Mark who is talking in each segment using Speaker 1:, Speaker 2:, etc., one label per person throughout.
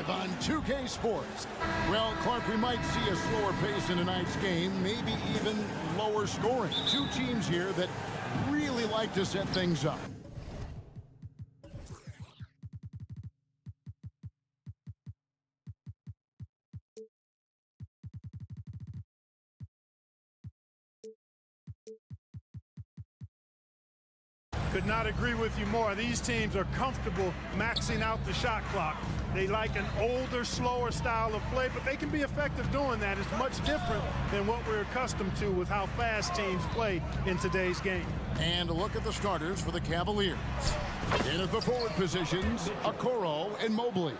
Speaker 1: live on 2K Sports. Well, Clark, we might see a slower pace in tonight's game, maybe even lower scoring. Two teams here that really like to set things up.
Speaker 2: Could not agree with you more. These teams are comfortable maxing out the shot clock. They like an older, slower style of play, but they can be effective doing that. It's much different than what we're accustomed to with how fast teams play in today's game.
Speaker 1: And a look at the starters for the Cavaliers. In at the forward positions, Okoro and Mobley.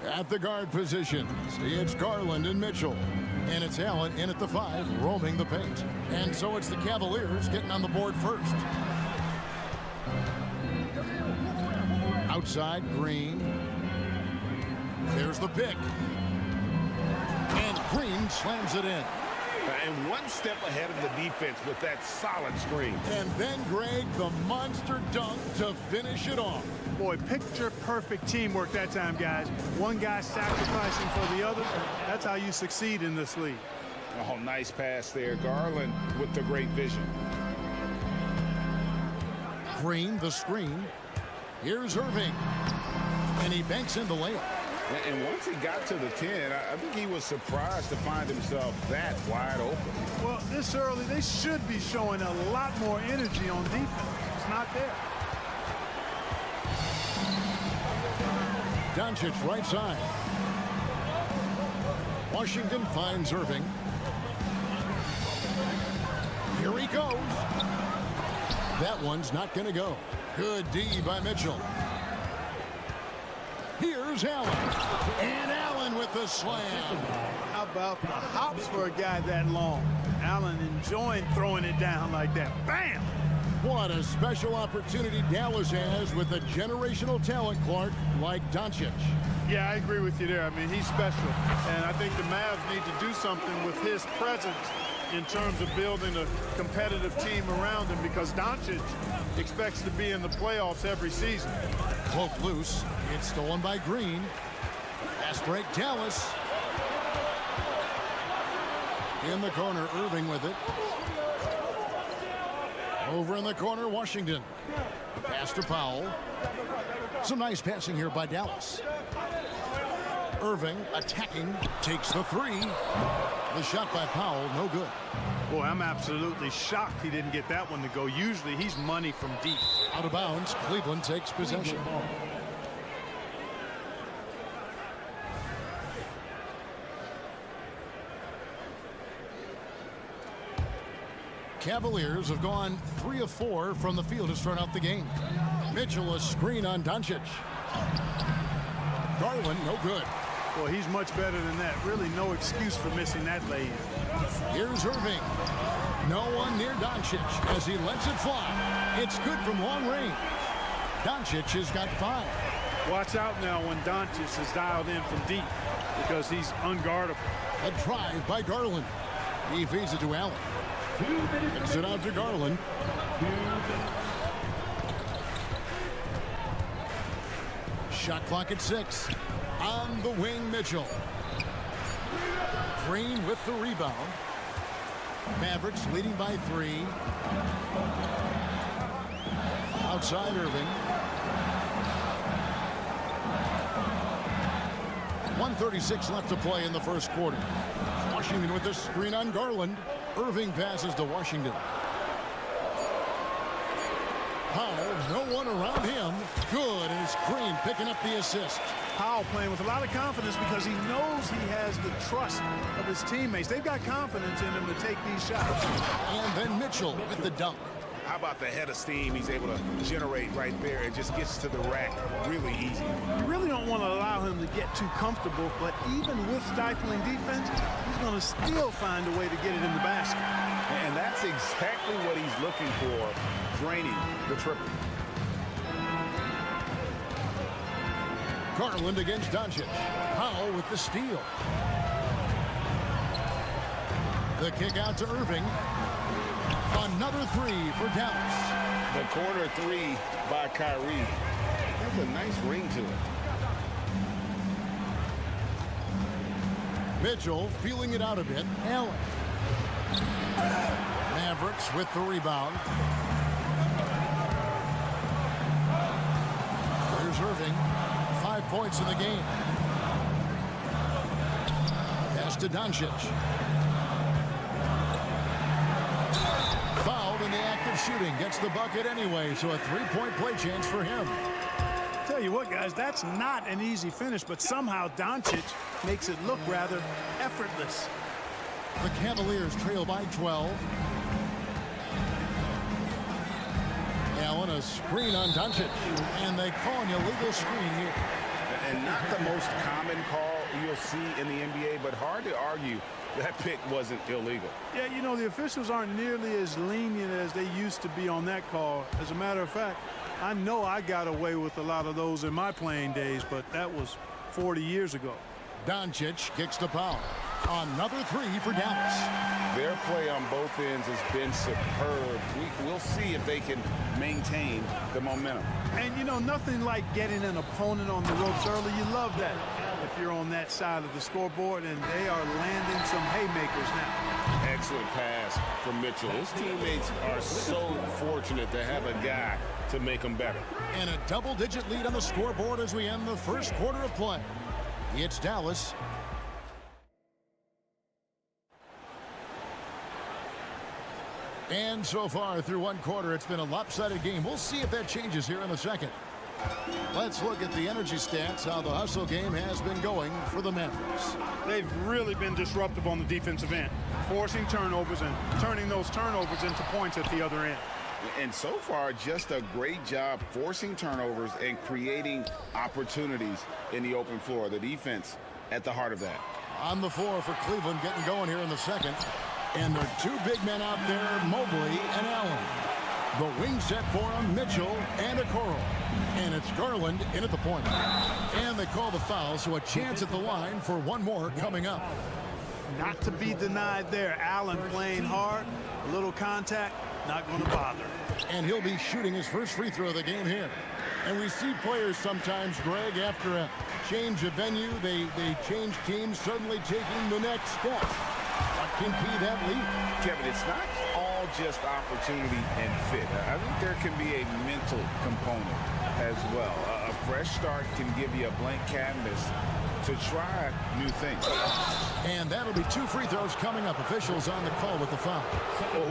Speaker 1: At the guard positions, it's Garland and Mitchell. And it's Allen in at the 5, roaming the paint. And so it's the Cavaliers getting on the board first. Outside, Green. There's the pick. And Green slams it in.
Speaker 3: And one step ahead of the defense with that solid screen.
Speaker 1: And then, Greg, the monster dunk to finish it off.
Speaker 2: Boy, picture-perfect teamwork that time, guys. One guy sacrificing for the other. That's how you succeed in this league.
Speaker 3: Oh, nice pass there. Garland with the great vision.
Speaker 1: Green, the screen. Here's Irving. And he banks in the layup.
Speaker 3: And once he got to the 10, I think he was surprised to find himself that wide open.
Speaker 2: Well, this early, they should be showing a lot more energy on defense. It's not there.
Speaker 1: Doncic right side. Washington finds Irving. Here he goes. That one's not going to go. Good D by Mitchell. Here's Allen. And Allen with the slam.
Speaker 2: How about the hops for a guy that long? Allen enjoying throwing it down like that. Bam!
Speaker 1: What a special opportunity Dallas has with a generational talent, Clark, like Doncic.
Speaker 2: Yeah, I agree with you there. I mean, he's special. And I think the Mavs need to do something with his presence in terms of building a competitive team around him, because Doncic expects to be in the playoffs every season.
Speaker 1: Cloak loose. It's stolen by Green. Fast break, Dallas. In the corner, Irving with it. Over in the corner, Washington. Pass to Powell. Some nice passing here by Dallas. Irving attacking, takes the 3. The shot by Powell, no good.
Speaker 2: Boy, I'm absolutely shocked he didn't get that one to go. Usually he's money from deep.
Speaker 1: Out of bounds, Cleveland takes possession. Cavaliers have gone 3 of 4 from the field to start out the game. Mitchell, a screen on Doncic. Garland, no good.
Speaker 2: Boy, he's much better than that. Really no excuse for missing that lay.
Speaker 1: Here's Irving. No one near Doncic as he lets it fly. It's good from long range. Doncic has got 5.
Speaker 2: Watch out now when Doncic is dialed in from deep, because he's unguardable.
Speaker 1: A drive by Garland. He feeds it to Allen. Kicks it out to Garland. Shot clock at 6. On the wing, Mitchell. Green with the rebound. Mavericks leading by 3. Outside Irving. 1:36 left to play in the first quarter. Washington with the screen on Garland. Irving passes to Washington. Powell, no one around him. Good, and it's Green picking up the assist.
Speaker 2: Powell playing with a lot of confidence because he knows he has the trust of his teammates. They've got confidence in him to take these shots.
Speaker 1: And then Mitchell with the dunk.
Speaker 3: How about the head of steam he's able to generate right there? It just gets to the rack really easy.
Speaker 2: You really don't want to allow him to get too comfortable, but even with stifling defense, he's going to still find a way to get it in the basket.
Speaker 3: And that's exactly what he's looking for, draining the triple.
Speaker 1: Garland against Doncic. Powell with the steal. The kick out to Irving. Another 3 for Dallas.
Speaker 3: The corner 3 by Kyrie. There's a nice ring to it.
Speaker 1: Mitchell feeling it out a bit. Allen. Mavericks with the rebound. Here's Irving. 5 points in the game. Pass to Doncic. Fouled in the act of shooting. Gets the bucket anyway, so a three-point play chance for him.
Speaker 2: Tell you what, guys, that's not an easy finish, but somehow Doncic makes it look rather effortless.
Speaker 1: The Cavaliers trail by 12. Allen, a screen on Doncic, and they call an illegal screen here.
Speaker 3: And not the most common call you'll see in the NBA, but hard to argue that pick wasn't illegal.
Speaker 2: Yeah, you know, the officials aren't nearly as lenient as they used to be on that call. As a matter of fact, I know I got away with a lot of those in my playing days, but that was 40 years ago.
Speaker 1: Doncic kicks to Powell. Another three for Dallas.
Speaker 3: Their play on both ends has been superb. We'll see if they can maintain the momentum.
Speaker 2: And, you know, nothing like getting an opponent on the ropes early. You love that if you're on that side of the scoreboard, and they are landing some haymakers now.
Speaker 3: Excellent pass from Mitchell. His teammates are so fortunate to have a guy to make them better.
Speaker 1: And a double-digit lead on the scoreboard as we end the first quarter of play. It's Dallas. And so far through one quarter, it's been a lopsided game. We'll see if that changes here in the second. Let's look at the energy stats, how the hustle game has been going for the Mavericks.
Speaker 2: They've really been disruptive on the defensive end, forcing turnovers and turning those turnovers into points at the other end.
Speaker 3: And so far, just a great job forcing turnovers and creating opportunities in the open floor. The defense at the heart of that.
Speaker 1: On the floor for Cleveland, getting going here in the second. And there are two big men out there, Mobley and Allen. The wing set for them, Mitchell and Okoro. And it's Garland in at the point. And they call the foul, so a chance at the line for one more coming up.
Speaker 2: Not to be denied there. Allen playing hard, a little contact, not going to bother.
Speaker 1: And he'll be shooting his first free throw of the game here. And we see players sometimes, Greg, after a change of venue, they change teams, suddenly taking the next step. What can be that leap?
Speaker 3: Kevin, it's not all just opportunity and fit. I think there can be a mental component as well. A fresh start can give you a blank canvas to try new things.
Speaker 1: And that'll be two free throws coming up. Officials on the call with the foul.
Speaker 3: Oh,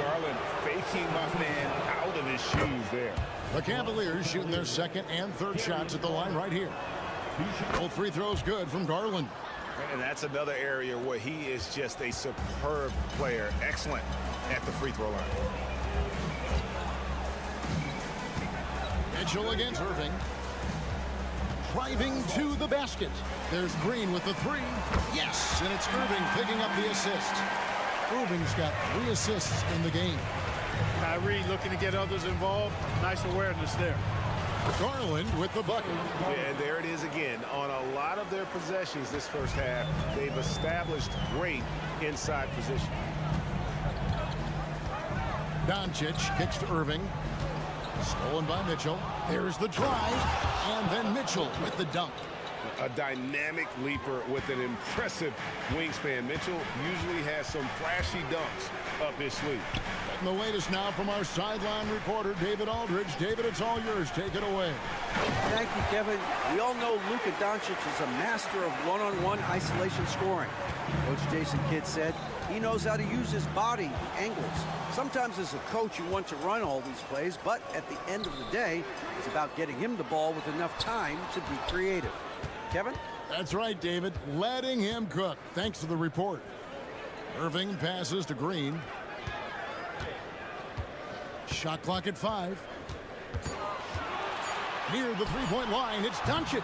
Speaker 3: Garland faking my man out of his shoes there.
Speaker 1: The Cavaliers shooting their second and third shots at the line right here. Both free throws good from Garland.
Speaker 3: And that's another area where he is just a superb player. Excellent at the free throw line.
Speaker 1: Mitchell against Irving. Driving to the basket. There's Green with the three. Yes, and it's Irving picking up the assist. Irving's got 3 assists in the game.
Speaker 2: Kyrie looking to get others involved. Nice awareness there.
Speaker 1: Garland with the bucket.
Speaker 3: And there it is again. On a lot of their possessions this first half, they've established great inside position.
Speaker 1: Doncic kicks to Irving. Stolen by Mitchell. There's the drive. And then Mitchell with the dunk.
Speaker 3: A dynamic leaper with an impressive wingspan. Mitchell usually has some flashy dunks up his sleeve.
Speaker 1: And the latest now from our sideline reporter, David Aldridge. David, it's all yours. Take it away.
Speaker 4: Thank you, Kevin. We all know Luka Doncic is a master of one-on-one isolation scoring. Coach Jason Kidd said he knows how to use his body, the angles. Sometimes as a coach, you want to run all these plays, but at the end of the day, it's about getting him the ball with enough time to be creative. Kevin?
Speaker 1: That's right, David. Letting him cook. Thanks to the report. Irving passes to Green. Shot clock at 5. Near the three-point line, it's Doncic.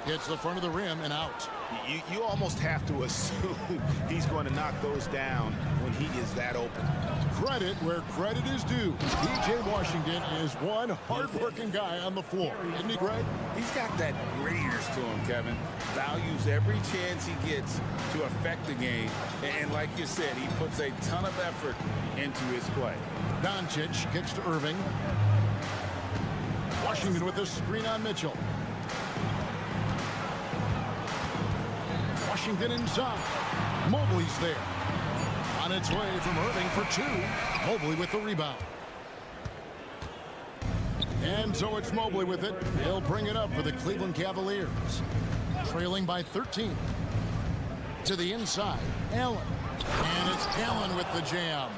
Speaker 1: Hits the front of the rim and out.
Speaker 3: You almost have to assume he's going to knock those down when he is that open.
Speaker 1: Credit where credit is due. P.J. Washington is one hard-working guy on the floor. Isn't he, Greg?
Speaker 3: He's got that grittiness to him, Kevin. Values every chance he gets to affect the game. And like you said, he puts a ton of effort into his play.
Speaker 1: Doncic kicks to Irving. Washington with the screen on Mitchell. Washington inside. Mobley's there. On its way from Irving for two. Mobley with the rebound. And so it's Mobley with it. He'll bring it up for the Cleveland Cavaliers. Trailing by 13. To the inside, Allen. And it's Allen with the jam.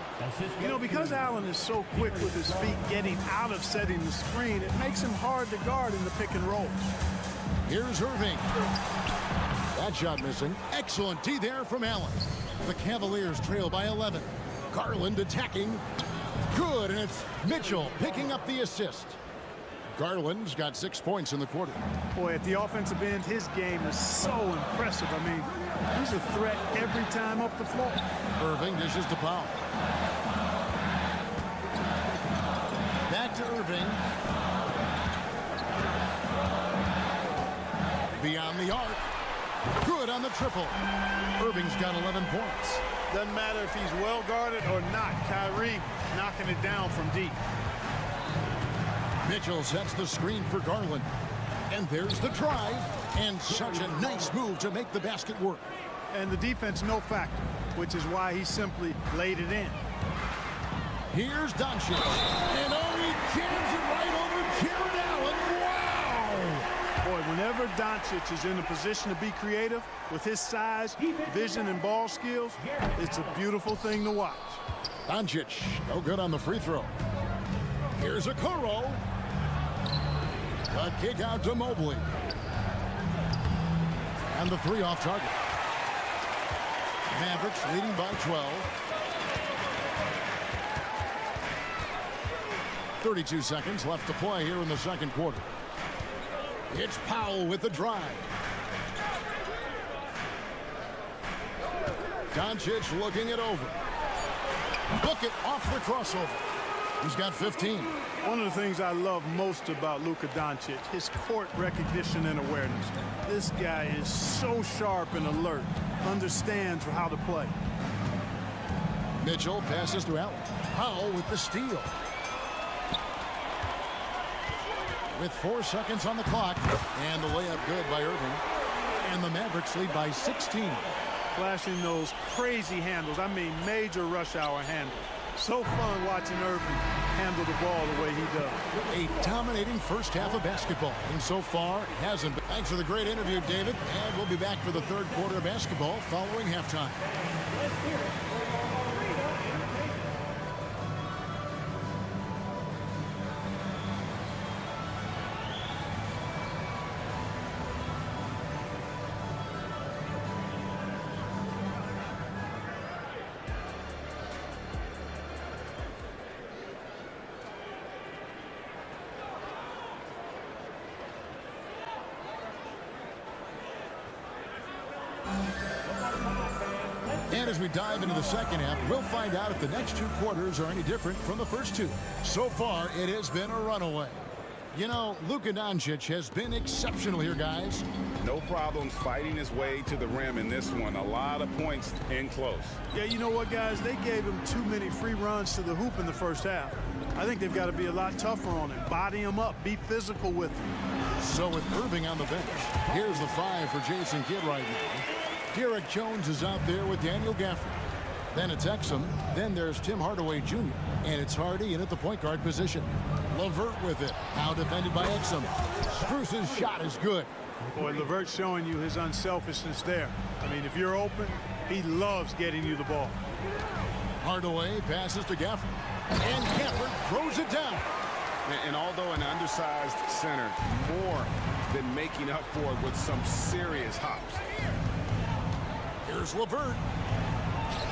Speaker 2: You know, because Allen is so quick with his feet getting out of setting the screen, it makes him hard to guard in the pick and rolls.
Speaker 1: Here's Irving. That shot missing. Excellent D there from Allen. The Cavaliers trail by 11. Garland attacking. Good, and it's Mitchell picking up the assist. Garland's got 6 points in the quarter.
Speaker 2: Boy, at the offensive end, his game is so impressive. I mean, he's a threat every time up the floor.
Speaker 1: Irving dishes to Powell. Back to Irving. Beyond the arc. Good on the triple. Irving's got 11 points.
Speaker 2: Doesn't matter if he's well guarded or not. Kyrie knocking it down from deep.
Speaker 1: Mitchell sets the screen for Garland. And there's the drive. And such a nice move to make the basket work.
Speaker 2: And the defense no factor, which is why he simply laid it in.
Speaker 1: Here's Doncic. And he jams it right over Jared Allen. Wow!
Speaker 2: Boy, whenever Doncic is in a position to be creative with his size, vision, and ball skills, it's a beautiful thing to watch.
Speaker 1: Doncic, no good on the free throw. Here's Okoro. The kick out to Mobley. And the three off target. Mavericks leading by 12. 32 seconds left to play here in the second quarter. It's Powell with the drive. Doncic looking it over. Book it off the crossover. He's got 15.
Speaker 2: One of the things I love most about Luka Doncic, his court recognition and awareness. This guy is so sharp and alert, understands how to play.
Speaker 1: Mitchell passes to Allen. Powell with the steal. With 4 seconds on the clock, and the layup good by Irving. And the Mavericks lead by 16.
Speaker 2: Flashing those crazy handles, I mean major rush hour handles. So fun watching Irving handle the ball the way he does.
Speaker 1: A dominating first half of basketball, and so far it hasn't been. Thanks for the great interview, David, and we'll be back for the third quarter of basketball following halftime. And as we dive into the second half, we'll find out if the next two quarters are any different from the first two. So far, it has been a runaway. You know, Luka Doncic has been exceptional here, guys.
Speaker 3: No problems fighting his way to the rim in this one. A lot of points in close.
Speaker 2: Yeah, you know what, guys? They gave him too many free runs to the hoop in the first half. I think they've got to be a lot tougher on him. Body him up. Be physical with him.
Speaker 1: So with Irving on the bench, here's the 5 for Jason Kidd right now. Derek Jones is out there with Daniel Gafford. Then it's Exum. Then there's Tim Hardaway Jr. And it's Hardy in at the point guard position. LeVert with it. Now defended by Exum. Spruce's shot is good.
Speaker 2: Boy, LeVert's showing you his unselfishness there. I mean, if you're open, he loves getting you the ball.
Speaker 1: Hardaway passes to Gafford. And Gafford throws it down.
Speaker 3: And although an undersized center, more than making up for it with some serious hops.
Speaker 1: Here's LeVert.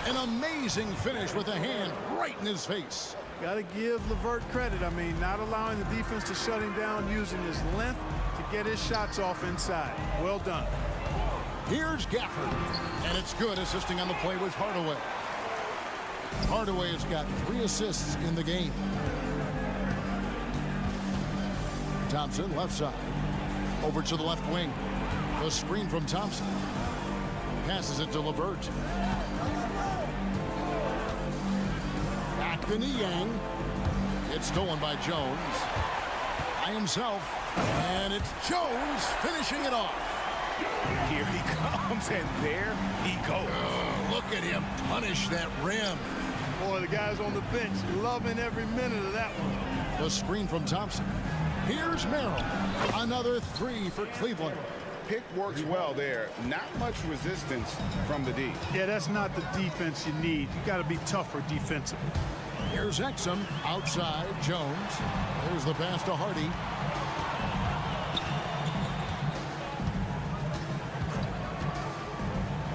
Speaker 1: An amazing finish with a hand right in his face.
Speaker 2: Got to give LeVert credit. I mean, not allowing the defense to shut him down, using his length to get his shots off inside. Well done.
Speaker 1: Here's Gafford. And it's good, assisting on the play with Hardaway. Hardaway has got 3 assists in the game. Thompson, left side. Over to the left wing. The screen from Thompson. Passes it to LeVert. Back to Niang. It's stolen by Jones. By himself. And it's Jones finishing it off.
Speaker 3: Here he comes, and there he goes.
Speaker 1: Look at him punish that rim.
Speaker 2: Boy, the guys on the bench loving every minute of that one.
Speaker 1: The screen from Thompson. Here's Merrill. Another three for Cleveland.
Speaker 3: Pick works well there. Not much resistance from the D.
Speaker 2: Yeah, that's not the defense you need. You got to be tougher defensively.
Speaker 1: Here's Exum outside Jones. There's the pass to Hardy.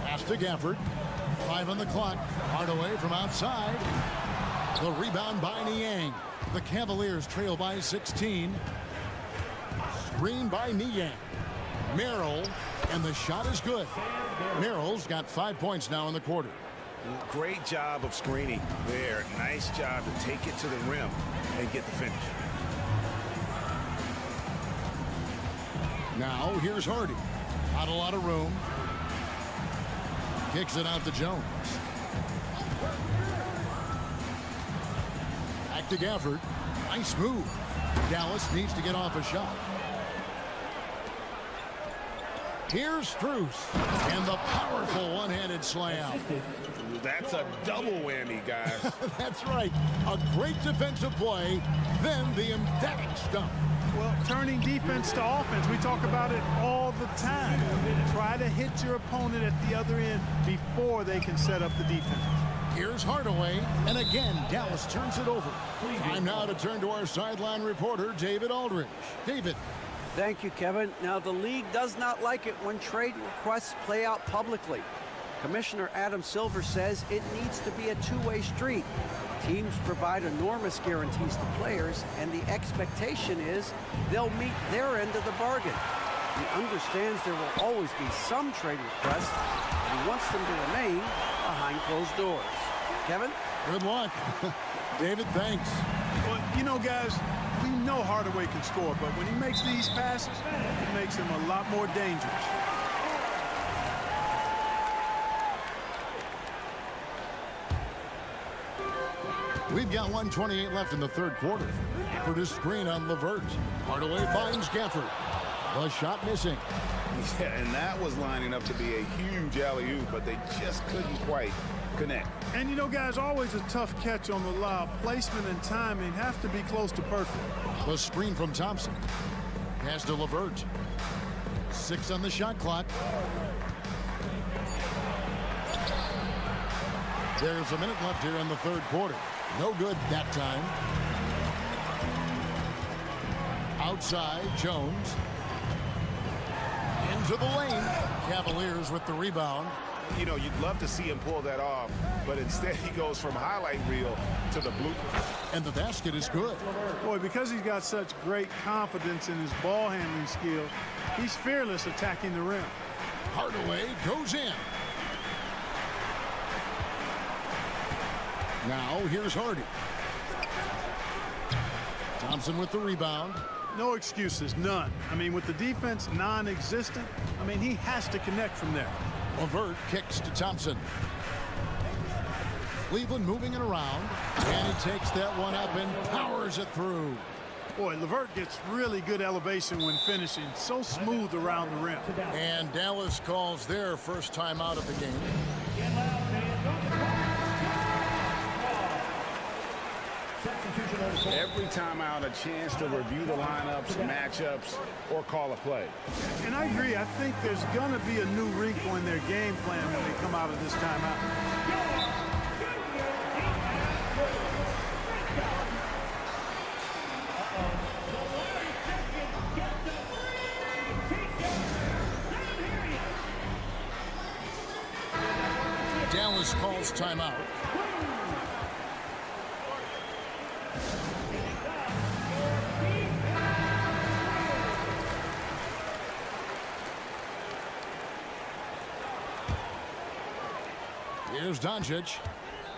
Speaker 1: Pass to Gafford. 5 on the clock. Hardaway from outside. The rebound by Niang. The Cavaliers trail by 16. Screen by Niang. Merrill, and the shot is good. Merrill's got 5 points now in the quarter.
Speaker 3: Great job of screening there. Nice job to take it to the rim and get the finish.
Speaker 1: Now here's Hardy. Not a lot of room. Kicks it out to Jones. Back to Gafford. Nice move. Dallas needs to get off a shot. Here's Strus. And the powerful one-handed slam.
Speaker 3: That's a double whammy, guys.
Speaker 1: That's right. A great defensive play, then the emphatic stuff.
Speaker 2: Well, turning defense to offense, we talk about it all the time. Try to hit your opponent at the other end before they can set up the defense.
Speaker 1: Here's Hardaway, and again, Dallas turns it over. Time now to turn to our sideline reporter, David Aldridge. David.
Speaker 4: Thank you, Kevin. Now, the league does not like it when trade requests play out publicly. Commissioner Adam Silver says it needs to be a two-way street. Teams provide enormous guarantees to players, and the expectation is they'll meet their end of the bargain. He understands there will always be some trade requests, and he wants them to remain behind closed doors. Kevin?
Speaker 1: Good luck. David, thanks.
Speaker 2: Well, you know, guys, we know Hardaway can score, but when he makes these passes, it makes him a lot more dangerous.
Speaker 1: We've got 1:28 left in the third quarter. For the screen on LeVert. Hardaway finds Gafford. The shot missing.
Speaker 3: Yeah, and that was lining up to be a huge alley-oop, but they just couldn't quite connect.
Speaker 2: And you know, guys, always a tough catch on the lob. Placement and timing have to be close to perfect.
Speaker 1: The screen from Thompson. Pass to LeVert. 6 on the shot clock. There's a minute left here in the third quarter. No good that time. Outside, Jones. Into the lane. Cavaliers with the rebound.
Speaker 3: You know, you'd love to see him pull that off, but instead he goes from highlight reel to the blooper.
Speaker 1: And the basket is good.
Speaker 2: Boy, because he's got such great confidence in his ball handling skills, he's fearless attacking the rim.
Speaker 1: Hardaway goes in. Now here's Hardy. Thompson with the rebound.
Speaker 2: No excuses, none. I mean, with the defense non-existent, I mean, he has to connect from there.
Speaker 1: LeVert kicks to Thompson. Cleveland moving it around. And he takes that one up and powers it through.
Speaker 2: Boy, LeVert gets really good elevation when finishing. So smooth around the rim.
Speaker 1: And Dallas calls their first time out of the game.
Speaker 3: Every time out, a chance to review the lineups, matchups, or call a play.
Speaker 2: And I agree. I think there's going to be a new wrinkle in their game plan when they come out of this timeout.
Speaker 1: Dallas calls timeout. Here's Doncic.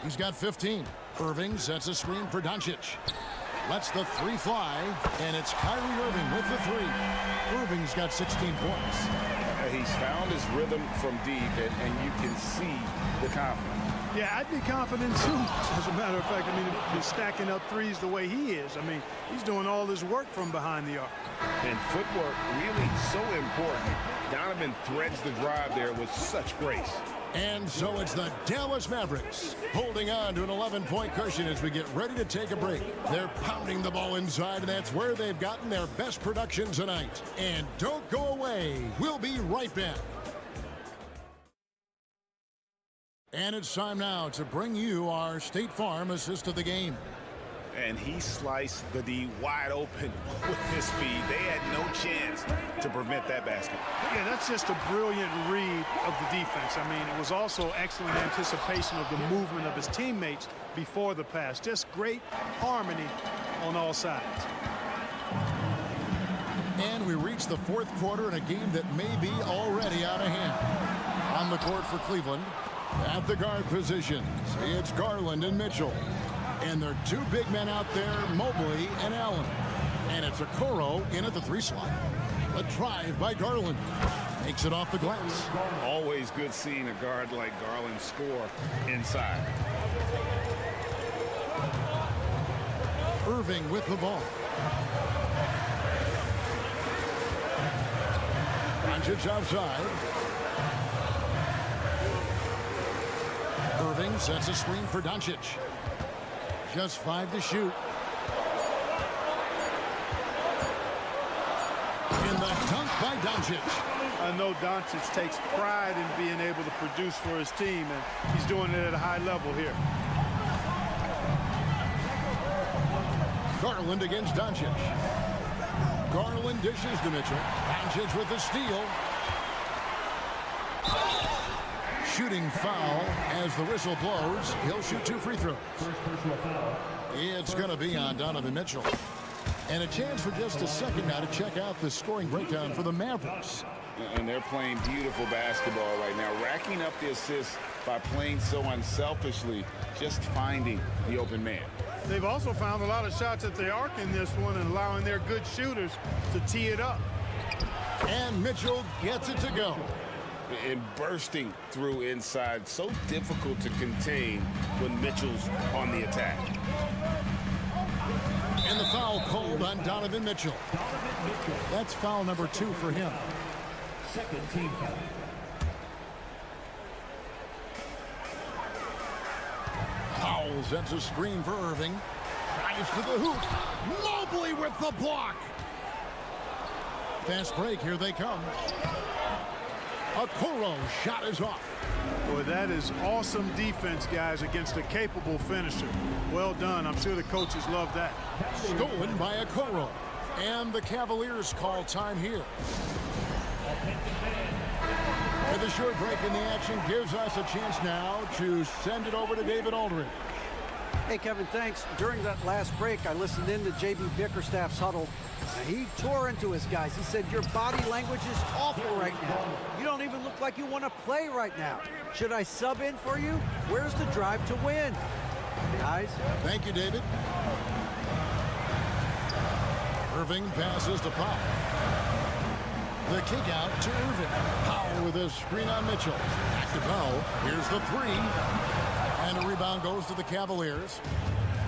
Speaker 1: He's got 15. Irving sets a screen for Doncic. Lets the three fly, and it's Kyrie Irving with the three. Irving's got 16 points.
Speaker 3: He's found his rhythm from deep, and you can see the confidence.
Speaker 2: Yeah, I'd be confident too. As a matter of fact, I mean, he's stacking up threes the way he is. I mean, he's doing all his work from behind the arc.
Speaker 3: And footwork really so important. Donovan threads the drive there with such grace.
Speaker 1: And so it's the Dallas Mavericks holding on to an 11-point cushion as we get ready to take a break. They're pounding the ball inside, and that's where they've gotten their best production tonight. And don't go away. We'll be right back. And it's time now to bring you our State Farm assist of the game.
Speaker 3: And he sliced the D wide open with his speed. They had no chance to prevent that basket.
Speaker 2: Yeah, that's just a brilliant read of the defense. I mean, it was also excellent anticipation of the movement of his teammates before the pass. Just great harmony on all sides.
Speaker 1: And we reach the fourth quarter in a game that may be already out of hand. On the court for Cleveland, at the guard positions, it's Garland and Mitchell. And there are two big men out there, Mobley and Allen. And it's Okoro in at the 3 slot. A drive by Garland. Makes it off the glass.
Speaker 3: Always good seeing a guard like Garland score inside.
Speaker 1: Irving with the ball. Doncic outside. Irving sets a screen for Doncic. Just 5 to shoot. In the dunk by Doncic.
Speaker 2: I know Doncic takes pride in being able to produce for his team, and he's doing it at a high level here.
Speaker 1: Garland against Doncic. Garland dishes to Mitchell. Doncic with the steal. Shooting foul as the whistle blows. He'll shoot 2 free throws. It's going to be on Donovan Mitchell. And a chance for just a second now to check out the scoring breakdown for the Mavericks.
Speaker 3: And they're playing beautiful basketball right now, racking up the assists by playing so unselfishly, just finding the open man.
Speaker 2: They've also found a lot of shots at the arc in this one and allowing their good shooters to tee it up.
Speaker 1: And Mitchell gets it to go.
Speaker 3: And bursting through inside, so difficult to contain when Mitchell's on the attack.
Speaker 1: And the foul called on Donovan Mitchell. That's foul number 2 for him.
Speaker 5: Second team foul.
Speaker 1: Powell sets a screen for Irving. Drives to the hoop. Mobley with the block. Fast break, here they come. Okoro shot is off.
Speaker 2: Boy, that is awesome defense, guys, against a capable finisher. Well done. I'm sure the coaches love that.
Speaker 1: Stolen by Okoro. And the Cavaliers call time here. With a short break in the action gives us a chance now to send it over to David Aldridge.
Speaker 4: Hey, Kevin, thanks. During that last break, I listened in to J.B. Bickerstaff's huddle. He tore into his guys. He said, your body language is awful right now. You don't even look like you want to play right now. Should I sub in for you? Where's the drive to win? Guys?
Speaker 1: Thank you, David. Irving passes to Powell. The kick out to Irving. Powell with a screen on Mitchell. Back to Powell. Here's the 3. And a rebound goes to the Cavaliers.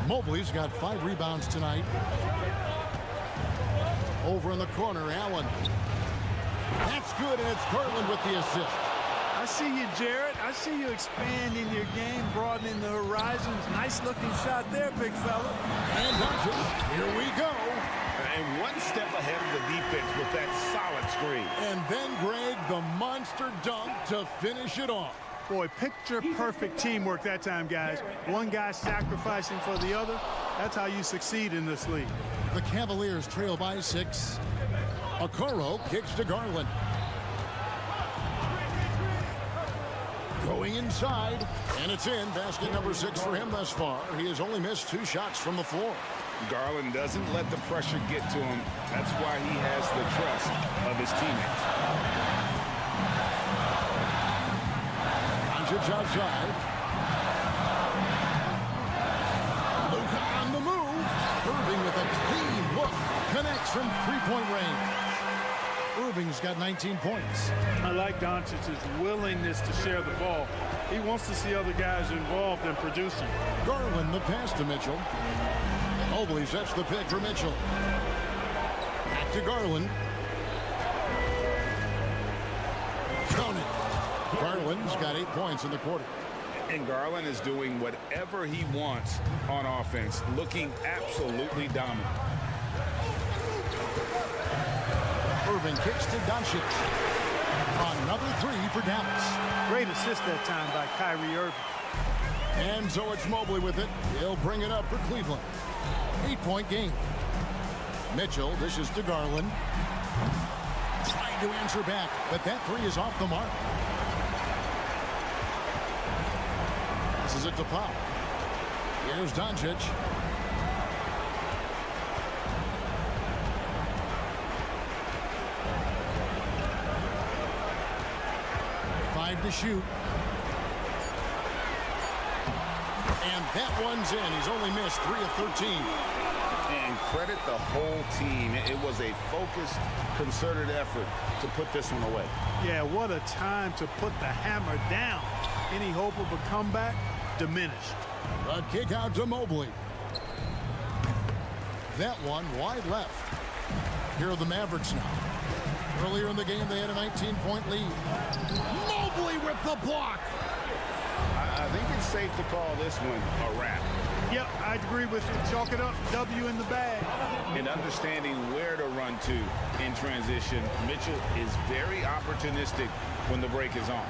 Speaker 1: Mobley's got 5 rebounds tonight. Over in the corner, Allen. That's good, and it's Garland with the assist.
Speaker 2: I see you, Jarrett. I see you expanding your game, broadening the horizons. Nice looking shot there, big fella.
Speaker 1: And Doncic, here we go.
Speaker 3: And one step ahead of the defense with that solid screen.
Speaker 1: And then Greg, the monster dunk to finish it off.
Speaker 2: Boy, picture perfect teamwork that time, guys. One guy sacrificing for the other. That's how you succeed in this league.
Speaker 1: The Cavaliers trail by 6. Okoro kicks to Garland. Going inside, and it's in. Basket number 6 for him thus far. He has only missed 2 shots from the floor.
Speaker 3: Garland doesn't let the pressure get to him. That's why he has the trust of his teammates.
Speaker 1: Doncic outside. Luka on the move. Irving with a clean look. Connects from 3-point range. Irving's got 19 points.
Speaker 2: I like Doncic's willingness to share the ball. He wants to see other guys involved in producing.
Speaker 1: Garland the pass to Mitchell. Mobley sets the pick for Mitchell. Back to Garland. Shown it. Garland's got 8 points in the quarter.
Speaker 3: And Garland is doing whatever he wants on offense, looking absolutely dominant.
Speaker 1: Irving kicks to Doncic. Another three for Dallas.
Speaker 2: Great assist that time by Kyrie Irving.
Speaker 1: And so it's Mobley with it. He'll bring it up for Cleveland. 8-point game. Mitchell dishes to Garland. Trying to answer back, but that three is off the mark. This is it to Pop. Here's Doncic. Five to shoot. And that one's in. He's only missed 3 of 13.
Speaker 3: And credit the whole team. It was a focused, concerted effort to put this one away.
Speaker 2: Yeah, what a time to put the hammer down. Any hope of a comeback diminished.
Speaker 1: A kick out to Mobley. That one wide left. Here are the Mavericks now. Earlier in the game, they had a 19-point lead. Mobley with the block.
Speaker 3: I think it's safe to call this one a wrap.
Speaker 2: Yep, I agree with you. Chalk it up. W in the bag.
Speaker 3: And understanding where to run to in transition, Mitchell is very opportunistic when the break is on.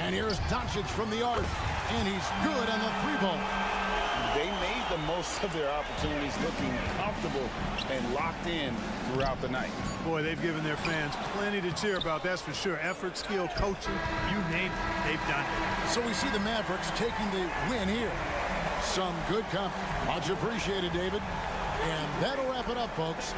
Speaker 1: And here's Doncic from the arc. And he's good on the three ball.
Speaker 3: They made the most of their opportunities, looking comfortable and locked in throughout the night.
Speaker 2: Boy, they've given their fans plenty to cheer about, that's for sure. Effort, skill, coaching, you name it, they've done it.
Speaker 1: So we see the Mavericks taking the win here. Some good company. Much appreciated, David. And that'll wrap it up, folks.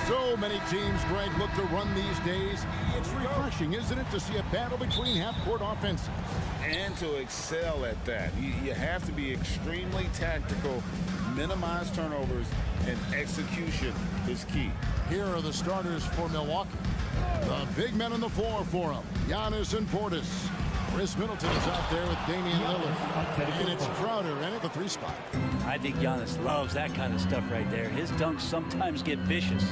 Speaker 1: So many teams, Greg, look to run these days. It's refreshing, isn't it, to see a battle between half-court offenses?
Speaker 3: And to excel at that. You have to be extremely tactical, minimize turnovers, and execution is key.
Speaker 1: Here are the starters for Milwaukee. The big men on the floor for them, Giannis and Portis. Chris Middleton is out there with Damian Lillard. And it's Crowder in at the 3 spot.
Speaker 6: I think Giannis loves that kind of stuff right there. His dunks sometimes get vicious.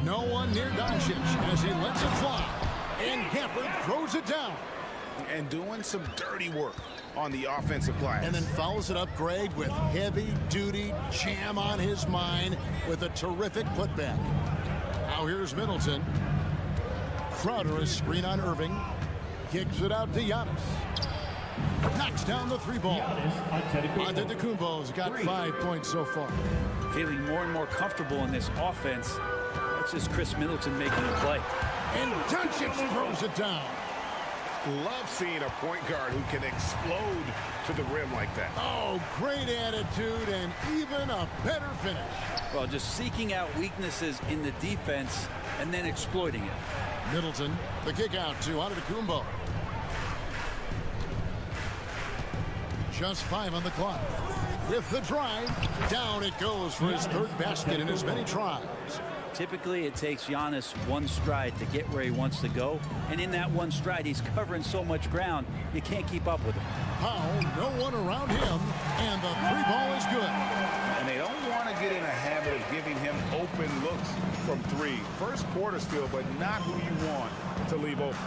Speaker 1: No one near Doncic as he lets it fly. And Gafford throws it down.
Speaker 3: And doing some dirty work on the offensive glass.
Speaker 1: And then follows it up, Greg, with heavy-duty jam on his mind with a terrific putback. Now here's Middleton. Crowder is screen on Irving. Kicks it out to Giannis. Knocks down the 3 ball. Antetokounmpo's got 5 points so far.
Speaker 6: Feeling more and more comfortable in this offense. That's just Chris Middleton making a play.
Speaker 1: And Doncic throws it down.
Speaker 3: Love seeing a point guard who can explode to the rim like that.
Speaker 1: Oh, great attitude and even a better finish.
Speaker 6: Well, just seeking out weaknesses in the defense and then exploiting it.
Speaker 1: Middleton, the kick out to Antetokounmpo. Just 5 on the clock. With the drive, down it goes for his 3rd basket in as many tries.
Speaker 6: Typically, it takes Giannis 1 stride to get where he wants to go. And in that 1 stride, he's covering so much ground, you can't keep up with him.
Speaker 1: Powell, no one around him, and the 3 ball is good.
Speaker 3: And they don't want to get in a habit of giving him open looks from 3. First quarter still, but not who you want to leave open.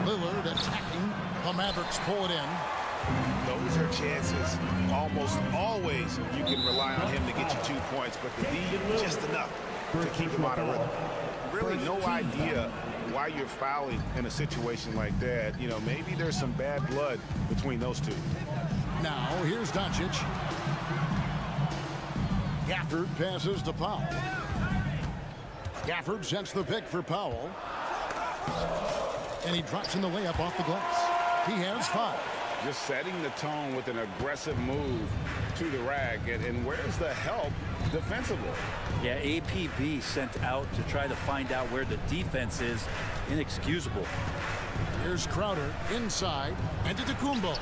Speaker 1: Lillard attacking. The Mavericks pull it in.
Speaker 3: Those are chances. Almost always you can rely on him to get you 2 points, but the D just enough to keep him out of rhythm. Really no idea why you're fouling in a situation like that. You know, maybe there's some bad blood between those two.
Speaker 1: Now, here's Doncic. Gafford passes to Powell. Gafford sets the pick for Powell. And he drops in the layup off the glass. He has 5.
Speaker 3: Just setting the tone with an aggressive move to the rack. And where's the help defensively?
Speaker 6: Yeah, APB sent out to try to find out where the defense is. Inexcusable.
Speaker 1: Here's Crowder inside. Antetokounmpo.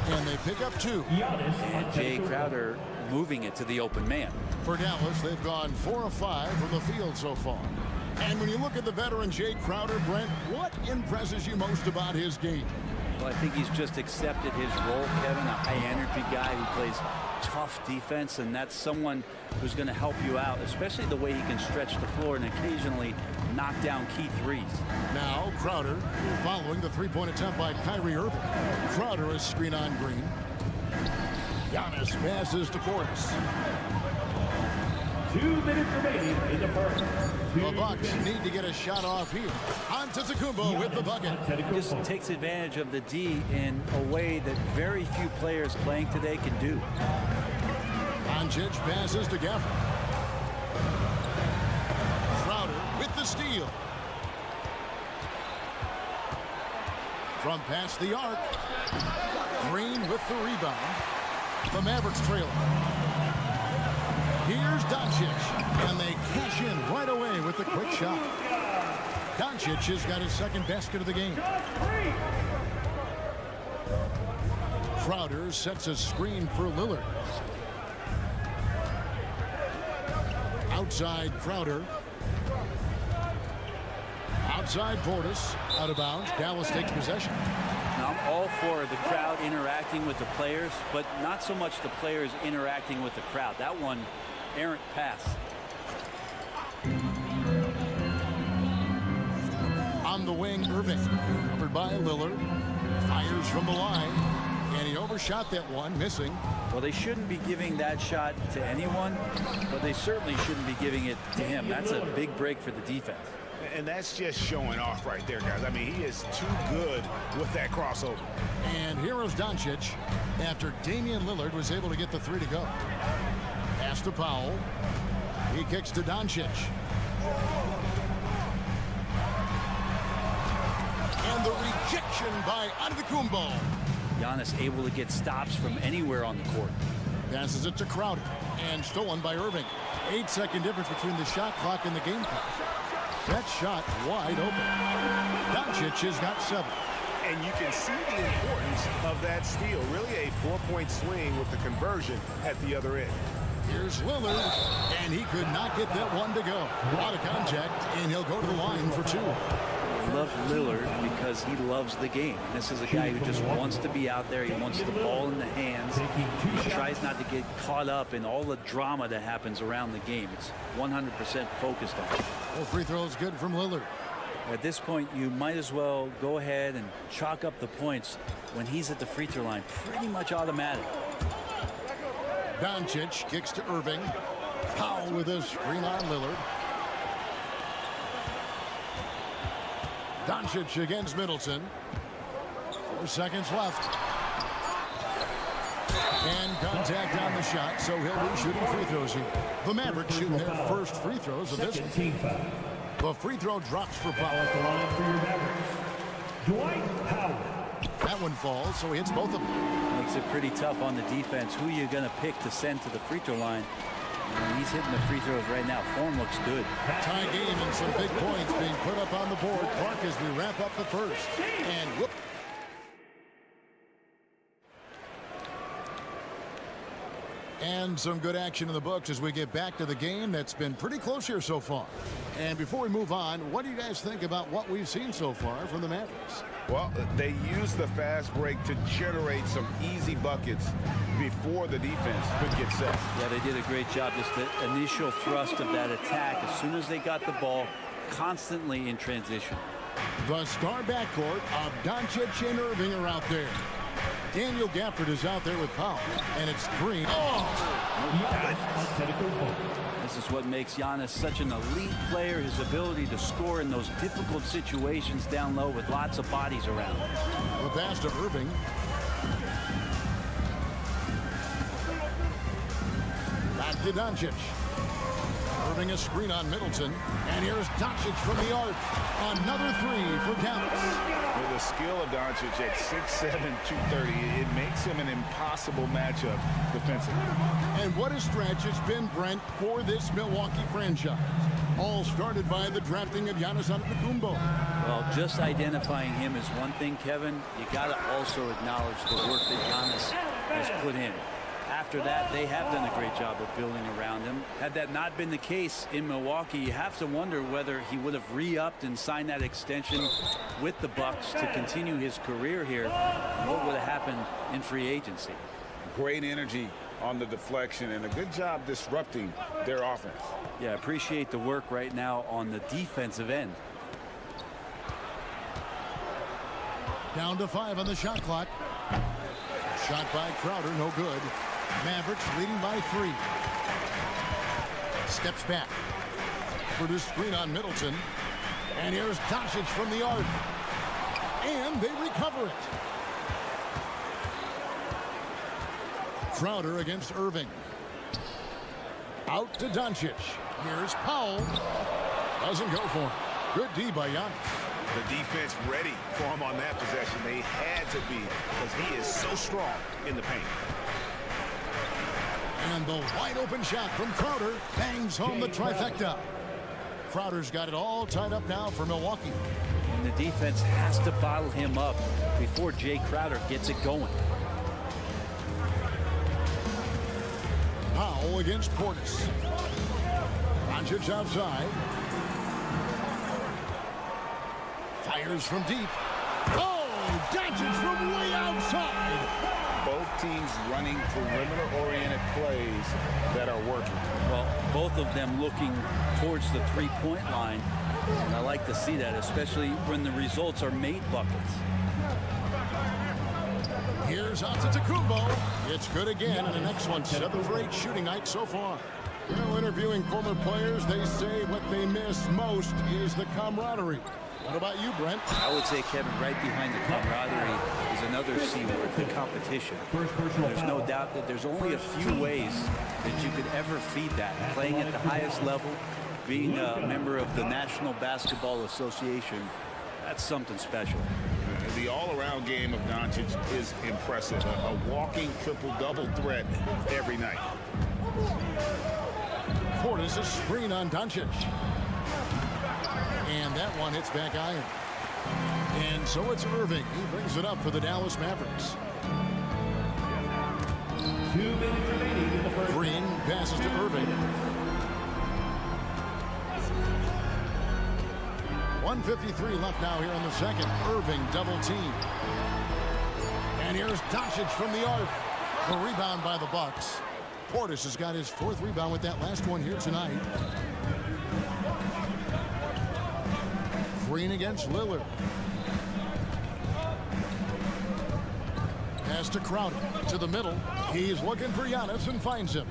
Speaker 1: And they pick up 2.
Speaker 6: And Jay Crowder moving it to the open man.
Speaker 1: For Dallas, they've gone 4 of 5 from the field so far. And when you look at the veteran Jay Crowder, Brent, what impresses you most about his game?
Speaker 6: Well, I think he's just accepted his role, Kevin, a high-energy guy who plays tough defense, and that's someone who's going to help you out, especially the way he can stretch the floor and occasionally knock down key threes.
Speaker 1: Now Crowder following the 3-point attempt by Kyrie Irving. Crowder is screen on Green. Giannis passes to Portis.
Speaker 5: 2 minutes remaining in the first.
Speaker 1: The Bucks need to get a shot off here. Antetokounmpo with the bucket.
Speaker 6: Just takes advantage of the D in a way that very few players playing today can do.
Speaker 1: Doncic passes to Gafford. Crowder with the steal. From past the arc. Green with the rebound. The Mavericks trailing. Here's Doncic, and they cash in right away with the quick shot. Doncic has got his 2nd basket of the game. Crowder sets a screen for Lillard. Outside Crowder. Outside Portis. Out of bounds. Dallas takes possession.
Speaker 6: Now, I'm all for the crowd interacting with the players, but not so much the players interacting with the crowd. That one errant pass.
Speaker 1: On the wing, Irving, covered by Lillard, fires from the line, and he overshot that one, missing.
Speaker 6: Well, they shouldn't be giving that shot to anyone, but they certainly shouldn't be giving it to him. That's a big break for the defense.
Speaker 3: And that's just showing off right there, guys. I mean, he is too good with that crossover.
Speaker 1: And here's Doncic after Damian Lillard was able to get the three to go. Pass to Powell. He kicks to Doncic. And the rejection by Antetokounmpo.
Speaker 6: Giannis able to get stops from anywhere on the court.
Speaker 1: Passes it to Crowder. And stolen by Irving. 8-second difference between the shot clock and the game clock. That shot wide open. Doncic has got 7.
Speaker 7: And you can see the importance of that steal. Really a 4-point swing with the conversion at the other end.
Speaker 1: Here's Lillard, and he could not get that one to go. Out of contact, and he'll go to the line for 2.
Speaker 6: I love Lillard because he loves the game. This is a guy who just wants to be out there. He wants the ball in the hands. He tries not to get caught up in all the drama that happens around the game. It's 100% focused on it.
Speaker 1: Well, free throw is good from Lillard.
Speaker 6: At this point, you might as well go ahead and chalk up the points when he's at the free throw line. Pretty much automatic.
Speaker 1: Doncic kicks to Irving. Powell with a screen on Lillard. Doncic against Middleton. 4 seconds left. And contact on the shot, so he'll be shooting free throws here. The Mavericks shooting their first free throws of this one. The free throw drops for Powell.
Speaker 5: Dwight Howard.
Speaker 1: That one falls, so he hits both of them.
Speaker 6: Makes it pretty tough on the defense. Who you going to pick to send to the free throw line? And he's hitting the free throws right now. Form looks good.
Speaker 1: Tie game and some big points being put up on the board. Clark as we wrap up the first. And whoop. And some good action in the books as we get back to the game that's been pretty close here so far. And before we move on, what do you guys think about what we've seen so far from the Mavericks?
Speaker 3: Well, they used the fast break to generate some easy buckets before the defense could get set.
Speaker 6: Yeah, they did a great job. Just the initial thrust of that attack, as soon as they got the ball, constantly in transition.
Speaker 1: The star backcourt of Doncic and Irving are out there. Daniel Gafford is out there with Powell, and it's Green.
Speaker 6: This is what makes Giannis such an elite player, his ability to score in those difficult situations down low with lots of bodies around.
Speaker 1: The pass to Irving. Back to Doncic. Irving a screen on Middleton. And here's Doncic from the arc. Another three for Dallas.
Speaker 3: With the skill of Doncic at 6'7", 230, it makes him an impossible matchup defensively.
Speaker 1: And what a stretch it's been, Brent, for this Milwaukee franchise. All started by the drafting of Giannis Antetokounmpo.
Speaker 6: Well, just identifying him is one thing, Kevin. You got to also acknowledge the work that Giannis has put in. After that, they have done a great job of building around him. Had that not been the case in Milwaukee, you have to wonder whether he would have re-upped and signed that extension with the Bucks to continue his career here. What would have happened in free agency?
Speaker 3: Great energy on the deflection and a good job disrupting their offense.
Speaker 6: Yeah, appreciate the work right now on the defensive end.
Speaker 1: Down to 5 on the shot clock. Shot by Crowder, no good. Mavericks leading by 3. Steps back for the screen on Middleton. And here's Doncic from the arc. And they recover it. Crowder against Irving. Out to Doncic. Here's Powell. Doesn't go for him. Good D by Giannis.
Speaker 7: The defense ready for him on that possession. They had to be because he is so strong in the paint.
Speaker 1: And the wide open shot from Crowder bangs home the trifecta. Crowder's got it all tied up now for Milwaukee.
Speaker 6: And the defense has to bottle him up before Jay Crowder gets it going.
Speaker 1: Powell against Portis. Doncic outside. Fires from deep. Oh, Doncic from way outside.
Speaker 3: both teams running perimeter-oriented plays that are working.
Speaker 6: Well, both of them looking towards the three-point line. And I like to see that, especially when the results are made buckets.
Speaker 1: Here's Antetokounmpo. It's good again, and the next one 7 for 8 shooting night so far. You know, interviewing former players, they say what they miss most is the camaraderie. What about you, Brent?
Speaker 6: I would say, Kevin, right behind the camaraderie is another C word, the competition. There's no doubt that there's only a few ways that you could ever feed that. Playing at the highest level, being a member of the National Basketball Association, that's something special.
Speaker 3: The all-around game of Doncic is impressive. A walking triple-double threat every night.
Speaker 1: Portis a screen on Doncic. And that one hits back iron. And so it's Irving. He brings it up for the Dallas Mavericks.
Speaker 5: 2 minutes remaining in the first.
Speaker 1: Green passes to Irving. 1:53 left now here in the second. Irving double team. And here's Doncic from the arc. The rebound by the Bucks. Portis has got his 4th rebound with that last one here tonight. Green against Lillard. Pass to Crowder to the middle. He's looking for Giannis and finds him.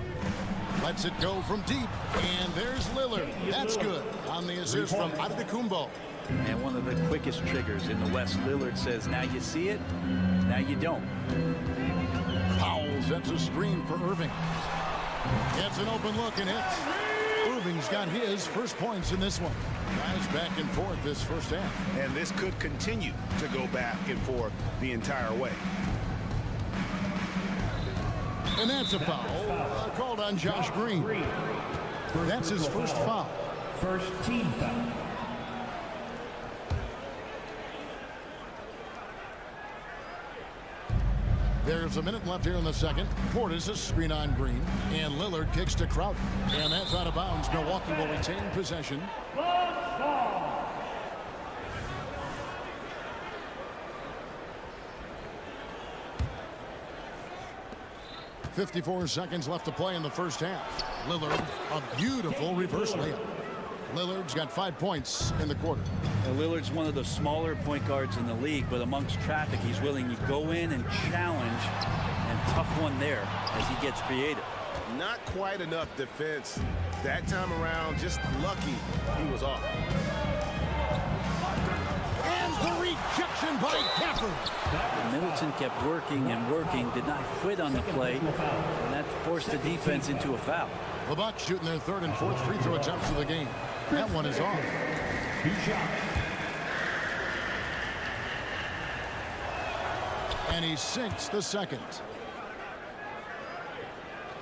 Speaker 1: Lets it go from deep, and there's Lillard. That's good on the assist from Antetokounmpo.
Speaker 6: And one of the quickest triggers in the West. Lillard says, now you see it, now you don't.
Speaker 1: Powell sets a screen for Irving. Gets an open look and hits. Irving's got his first points in this one. Guys back and forth this first half.
Speaker 7: And this could continue to go back and forth the entire way.
Speaker 1: And that's a foul called on Josh Green. That's his first foul.
Speaker 5: First team foul.
Speaker 1: There's a minute left here in the second. Portis a screen on Green. And Lillard kicks to Crowder. And that's out of bounds. Milwaukee will retain possession. 54 seconds left to play in the first half. Lillard, a beautiful reverse layup. Lillard's got 5 points in the quarter.
Speaker 6: And Lillard's one of the smaller point guards in the league, but amongst traffic, he's willing to go in and challenge, and tough one there as he gets creative.
Speaker 7: Not quite enough defense that time around. Just lucky he was off.
Speaker 1: And the rejection by Gafford.
Speaker 6: Middleton kept working and working, did not quit on the play, and that forced the defense into a foul.
Speaker 1: The Bucks shooting their 3rd and 4th free throw attempts of the game. That one is off. And he sinks the second.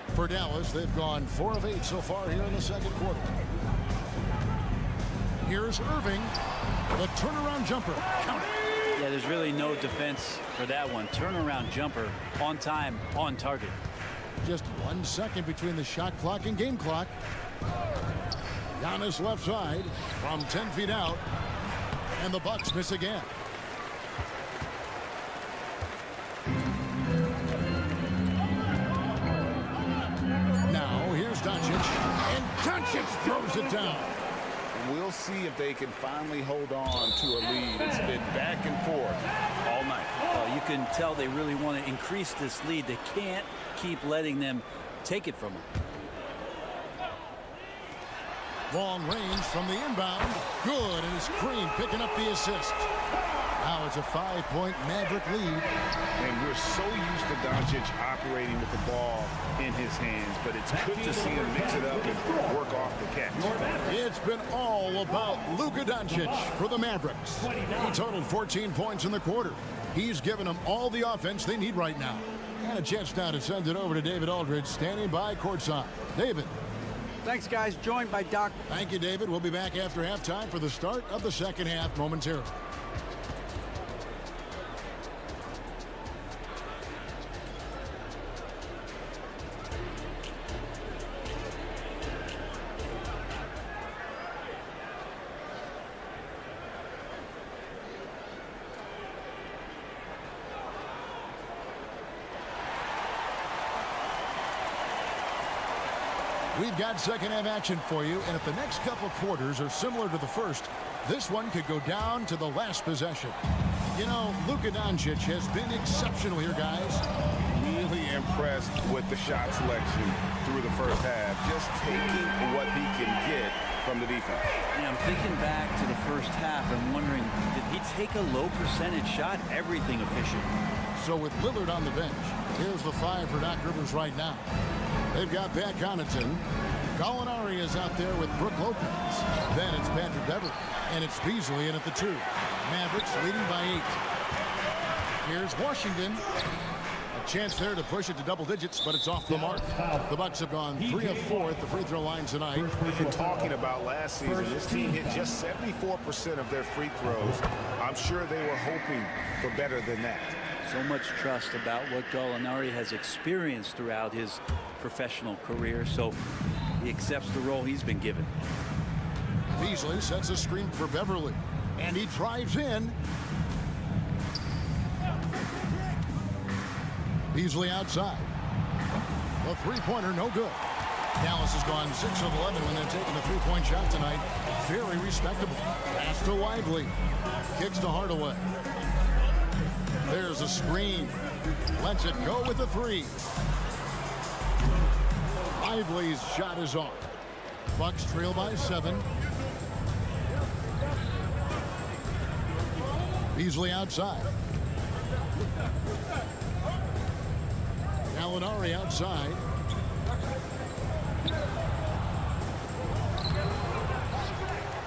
Speaker 1: For Dallas, they've gone 4 of 8 so far here in the second quarter. Here's Irving. The turnaround jumper. Count it.
Speaker 6: Yeah, there's really no defense for that one. Turnaround jumper, on time, on target.
Speaker 1: Just 1 second between the shot clock and game clock. Giannis left side from 10 feet out. And the Bucks miss again. Now here's Doncic. And Doncic throws it down.
Speaker 3: We'll see if they can finally hold on to a lead. It's been back and forth all night.
Speaker 6: You can tell they really want to increase this lead. They can't keep letting them take it from them.
Speaker 1: Long range from the inbound. Good, and it's Green picking up the assist. Now it's a 5-point Maverick lead.
Speaker 3: And we're so used to Doncic operating with the ball in his hands, but it's good to see him mix it up and work off the catch.
Speaker 1: It's been all about Luka Doncic for the Mavericks. He totaled 14 points in the quarter. He's given them all the offense they need right now. And a chance now to send it over to David Aldridge, standing by courtside. David.
Speaker 4: Thanks, guys. Joined by Doc.
Speaker 1: Thank you, David. We'll be back after halftime for the start of the second half momentarily. We've got second half action for you, and if the next couple quarters are similar to the first, this one could go down to the last possession. You know, Luka Doncic has been exceptional here, guys.
Speaker 3: Really impressed with the shot selection through the first half, just taking what he can get from the defense.
Speaker 6: And I'm thinking back to the first half and wondering, did he take a low percentage shot? Everything efficient.
Speaker 1: So with Lillard on the bench, here's the 5 for Doc Rivers right now. They've got Pat Connaughton. Gallinari is out there with Brook Lopez. Then it's Patrick Beverley. And it's Beasley in at the 2. Mavericks leading by 8. Here's Washington. A chance there to push it to double digits, but it's off the mark. The Bucks have gone 3 of 4 at the free throw line tonight.
Speaker 7: And talking about last season, this team hit just 74% of their free throws. I'm sure they were hoping for better than that.
Speaker 6: So much trust about what Gallinari has experienced throughout his professional career, so he accepts the role he's been given.
Speaker 1: Beasley sets a screen for Beverley, and he drives in. Beasley outside. The three-pointer, no good. Dallas has gone 6 of 11 when they're taking a three-point shot tonight. Very respectable. Pass to Lively. Kicks to Hardaway. There's a screen. Lets it go with the 3. Lively's shot is off. Bucks trail by 7. Beasley outside. Gallinari outside.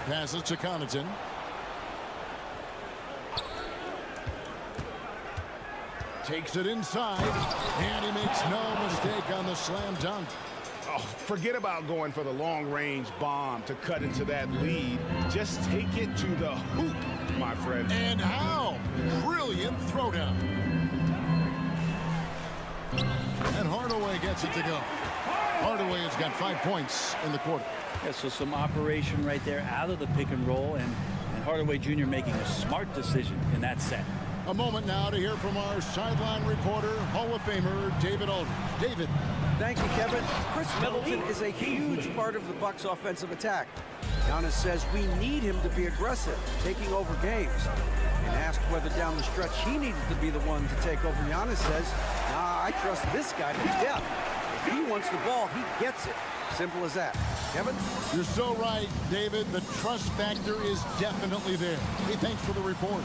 Speaker 1: Passes to Connaughton. Takes it inside, and he makes no mistake on the slam dunk.
Speaker 7: Oh, forget about going for the long-range bomb to cut into that lead. Just take it to the hoop, my friend.
Speaker 1: And how? Brilliant throwdown. And Hardaway gets it to go. Hardaway has got 5 points in the quarter.
Speaker 6: Yeah, so some operation right there out of the pick and roll, and Hardaway Jr. making a smart decision in that set.
Speaker 1: A moment now to hear from our sideline reporter, Hall of Famer David Aldridge. David.
Speaker 4: Thank you, Kevin. Chris Middleton is a huge part of the Bucks' offensive attack. Giannis says we need him to be aggressive, taking over games. And asked whether down the stretch he needed to be the one to take over, Giannis says, nah, I trust this guy to death. If he wants the ball, he gets it. Simple as that. Kevin?
Speaker 1: You're so right, David. The trust factor is definitely there. Hey, thanks for the report.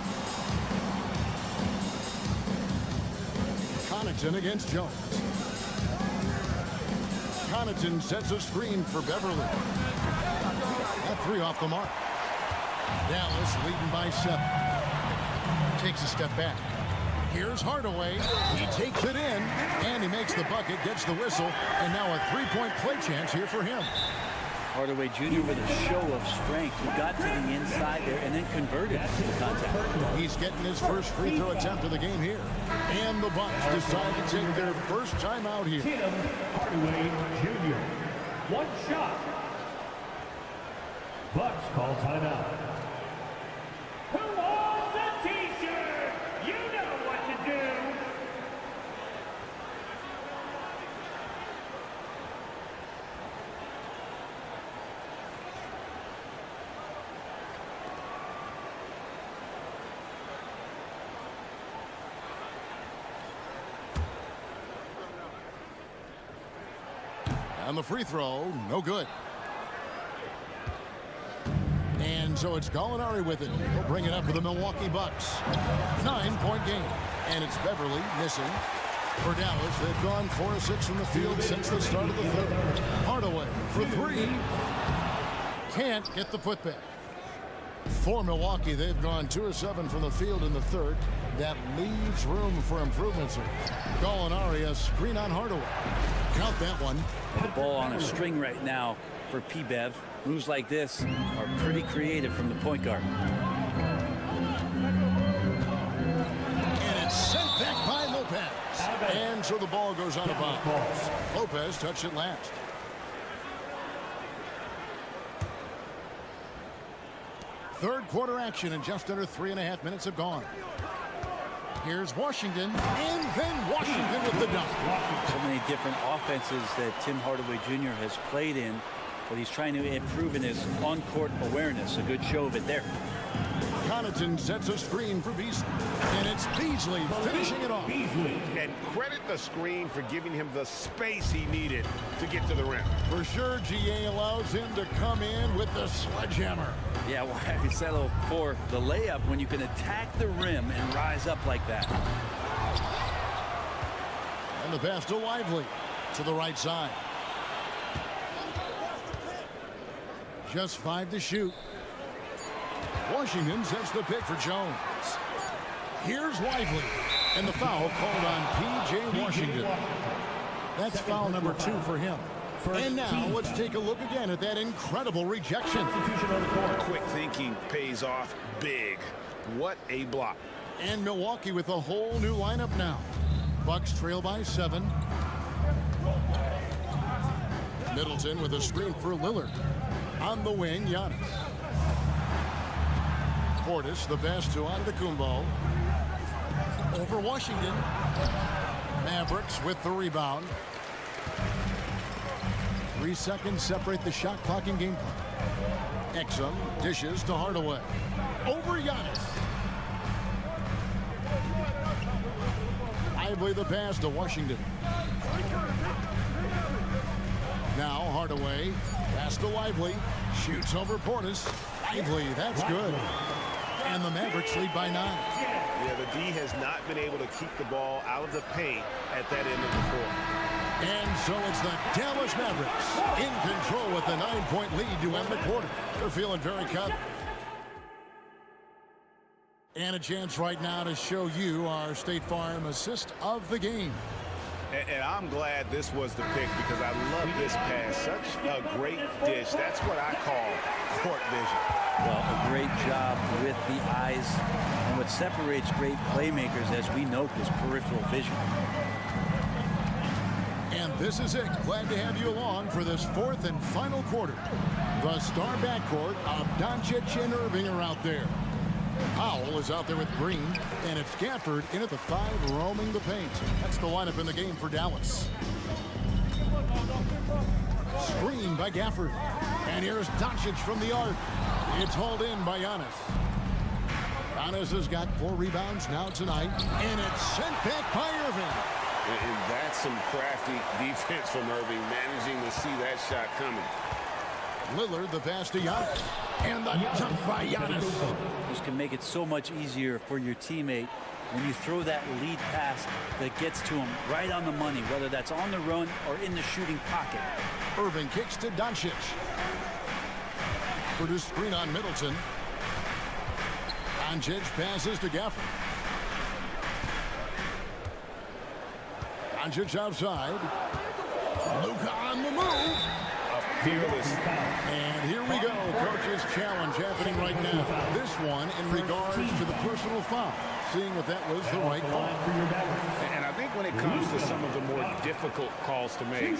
Speaker 1: Connaughton against Jones. Connaughton sets a screen for Beverley. That 3 off the mark. Dallas leading by 7. Takes a step back. Here's Hardaway. He takes it in, and he makes the bucket, gets the whistle, and now a 3-point play chance here for him.
Speaker 6: Hardaway Jr. with a show of strength. He got to the inside there and then converted to the contact.
Speaker 1: He's getting his first free throw attempt of the game here. And the Bucks decide to take their first time out here.
Speaker 5: Tim Hardaway Jr. 1 shot. Bucks call timeout. Who wants a t-shirt? You know what to do.
Speaker 1: And the free throw, no good. And so it's Gallinari with it. He'll bring it up for the Milwaukee Bucks. 9-point game. And it's Beverley missing. For Dallas, they've gone 4 of 6 from the field since the start of the third. Hardaway for 3. Can't get the putback. For Milwaukee, they've gone 2 of 7 from the field in the third. That leaves room for improvements here. Gallinari, a screen on Hardaway. Count that one.
Speaker 6: The ball on a string right now for P-Bev. Moves like this are pretty creative from the point guard.
Speaker 1: And it's sent back by Lopez. And so the ball goes out of bounds. Lopez touched it last. Third quarter action, and just under 3.5 minutes have gone. Here's Washington, and then Washington with the dunk.
Speaker 6: So many different offenses that Tim Hardaway Jr. has played in, but he's trying to improve in his on-court awareness. A good show of it there.
Speaker 1: Connaughton sets a screen for Beasley, and it's Beasley finishing it off.
Speaker 7: And credit the screen for giving him the space he needed to get to the rim.
Speaker 1: For sure, GA allows him to come in with the sledgehammer.
Speaker 6: Yeah, why you settle for the layup when you can attack the rim and rise up like that?
Speaker 1: And the pass to Lively to the right side. Just 5 to shoot. Washington sets the pick for Jones. Here's Lively, and the foul called on P.J. Washington. That's foul number 2 for him. And now let's take a look again at that incredible rejection.
Speaker 7: Quick thinking pays off big. What a block.
Speaker 1: And Milwaukee with a whole new lineup now. Bucks trail by 7. Middleton with a screen for Lillard. On the wing, Giannis. Portis, the pass to Antetokounmpo. Over Washington. Mavericks with the rebound. 3 seconds separate the shot clock and game clock. Exum dishes to Hardaway. Over Giannis. Lively the pass to Washington. Now Hardaway. Pass to Lively. Shoots over Portis. Lively, that's good. And the Mavericks lead by 9.
Speaker 7: Yeah, the D has not been able to keep the ball out of the paint at that end of the court.
Speaker 1: And so it's the Dallas Mavericks in control with the 9-point lead to end the quarter. They're feeling very confident. And a chance right now to show you our State Farm assist of the game.
Speaker 7: And I'm glad this was the pick because I love this pass. Such a great dish. That's what I call court vision.
Speaker 6: Well, a great job with the eyes. And what separates great playmakers, as we know, is peripheral vision.
Speaker 1: And this is it. Glad to have you along for this 4th and final quarter. The star backcourt of Doncic and Irving are out there. Powell is out there with Green, and it's Gafford in at the 5 roaming the paint. That's the lineup in the game for Dallas. Screen by Gafford. And here's Doncic from the arc. It's hauled in by Giannis. Giannis has got 4 rebounds now tonight, and it's sent back by Irving.
Speaker 3: And that's some crafty defense from Irving, managing to see that shot coming.
Speaker 1: Lillard the pass to Giannis. And the jump by Giannis.
Speaker 6: This can make it so much easier for your teammate when you throw that lead pass that gets to him right on the money, whether that's on the run or in the shooting pocket.
Speaker 1: Irving kicks to Doncic. Produced screen on Middleton. Doncic passes to Gafford. Doncic outside. Luka on the move.
Speaker 7: Fearless.
Speaker 1: And here we go. Coach's challenge happening right now. This one in regards to the personal foul. Seeing if that was the right call.
Speaker 7: And I think when it comes to some of the more difficult calls to make,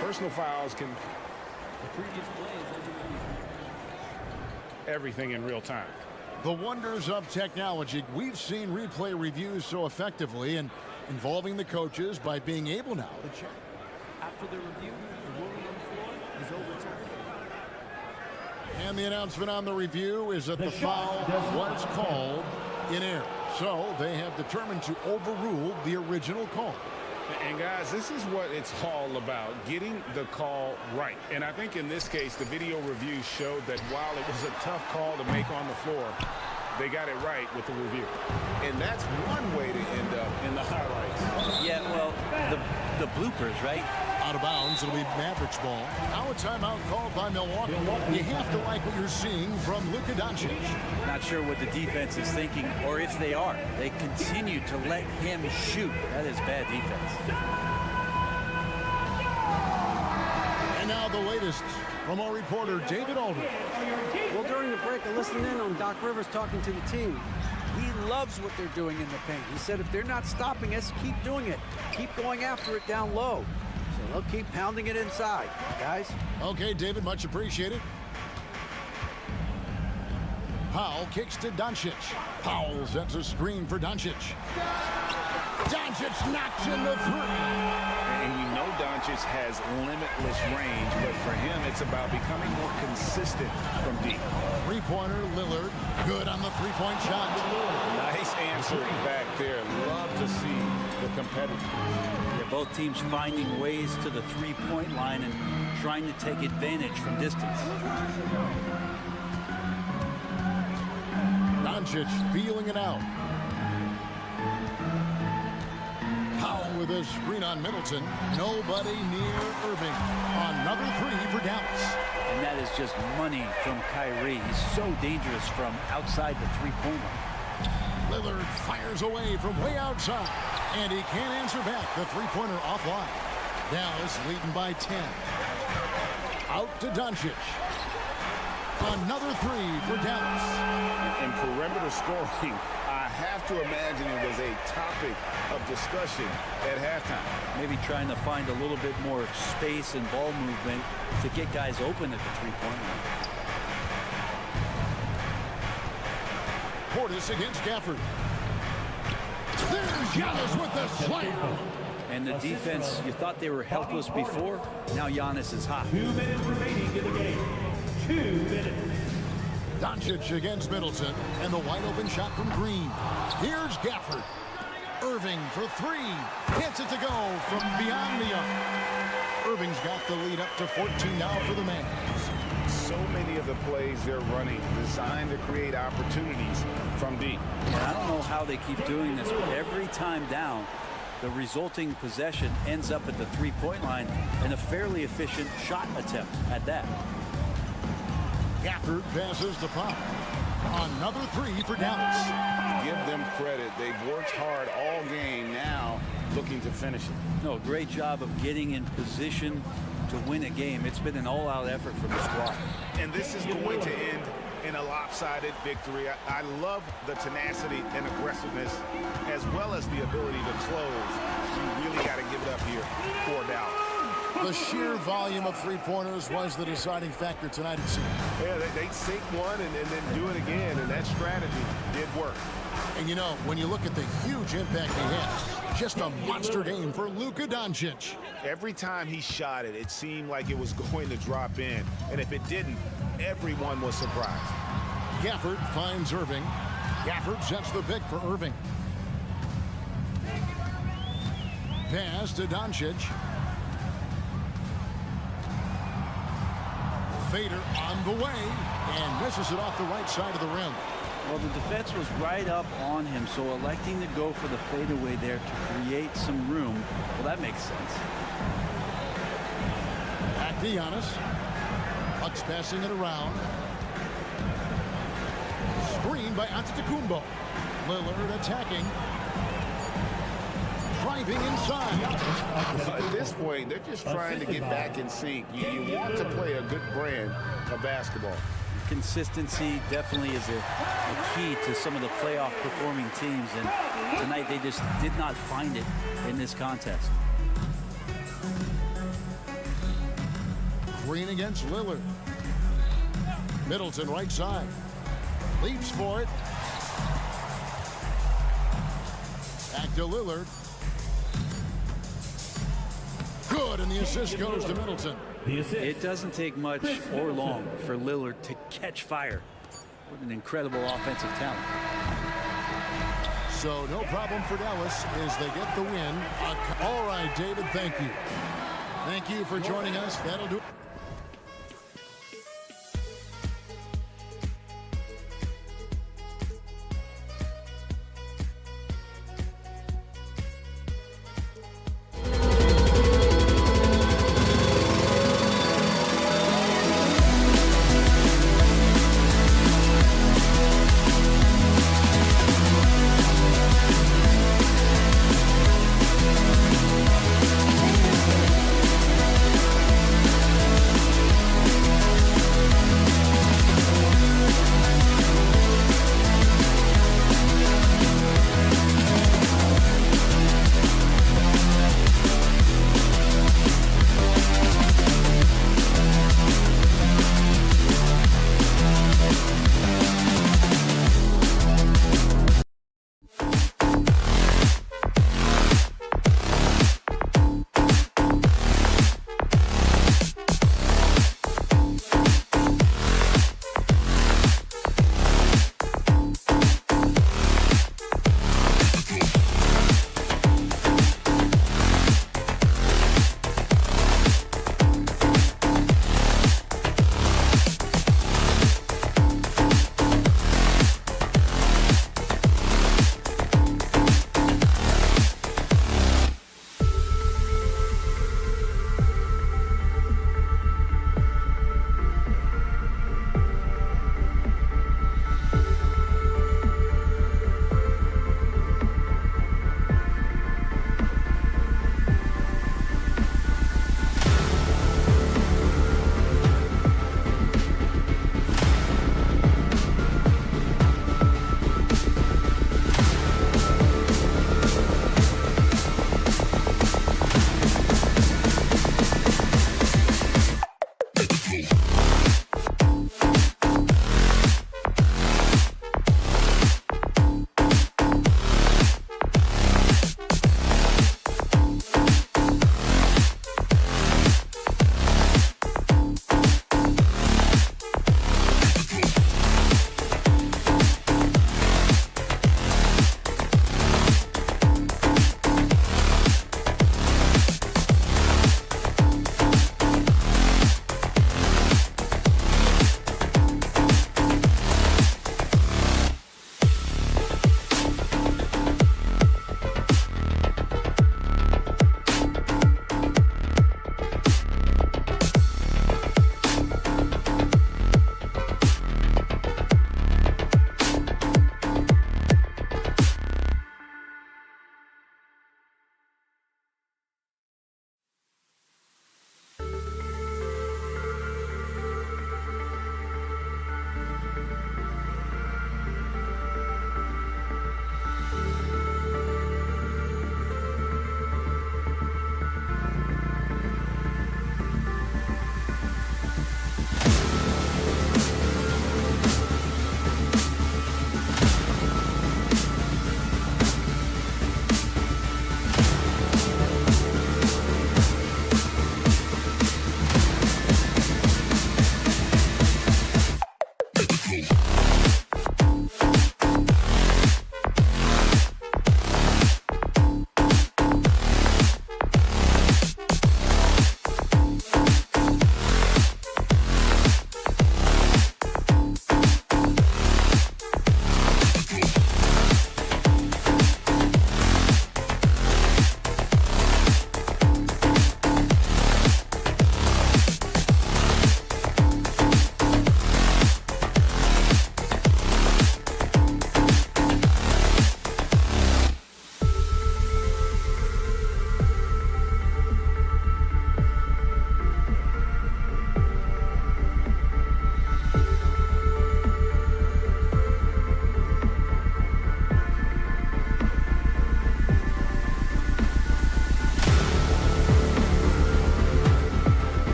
Speaker 7: personal fouls can everything in real time.
Speaker 1: The wonders of technology. We've seen replay reviews so effectively and involving the coaches by being able now to check.
Speaker 8: After the review, the ruling on the floor is overturned.
Speaker 1: And the announcement on the review is that the foul was called in error. So they have determined to overrule the original call.
Speaker 7: And guys, this is what it's all about, getting the call right. And I think in this case, the video review showed that while it was a tough call to make on the floor, they got it right with the review. And that's one way to end up in the highlights.
Speaker 6: Yeah, well, the bloopers, right?
Speaker 1: Out of bounds, it'll be Mavericks ball. Now a timeout called by Milwaukee. You have to like what you're seeing from Luka Doncic.
Speaker 6: Not sure what the defense is thinking, or if they are. They continue to let him shoot. That is bad defense.
Speaker 1: And now the latest from our reporter, David Aldridge.
Speaker 4: Well, during the break, I listened in on Doc Rivers talking to the team. He loves what they're doing in the paint. He said if they're not stopping us, keep doing it. Keep going after it down low. So they'll keep pounding it inside, guys.
Speaker 1: Okay, David, much appreciated. Powell kicks to Doncic. Powell sets a screen for Doncic. Doncic knocks in the three.
Speaker 3: And we know Doncic has limitless range, but for him, it's about becoming more consistent from deep.
Speaker 1: Three-pointer, Lillard. Good on the three-point shot.
Speaker 3: Nice answer back there. Love to see the competitors.
Speaker 6: Yeah, both teams finding ways to the three-point line and trying to take advantage from distance.
Speaker 1: Doncic feeling it out. Powell with a screen on Middleton. Nobody near Irving. Another three for Dallas.
Speaker 6: And that is just money from Kyrie. He's so dangerous from outside the three-point line.
Speaker 1: Lillard fires away from way outside. And he can't answer back. The three-pointer offline. Dallas leading by 10. Out to Doncic. Another three for Dallas.
Speaker 3: And perimeter scoring, I have to imagine it was a topic of discussion at halftime.
Speaker 6: Maybe trying to find a little bit more space and ball movement to get guys open at the three-point line.
Speaker 1: Portis against Gafford. There's Giannis with the slam.
Speaker 6: And the defense, you thought they were helpless before. Now Giannis is hot.
Speaker 5: 2 minutes remaining in the game. 2 minutes.
Speaker 1: Doncic against Middleton, and the wide open shot from Green. Here's Gafford. Irving for three. Gets it to go from beyond the arc. Irving's got the lead up to 14 now for the Mavs.
Speaker 3: So many of the plays they're running designed to create opportunities from deep.
Speaker 6: And I don't know how they keep doing this, but every time down, the resulting possession ends up at the three-point line and a fairly efficient shot attempt at that.
Speaker 1: Gafford passes the pop. Another three for Dallas.
Speaker 3: Give them credit. They've worked hard all game, now looking to finish it.
Speaker 6: No, great job of getting in position to win a game. It's been an all-out effort from the squad.
Speaker 3: And this is going to end in a lopsided victory. I love the tenacity and aggressiveness as well as the ability to close. You really got to give it up here for Dallas.
Speaker 1: The sheer volume of three-pointers was the deciding factor tonight, it seemed.
Speaker 2: Yeah, they sink one and then do it again, and that strategy did work.
Speaker 1: And you know, when you look at the huge impact he had, just a monster game for Luka Doncic.
Speaker 3: Every time he shot it, it seemed like it was going to drop in. And if it didn't, everyone was surprised.
Speaker 1: Gafford finds Irving. Gafford sets the pick for Irving. Pass to Doncic. Fader on the way and misses it off the right side of the rim.
Speaker 6: Well, the defense was right up on him, so electing to go for the fadeaway there to create some room, well, that makes sense.
Speaker 1: Back to Giannis. Bucks passing it around. Screen by Antetokounmpo. Lillard attacking. Driving inside.
Speaker 3: At this point, they're just trying to get back in sync. You want to play a good brand of basketball.
Speaker 6: Consistency definitely is a key to some of the playoff performing teams, and tonight they just did not find it in this contest.
Speaker 1: Green against Lillard. Middleton right side. Leaps for it. Back to Lillard. Good, and the assist goes to Middleton.
Speaker 6: It doesn't take much or long for Lillard to catch fire. What an incredible offensive talent.
Speaker 1: So no problem for Dallas as they get the win. All right, David, thank you. Thank you for joining us. That'll do it.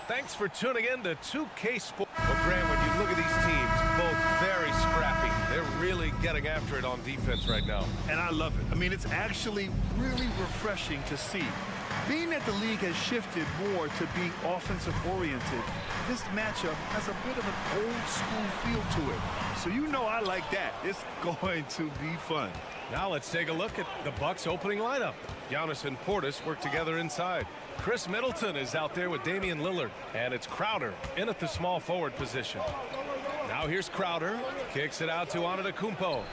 Speaker 9: Thanks for tuning in to 2K Sports. Well, Grant, when you look at these teams, both very scrappy. They're really getting after it on defense right now.
Speaker 2: And I love it. I mean, it's actually really refreshing to see. Being that the league has shifted more to being offensive-oriented, this matchup has a bit of an old-school feel to it. So you know I like that. It's going to be fun.
Speaker 9: Now let's take a look at the Bucks opening lineup. Giannis and Portis work together inside. Chris Middleton is out there with Damian Lillard. And it's Crowder in at the small forward position. Now here's Crowder. Kicks it out to Antetokounmpo.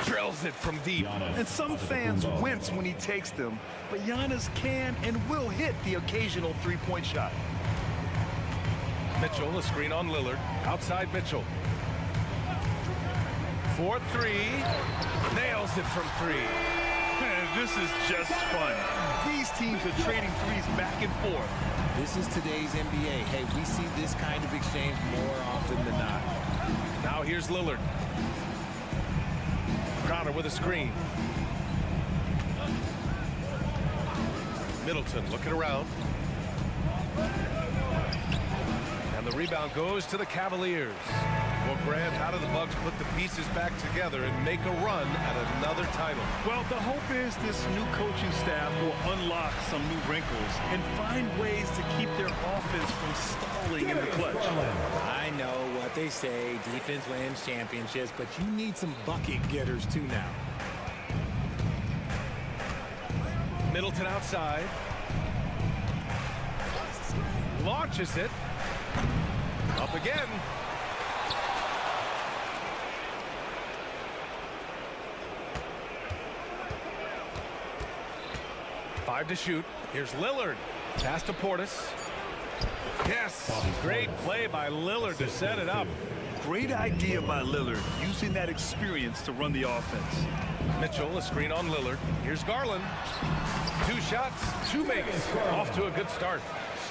Speaker 9: Drills it from deep.
Speaker 2: And some fans wince when he takes them, but Giannis can and will hit the occasional three-point shot.
Speaker 9: Mitchell, a screen on Lillard. Outside Mitchell. 4-3. Nails it from 3.
Speaker 2: Man, this is just fun. These teams are trading threes back and forth.
Speaker 8: This is today's NBA. Hey, we see this kind of exchange more often than not.
Speaker 9: Now here's Lillard. Crowder with a screen. Middleton looking around. And the rebound goes to the Cavaliers. Well, Grant, how do the Bucks put the pieces back together and make a run at another title?
Speaker 2: Well, the hope is this new coaching staff will unlock some new wrinkles and find ways to keep their offense from stalling in the clutch.
Speaker 8: I know what they say, defense wins championships, but you need some bucket getters too now.
Speaker 9: Middleton outside. Launches it. Up again. Five to shoot. Here's Lillard. Pass to Portis. Yes. Great play by Lillard to set it up.
Speaker 2: Great idea by Lillard, using that experience to run the offense.
Speaker 9: Mitchell, a screen on Lillard. Here's Garland. 2 shots, 2 makes. Off to a good start.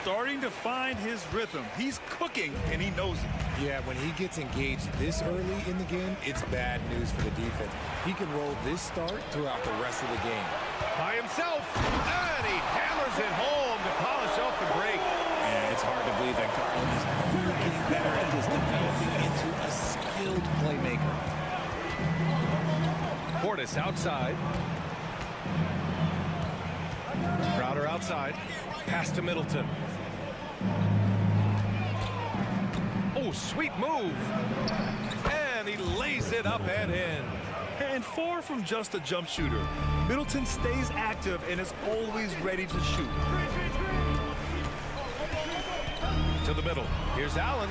Speaker 2: Starting to find his rhythm. He's cooking, and he knows it.
Speaker 8: Yeah, when he gets engaged this early in the game, it's bad news for the defense. He can roll this start throughout the rest of the game.
Speaker 9: By himself, and he hammers it home to polish off the break.
Speaker 8: And it's hard to believe that Garland is really getting better at this, developing into a skilled playmaker.
Speaker 9: Portis outside. Crowder outside. Pass to Middleton. Oh, sweet move. And he lays it up and in.
Speaker 2: And far from just a jump shooter, Middleton stays active and is always ready to shoot.
Speaker 9: To the middle. Here's Allen.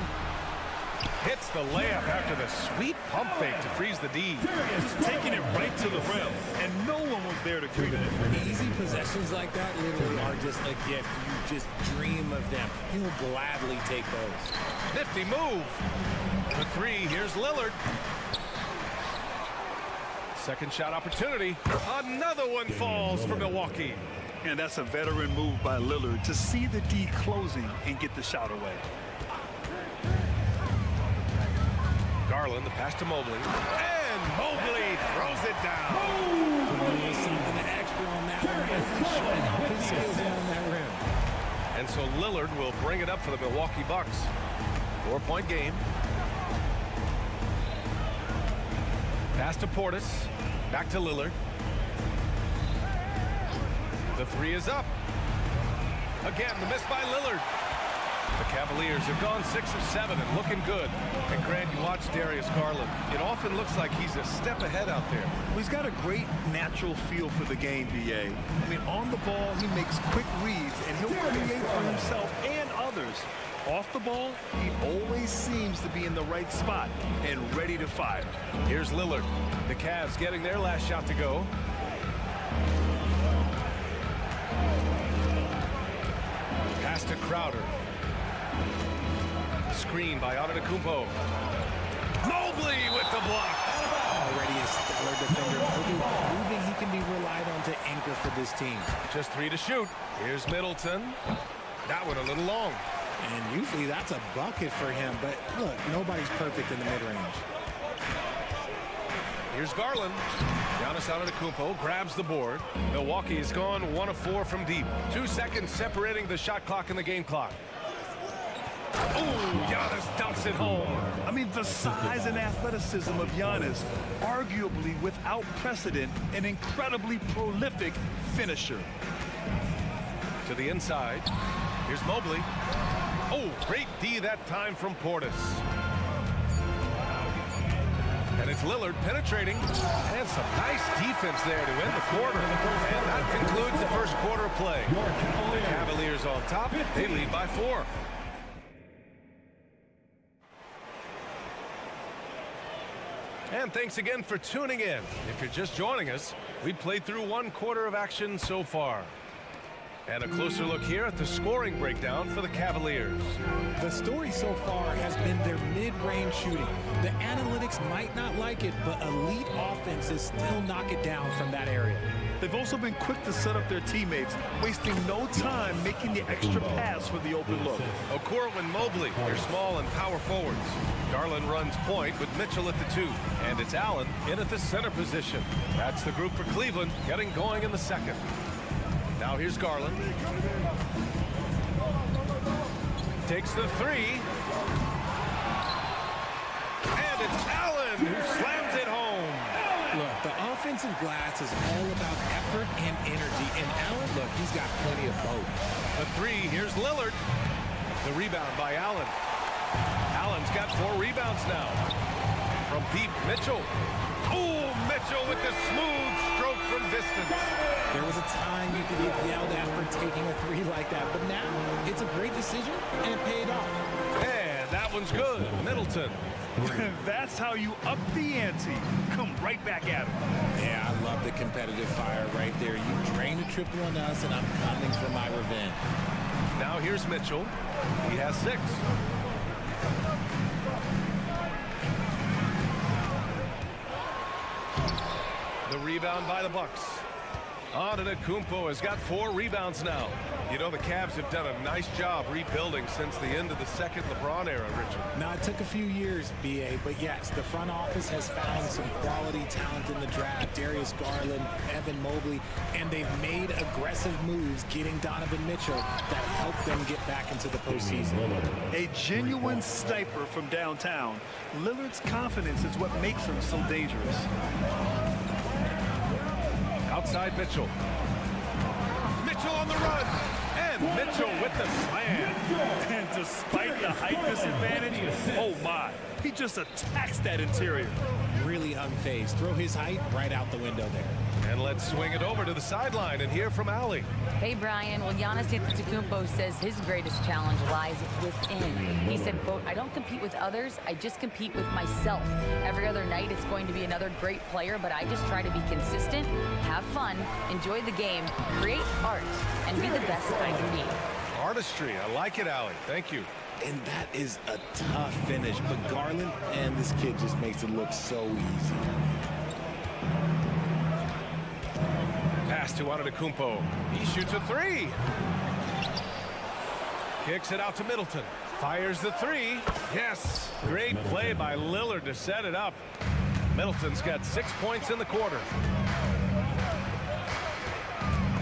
Speaker 9: Hits the layup after the sweet pump fake to freeze the D.
Speaker 2: Just taking it right to the rim, and no one was there to greet him.
Speaker 8: Easy possessions like that literally are just a gift. You just dream of them. He'll gladly take those.
Speaker 9: Nifty move. For 3, here's Lillard. Second shot opportunity. Another one falls for Milwaukee.
Speaker 2: And that's a veteran move by Lillard to see the D closing and get the shot away.
Speaker 9: Garland, the pass to Mobley. And Mobley throws it down.
Speaker 8: Something extra on that one. Showing off his skills down that rim.
Speaker 9: And so Lillard will bring it up for the Milwaukee Bucks. 4-point game. Pass to Portis. Back to Lillard. The 3 is up. Again, the miss by Lillard. The Cavaliers have gone 6 of 7 and looking good. And Grant, you watch Darius Garland. It often looks like he's a step ahead out there.
Speaker 2: Well, he's got a great natural feel for the game, B.A. I mean, on the ball, he makes quick reads, and he'll create for himself and others. Off the ball, he always seems to be in the right spot and ready to fire.
Speaker 9: Here's Lillard. The Cavs getting their last shot to go. Pass to Crowder. Screen by Antetokounmpo. Mobley with the block.
Speaker 8: Already a stellar defender. Proving he can be relied on to anchor for this team.
Speaker 9: Just 3 to shoot. Here's Middleton. That one a little long.
Speaker 8: And usually that's a bucket for him. But look, nobody's perfect in the mid-range.
Speaker 9: Here's Garland. Giannis Antetokounmpo grabs the board. Milwaukee has gone 1 of 4 from deep. 2 seconds separating the shot clock and the game clock. Oh, Giannis dumps it home.
Speaker 10: I mean, the size and athleticism of Giannis, arguably without precedent, an incredibly prolific finisher.
Speaker 9: To the inside. Here's Mobley. Oh, great D that time from Portis. And it's Lillard penetrating. And some nice defense there to end the quarter. And that concludes the first quarter of play. The Cavaliers on top. They lead by 4. And thanks again for tuning in. If you're just joining us, we played through 1 quarter of action so far. And a closer look here at the scoring breakdown for the Cavaliers.
Speaker 8: The story so far has been their mid-range shooting. The analytics might not like it, but elite offenses still knock it down from that area.
Speaker 10: They've also been quick to set up their teammates, wasting no time making the extra pass for the open look.
Speaker 9: Okoro and Mobley, they're small and power forwards. Garland runs point with Mitchell at the 2. And it's Allen in at the center position. That's the group for Cleveland getting going in the second. Now here's Garland. Takes the 3. And it's Allen who slams it home.
Speaker 8: Look, the offensive glass is all about effort and energy. And Allen, look, he's got plenty of both.
Speaker 9: The 3, here's Lillard. The rebound by Allen. Allen's got 4 rebounds now. From deep, Mitchell. Oh, Mitchell with the smooth stroke from distance.
Speaker 8: There was a time you could get yelled at for taking a 3 like that, but now it's a great decision, and it paid off.
Speaker 9: And that one's good. Middleton.
Speaker 10: That's how you up the ante. Come right back at him.
Speaker 8: Yeah, I love the competitive fire right there. You drained a triple on us, and I'm coming for my revenge.
Speaker 9: Now here's Mitchell. He has 6. The rebound by the Bucks. Antetokounmpo has got 4 rebounds now. You know, the Cavs have done a nice job rebuilding since the end of the second LeBron era, Richard.
Speaker 8: Now, it took a few years, B.A., but yes, the front office has found some quality talent in the draft. Darius Garland, Evan Mobley, and they've made aggressive moves getting Donovan Mitchell that helped them get back into the postseason.
Speaker 10: A genuine sniper from downtown. Lillard's confidence is what makes him so dangerous.
Speaker 9: Outside Mitchell. Mitchell on the run. And Mitchell with the slam.
Speaker 10: And despite the height disadvantage, oh my, he just attacks that interior.
Speaker 8: Really unfazed. Throw his height right out the window there.
Speaker 9: And let's swing it over to the sideline and hear from Allie.
Speaker 11: Hey, Brian. Well, Giannis Antetokounmpo says his greatest challenge lies within. He said, quote, "I don't compete with others. I just compete with myself. Every other night it's going to be another great player, but I just try to be consistent, have fun, enjoy the game, create art, and be the best I can be."
Speaker 9: Artistry. I like it, Allie. Thank you.
Speaker 8: And that is a tough finish, but Garland and this kid just makes it look so easy.
Speaker 9: Pass to Antetokounmpo. He shoots a 3. Kicks it out to Middleton. Fires the 3. Yes. Great play by Lillard to set it up. Middleton's got 6 points in the quarter.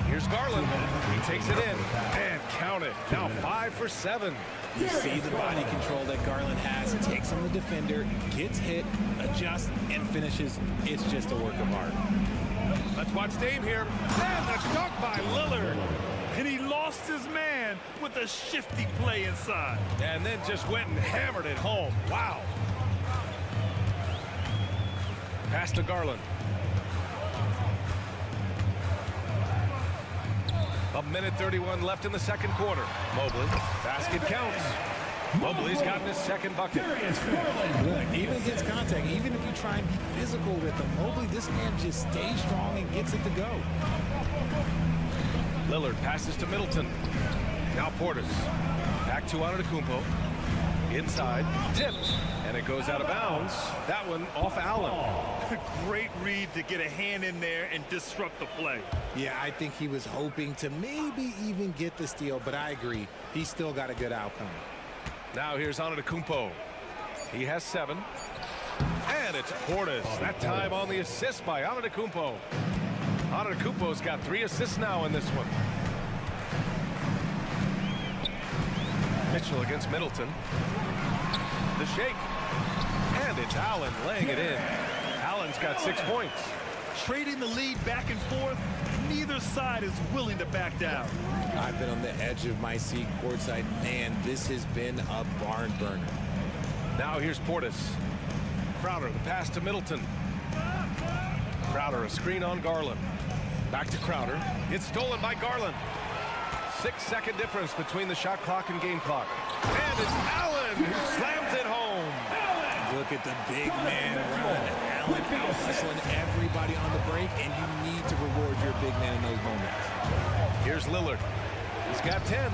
Speaker 9: Here's Garland. He takes it in. And count it. Now 5 for 7.
Speaker 8: You see the body control that Garland has. Takes on the defender, gets hit, adjusts, and finishes. It's just a work of art.
Speaker 9: Let's watch Dame here. And the dunk by Lillard.
Speaker 10: And he lost his man with a shifty play inside.
Speaker 9: And then just went and hammered it home. Wow. Pass to Garland. A minute 31 left in the second quarter. Mobley. Basket counts. Mobley's gotten his second bucket.
Speaker 8: Look, even against contact, even if you try and be physical with him, Mobley, this man just stays strong and gets it to go.
Speaker 9: Lillard passes to Middleton. Now Portis. Back to Antetokounmpo. Inside. Tipped. And it goes out of bounds. That one off Allen.
Speaker 10: Great read to get a hand in there and disrupt the play.
Speaker 8: Yeah, I think he was hoping to maybe even get the steal, but I agree. He's still got a good outcome.
Speaker 9: Now here's Antetokounmpo. He has 7. And it's Portis. That time on the assist by Antetokounmpo. Antetokounmpo's got 3 assists now in this one. Mitchell against Middleton. The shake. And it's Allen laying it in. Allen's got 6 points.
Speaker 10: Trading the lead back and forth, neither side is willing to back down.
Speaker 8: I've been on the edge of my seat courtside. Man, this has been a barn burner.
Speaker 9: Now here's Portis. Crowder, the pass to Middleton. Crowder, a screen on Garland. Back to Crowder. It's stolen by Garland. 6-second difference between the shot clock and game clock. And it's Allen who slams it home.
Speaker 8: Look at the big man run. Allen out hustling everybody on the break, and you need to reward your big man in those moments.
Speaker 9: Here's Lillard. He's got 10.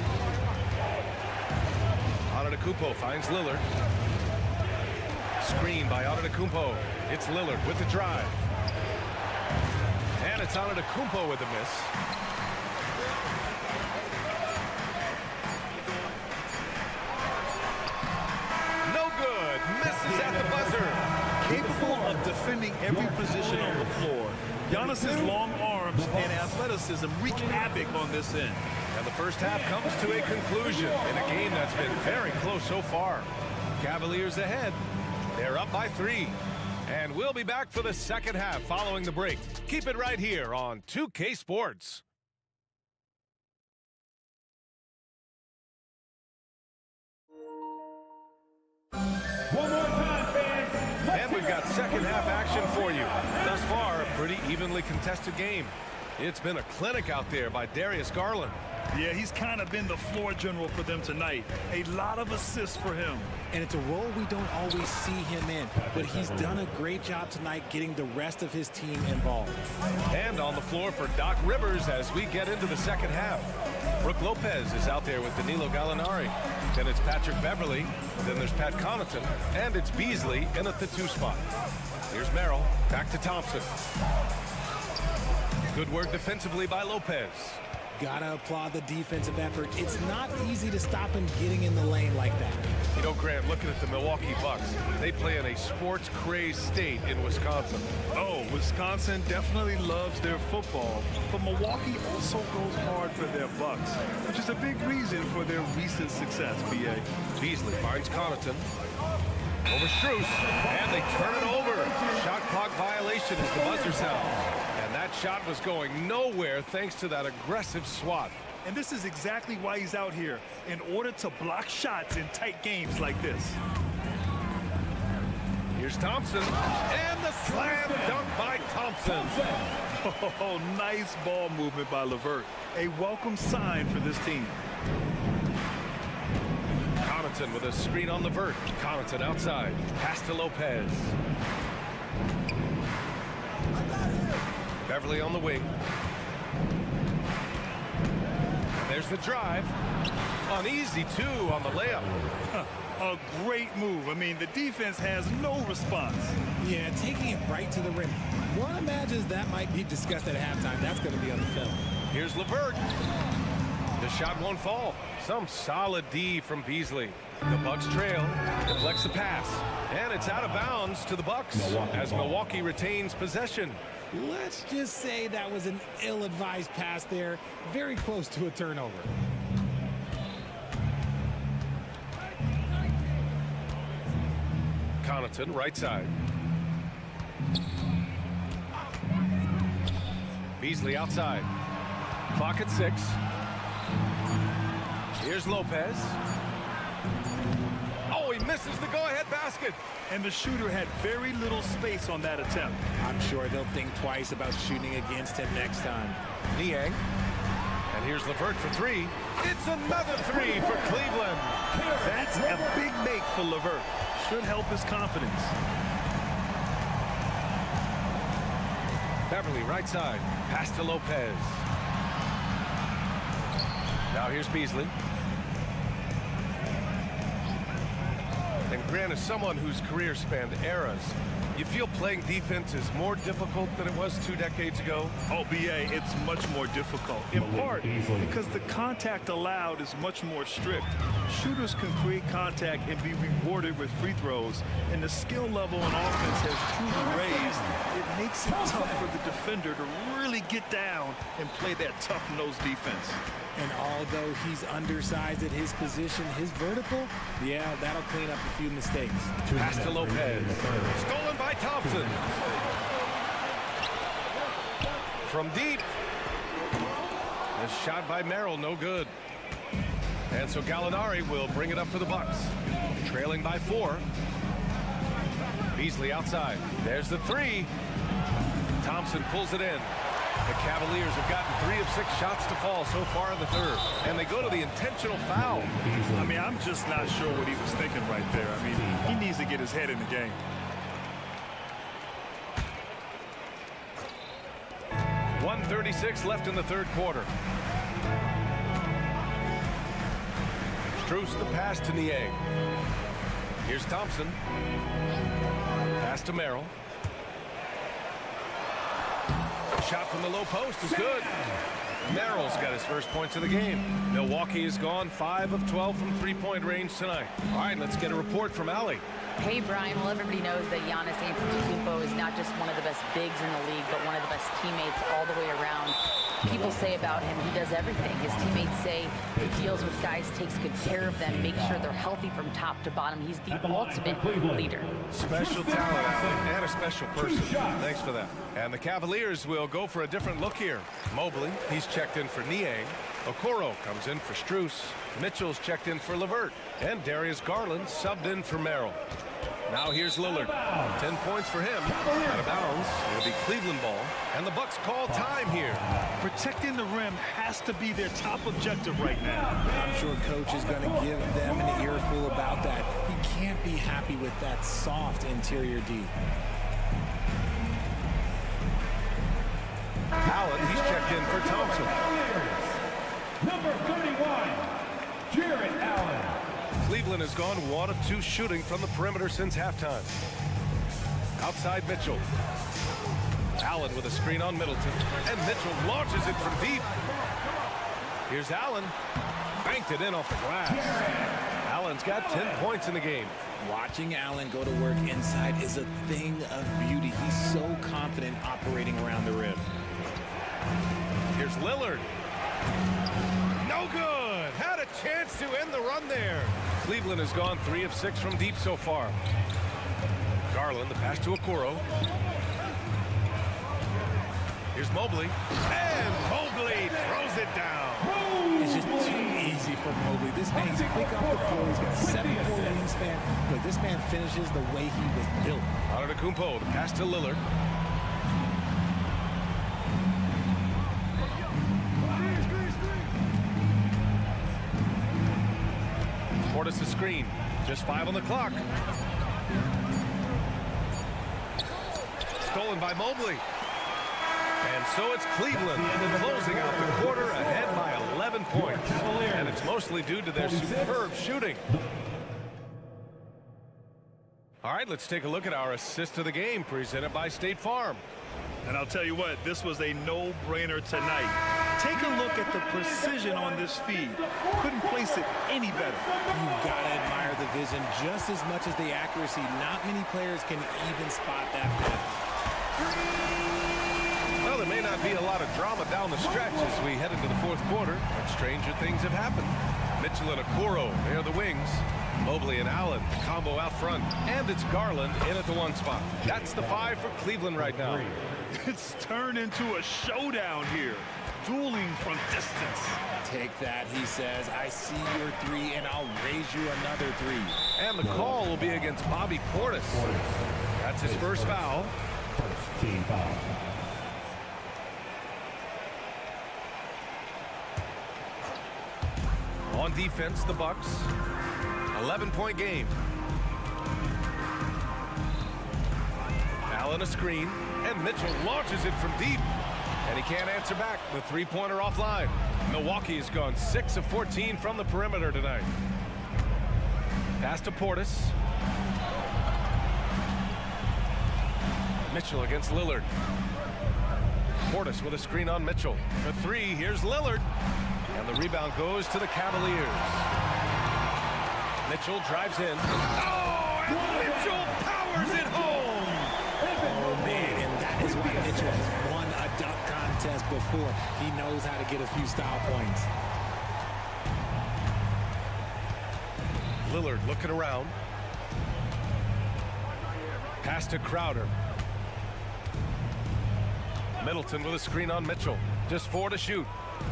Speaker 9: Antetokounmpo finds Lillard. Screen by Antetokounmpo. It's Lillard with the drive. And it's Antetokounmpo with the miss. No good. Misses at the buzzer.
Speaker 10: Capable of defending every position on the floor. Giannis's long arms and athleticism wreak havoc on this end.
Speaker 9: And the first half comes to a conclusion in a game that's been very close so far. Cavaliers ahead. They're up by 3. And we'll be back for the second half following the break. Keep it right here on 2K Sports.
Speaker 5: One more time, fans.
Speaker 9: And we've got second half action for you. Thus far, a pretty evenly contested game. It's been a clinic out there by Darius Garland.
Speaker 10: Yeah, he's kind of been the floor general for them tonight. A lot of assists for him.
Speaker 8: And it's a role we don't always see him in, but he's done a great job tonight getting the rest of his team involved.
Speaker 9: And on the floor for Doc Rivers as we get into the second half. Brook Lopez is out there with Danilo Gallinari. Then it's Patrick Beverly. Then there's Pat Connaughton. And it's Beasley in at the 2 spot. Here's Merrill. Back to Thompson. Good work defensively by Lopez.
Speaker 8: Gotta applaud the defensive effort. It's not easy to stop him getting in the lane like that.
Speaker 9: You know, Grant, looking at the Milwaukee Bucks, they play in a sports-crazed state in Wisconsin.
Speaker 10: Oh, Wisconsin definitely loves their football, but Milwaukee also goes hard for their Bucks, which is a big reason for their recent success, B.A.
Speaker 9: Beasley finds Connaughton. Over Strus, and they turn it over. Shot clock violation as the buzzer sounds. And that shot was going nowhere thanks to that aggressive swat.
Speaker 10: And this is exactly why he's out here, in order to block shots in tight games like this.
Speaker 9: Here's Thompson, and the slam dunk by Thompson.
Speaker 10: Oh, nice ball movement by LeVert. A welcome sign for this team.
Speaker 9: Connaughton with a screen on LeVert. Connaughton outside. Pass to Lopez. Beverly on the wing. There's the drive. Uneasy, too, on the layup.
Speaker 10: A great move. I mean, the defense has no response.
Speaker 8: Yeah, taking it right to the rim. One imagines that might be discussed at halftime. That's going to be on the film.
Speaker 9: Here's LeVert. The shot won't fall. Some solid D from Beasley. The Bucks trail, deflects the pass, and it's out of bounds to the Bucks as Milwaukee retains possession.
Speaker 8: Let's just say that was an ill-advised pass there. Very close to a turnover.
Speaker 9: Connaughton, right side. Beasley outside. Clock at 6. Here's Lopez. Oh, he misses the go-ahead basket.
Speaker 10: And the shooter had very little space on that attempt.
Speaker 8: I'm sure they'll think twice about shooting against him next time.
Speaker 9: Niang. And here's LeVert for 3. It's another 3 for Cleveland.
Speaker 10: That's a big make for LeVert. Should help his confidence.
Speaker 9: Beverly, right side. Pass to Lopez. Now here's Beasley. And Grant is someone whose career spanned eras. You feel playing defense is more difficult than it was 2 decades ago?
Speaker 10: Oh, B.A., it's much more difficult, in part because the contact allowed is much more strict. Shooters can create contact and be rewarded with free throws, and the skill level on offense has truly raised. It makes it tough for the defender to really get down and play that tough-nosed defense.
Speaker 8: And although he's undersized at his position, his vertical, yeah, that'll clean up a few mistakes.
Speaker 9: Pass to Lopez. Stolen by Thompson. From deep. A shot by Merrill, no good. And so Gallinari will bring it up for the Bucks. Trailing by 4. Beasley outside. There's the 3. Thompson pulls it in. The Cavaliers have gotten 3 of 6 shots to fall so far in the third. And they go to the intentional foul.
Speaker 10: I mean, I'm just not sure what he was thinking right there. I mean, he needs to get his head in the game.
Speaker 9: .136 left in the third quarter. Strus the pass to Niang. Here's Thompson. Pass to Merrill. Shot from the low post is good. Merrill's got his first points of the game. Milwaukee has gone 5 of 12 from three-point range tonight. All right, let's get a report from Allie.
Speaker 11: Hey, Brian. Well, everybody knows that Giannis Antetokounmpo is not just one of the best bigs in the league, but one of the best teammates all the way around. People say about him, he does everything. His teammates say he deals with guys, takes good care of them, makes sure they're healthy from top to bottom. He's the ultimate leader.
Speaker 9: Special talent, Allie, and a special person. Thanks for that. And the Cavaliers will go for a different look here. Mobley, he's checked in for Niang. Okoro comes in for Strus. Mitchell's checked in for LeVert. And Darius Garland subbed in for Merrill. Now here's Lillard. 10 points for him. Out of bounds. It'll be Cleveland ball. And the Bucks call time here.
Speaker 10: Protecting the rim has to be their top objective right now.
Speaker 8: I'm sure coach is going to give them an earful about that. He can't be happy with that soft interior D.
Speaker 9: Allen, he's checked in for Thompson.
Speaker 5: Number 31, Jarrett Allen.
Speaker 9: Cleveland has gone 1 of 2 shooting from the perimeter since halftime. Outside Mitchell. Allen with a screen on Middleton. And Mitchell launches it from deep. Here's Allen. Banked it in off the glass. Allen's got 10 points in the game.
Speaker 8: Watching Allen go to work inside is a thing of beauty. He's so confident operating around the rim.
Speaker 9: Here's Lillard. No good. Had a chance to end the run there. Cleveland has gone 3 of 6 from deep so far. Garland, the pass to Okoro. Here's Mobley. And Mobley throws it down.
Speaker 8: It's just too easy for Mobley. This man's quick off the floor. He's got a 7'4" wingspan, but this man finishes the way he was built.
Speaker 9: Antetokounmpo, the pass to Lillard. Portis the screen. Just 5 on the clock. Stolen by Mobley. And so it's Cleveland closing out the quarter ahead by 11 points. And it's mostly due to their superb shooting. All right, let's take a look at our assist of the game presented by State Farm.
Speaker 10: And I'll tell you what, this was a no-brainer tonight. Take a look at the precision on this feed. Couldn't place it any better.
Speaker 8: You've got to admire the vision just as much as the accuracy. Not many players can even spot that pass.
Speaker 9: Well, there may not be a lot of drama down the stretch as we head into the fourth quarter, but stranger things have happened. Mitchell and Okoro, they're the wings. Mobley and Allen, the combo out front. And it's Garland in at the 1 spot. That's the 5 for Cleveland right now.
Speaker 10: It's turned into a showdown here. Dueling from distance.
Speaker 8: Take that, he says. I see your 3, and I'll raise you another 3.
Speaker 9: And the call will be against Bobby Portis. That's his first foul.
Speaker 5: Team foul.
Speaker 9: On defense, the Bucks. 11-point game. Allen a screen, and Mitchell launches it from deep. And he can't answer back. The 3-pointer offline. Milwaukee has gone 6 of 14 from the perimeter tonight. Pass to Portis. Mitchell against Lillard. Portis with a screen on Mitchell. For three, here's Lillard. And the rebound goes to the Cavaliers. Mitchell drives in. Oh, and Mitchell powers it home.
Speaker 8: Oh, man, and that is why Mitchell has won a dunk contest before. He knows how to get a few style points.
Speaker 9: Lillard looking around. Pass to Crowder. Middleton with a screen on Mitchell. Just 4 to shoot.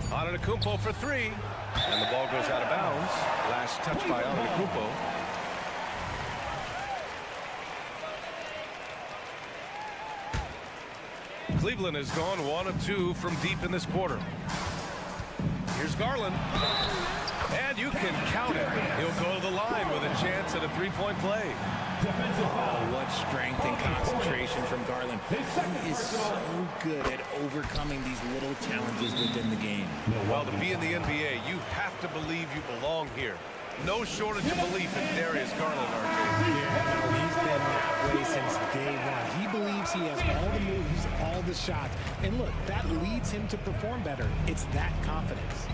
Speaker 9: Antetokounmpo for 3. And the ball goes out of bounds. Last touch by Antetokounmpo. Cleveland has gone 1 of 2 from deep in this quarter. Here's Garland. And you can count it. He'll go to the line with a chance at a three-point play.
Speaker 8: Oh, what strength and concentration from Garland. He is so good at overcoming these little challenges within the game.
Speaker 9: Well, to be in the NBA, you have to believe you belong here. No shortage of belief in Darius Garland, RJ.
Speaker 8: Yeah, no, he's been that way since day one. He believes he has all the moves, all the shots. And look, that leads him to perform better. It's that confidence.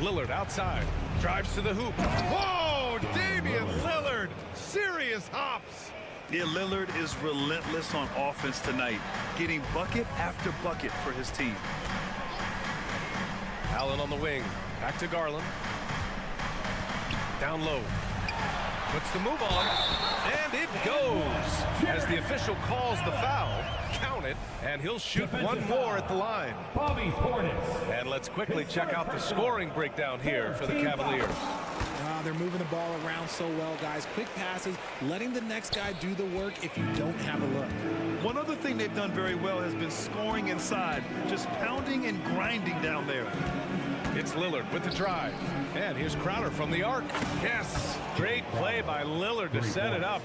Speaker 9: Lillard outside, drives to the hoop. Whoa, Damian Lillard, serious hops.
Speaker 10: Yeah, Lillard is relentless on offense tonight, getting bucket after bucket for his team.
Speaker 9: Allen on the wing, back to Garland. Down low, puts the move on, and it goes. As the official calls the foul, count it, and he'll shoot one more at the line.
Speaker 5: Bobby Portis.
Speaker 9: And let's quickly check out the scoring breakdown here for the Cavaliers.
Speaker 8: They're moving the ball around so well, guys. Quick passes, letting the next guy do the work if you don't have a look.
Speaker 10: One other thing they've done very well has been scoring inside, just pounding and grinding down there.
Speaker 9: It's Lillard with the drive. And here's Crowder from the arc. Yes, great play by Lillard to set it up.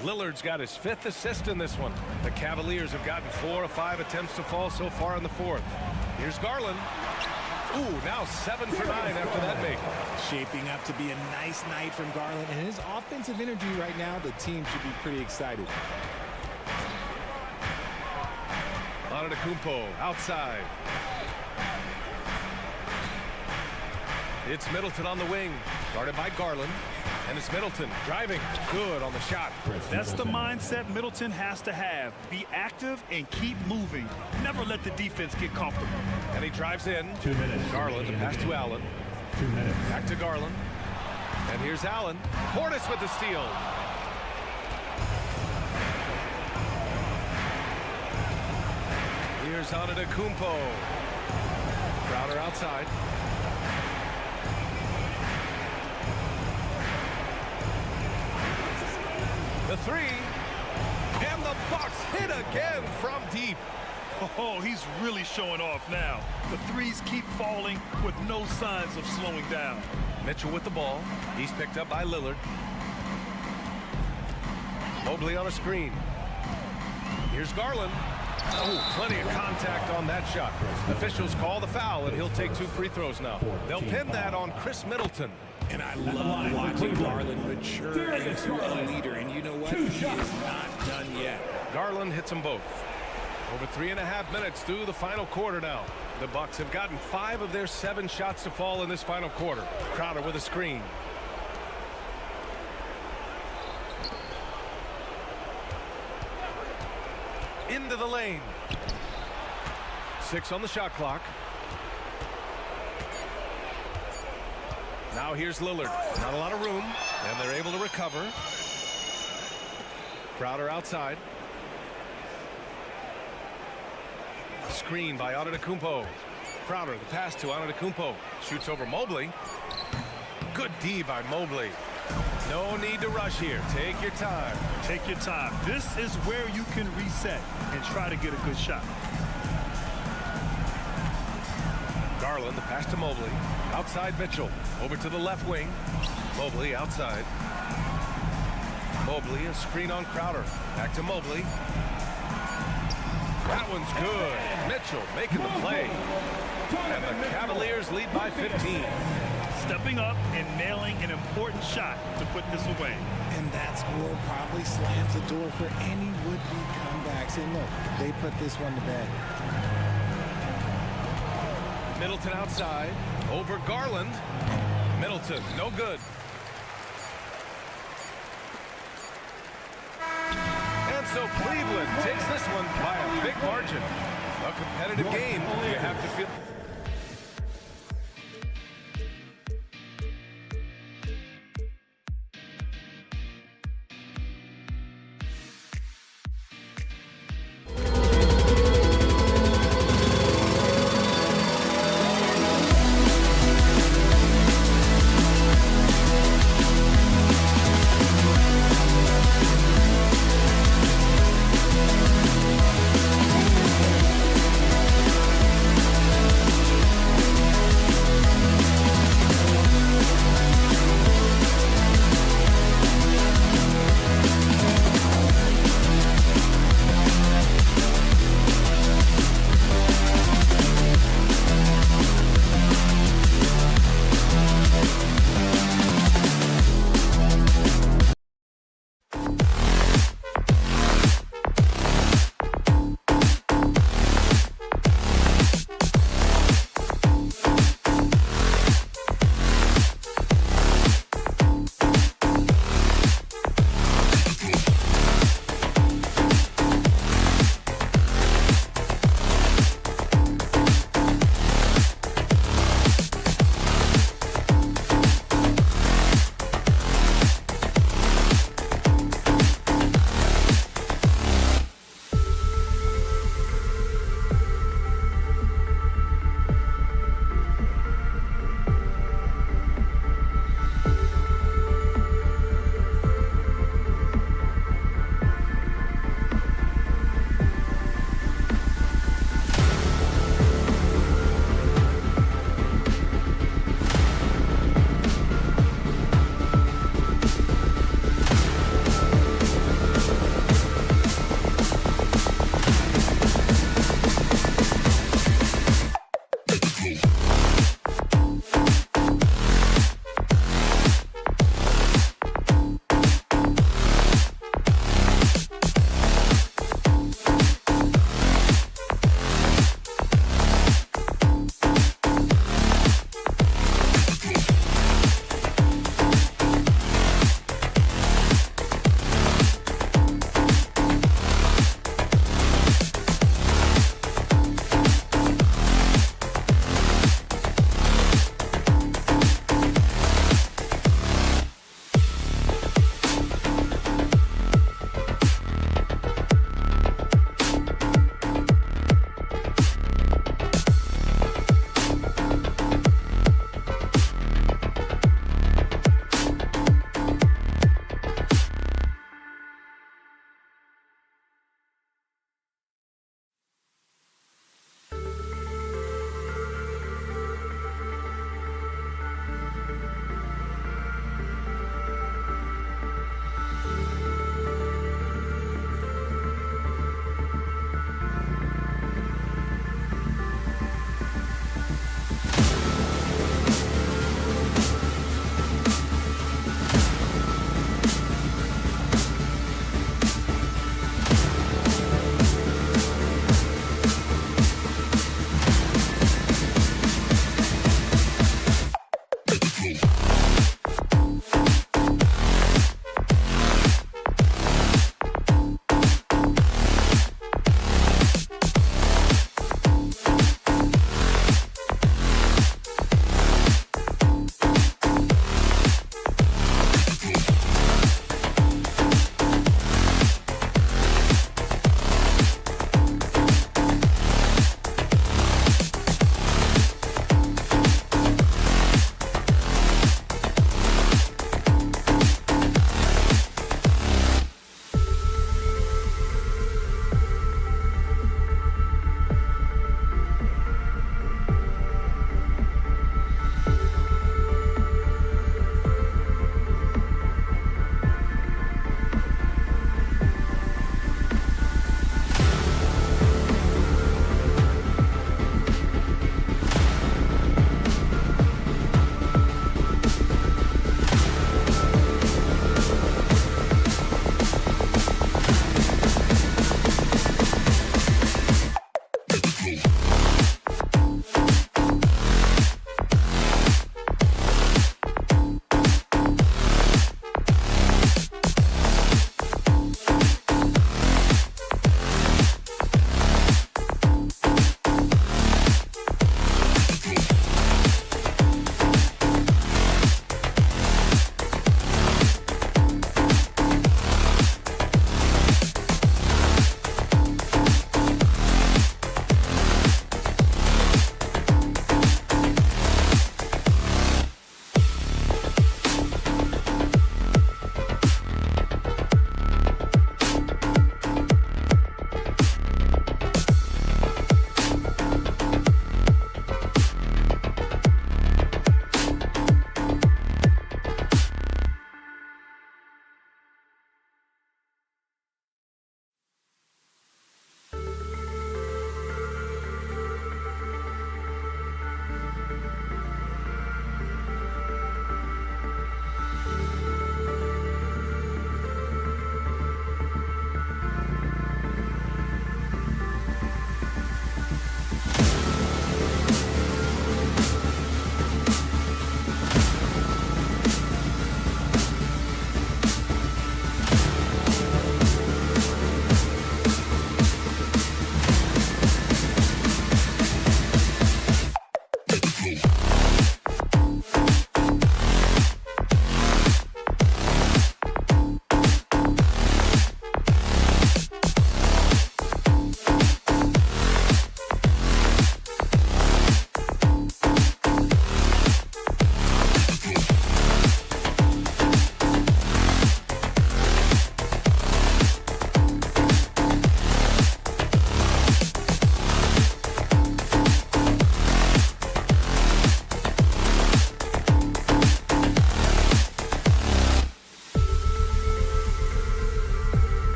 Speaker 9: Lillard's got his 5th assist in this one. The Cavaliers have gotten 4 of 5 attempts to fall so far in the 4th. Here's Garland. Ooh, now 7 for 9 after that make.
Speaker 8: Shaping up to be a nice night from Garland. And his offensive energy right now, the team should be pretty excited.
Speaker 9: Antetokounmpo outside. It's Middleton on the wing, guarded by Garland. And it's Middleton driving. Good on the shot.
Speaker 10: That's the mindset Middleton has to have. Be active and keep moving. Never let the defense get comfortable.
Speaker 9: And he drives in.
Speaker 5: 2 minutes.
Speaker 9: Garland, the pass to Allen.
Speaker 5: 2 minutes.
Speaker 9: Back to Garland. And here's Allen. Portis with the steal. Here's Antetokounmpo. Crowder outside. The 3, and the Bucks hit again from deep.
Speaker 10: Oh, he's really showing off now. The threes keep falling with no signs of slowing down.
Speaker 9: Mitchell with the ball. He's picked up by Lillard. Mobley on a screen. Here's Garland. Oh, plenty of contact on that shot. Officials call the foul, and he'll take 2 free throws now. They'll pin that on Chris Middleton.
Speaker 8: And I love watching Garland mature into a leader. And you know what? He is not done yet.
Speaker 9: Garland hits them both. Over 3.5 minutes through the final quarter now. The Bucks have gotten 5 of their 7 shots to fall in this final quarter. Crowder with a screen. Into the lane. 6 on the shot clock. Now here's Lillard. Not a lot of room, and they're able to recover. Crowder outside. Screen by Antetokounmpo. Crowder, the pass to Antetokounmpo. Shoots over Mobley. Good D by Mobley. No need to rush here. Take your time.
Speaker 10: Take your time. This is where you can reset and try to get a good shot.
Speaker 9: Garland, the pass to Mobley. Outside Mitchell. Over to the left wing. Mobley outside. Mobley, a screen on Crowder. Back to Mobley. That one's good. Mitchell making the play. And the Cavaliers lead by 15.
Speaker 10: stepping up and nailing an important shot to put this away.
Speaker 8: And that score probably slams the door for any would-be comebacks. And look, they put this one to bed.
Speaker 9: Middleton outside, over Garland. Middleton, no good. And so Cleveland takes this one by a big margin. A competitive game, you have to feel.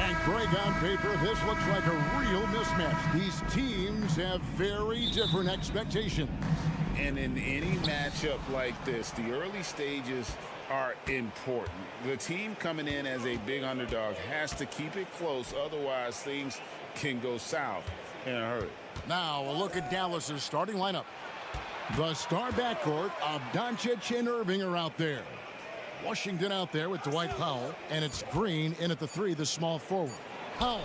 Speaker 1: And Greg, on paper, this looks like a real mismatch. These teams have very different expectations.
Speaker 3: And in any matchup like this, the early stages are important. The team coming in as a big underdog has to keep it close, otherwise things can go south in a hurry.
Speaker 1: Now a look at Dallas's starting lineup. The star backcourt of Doncic and Irving are out there. Washington out there with Dwight Powell, and it's Green in at the 3, the small forward. Powell,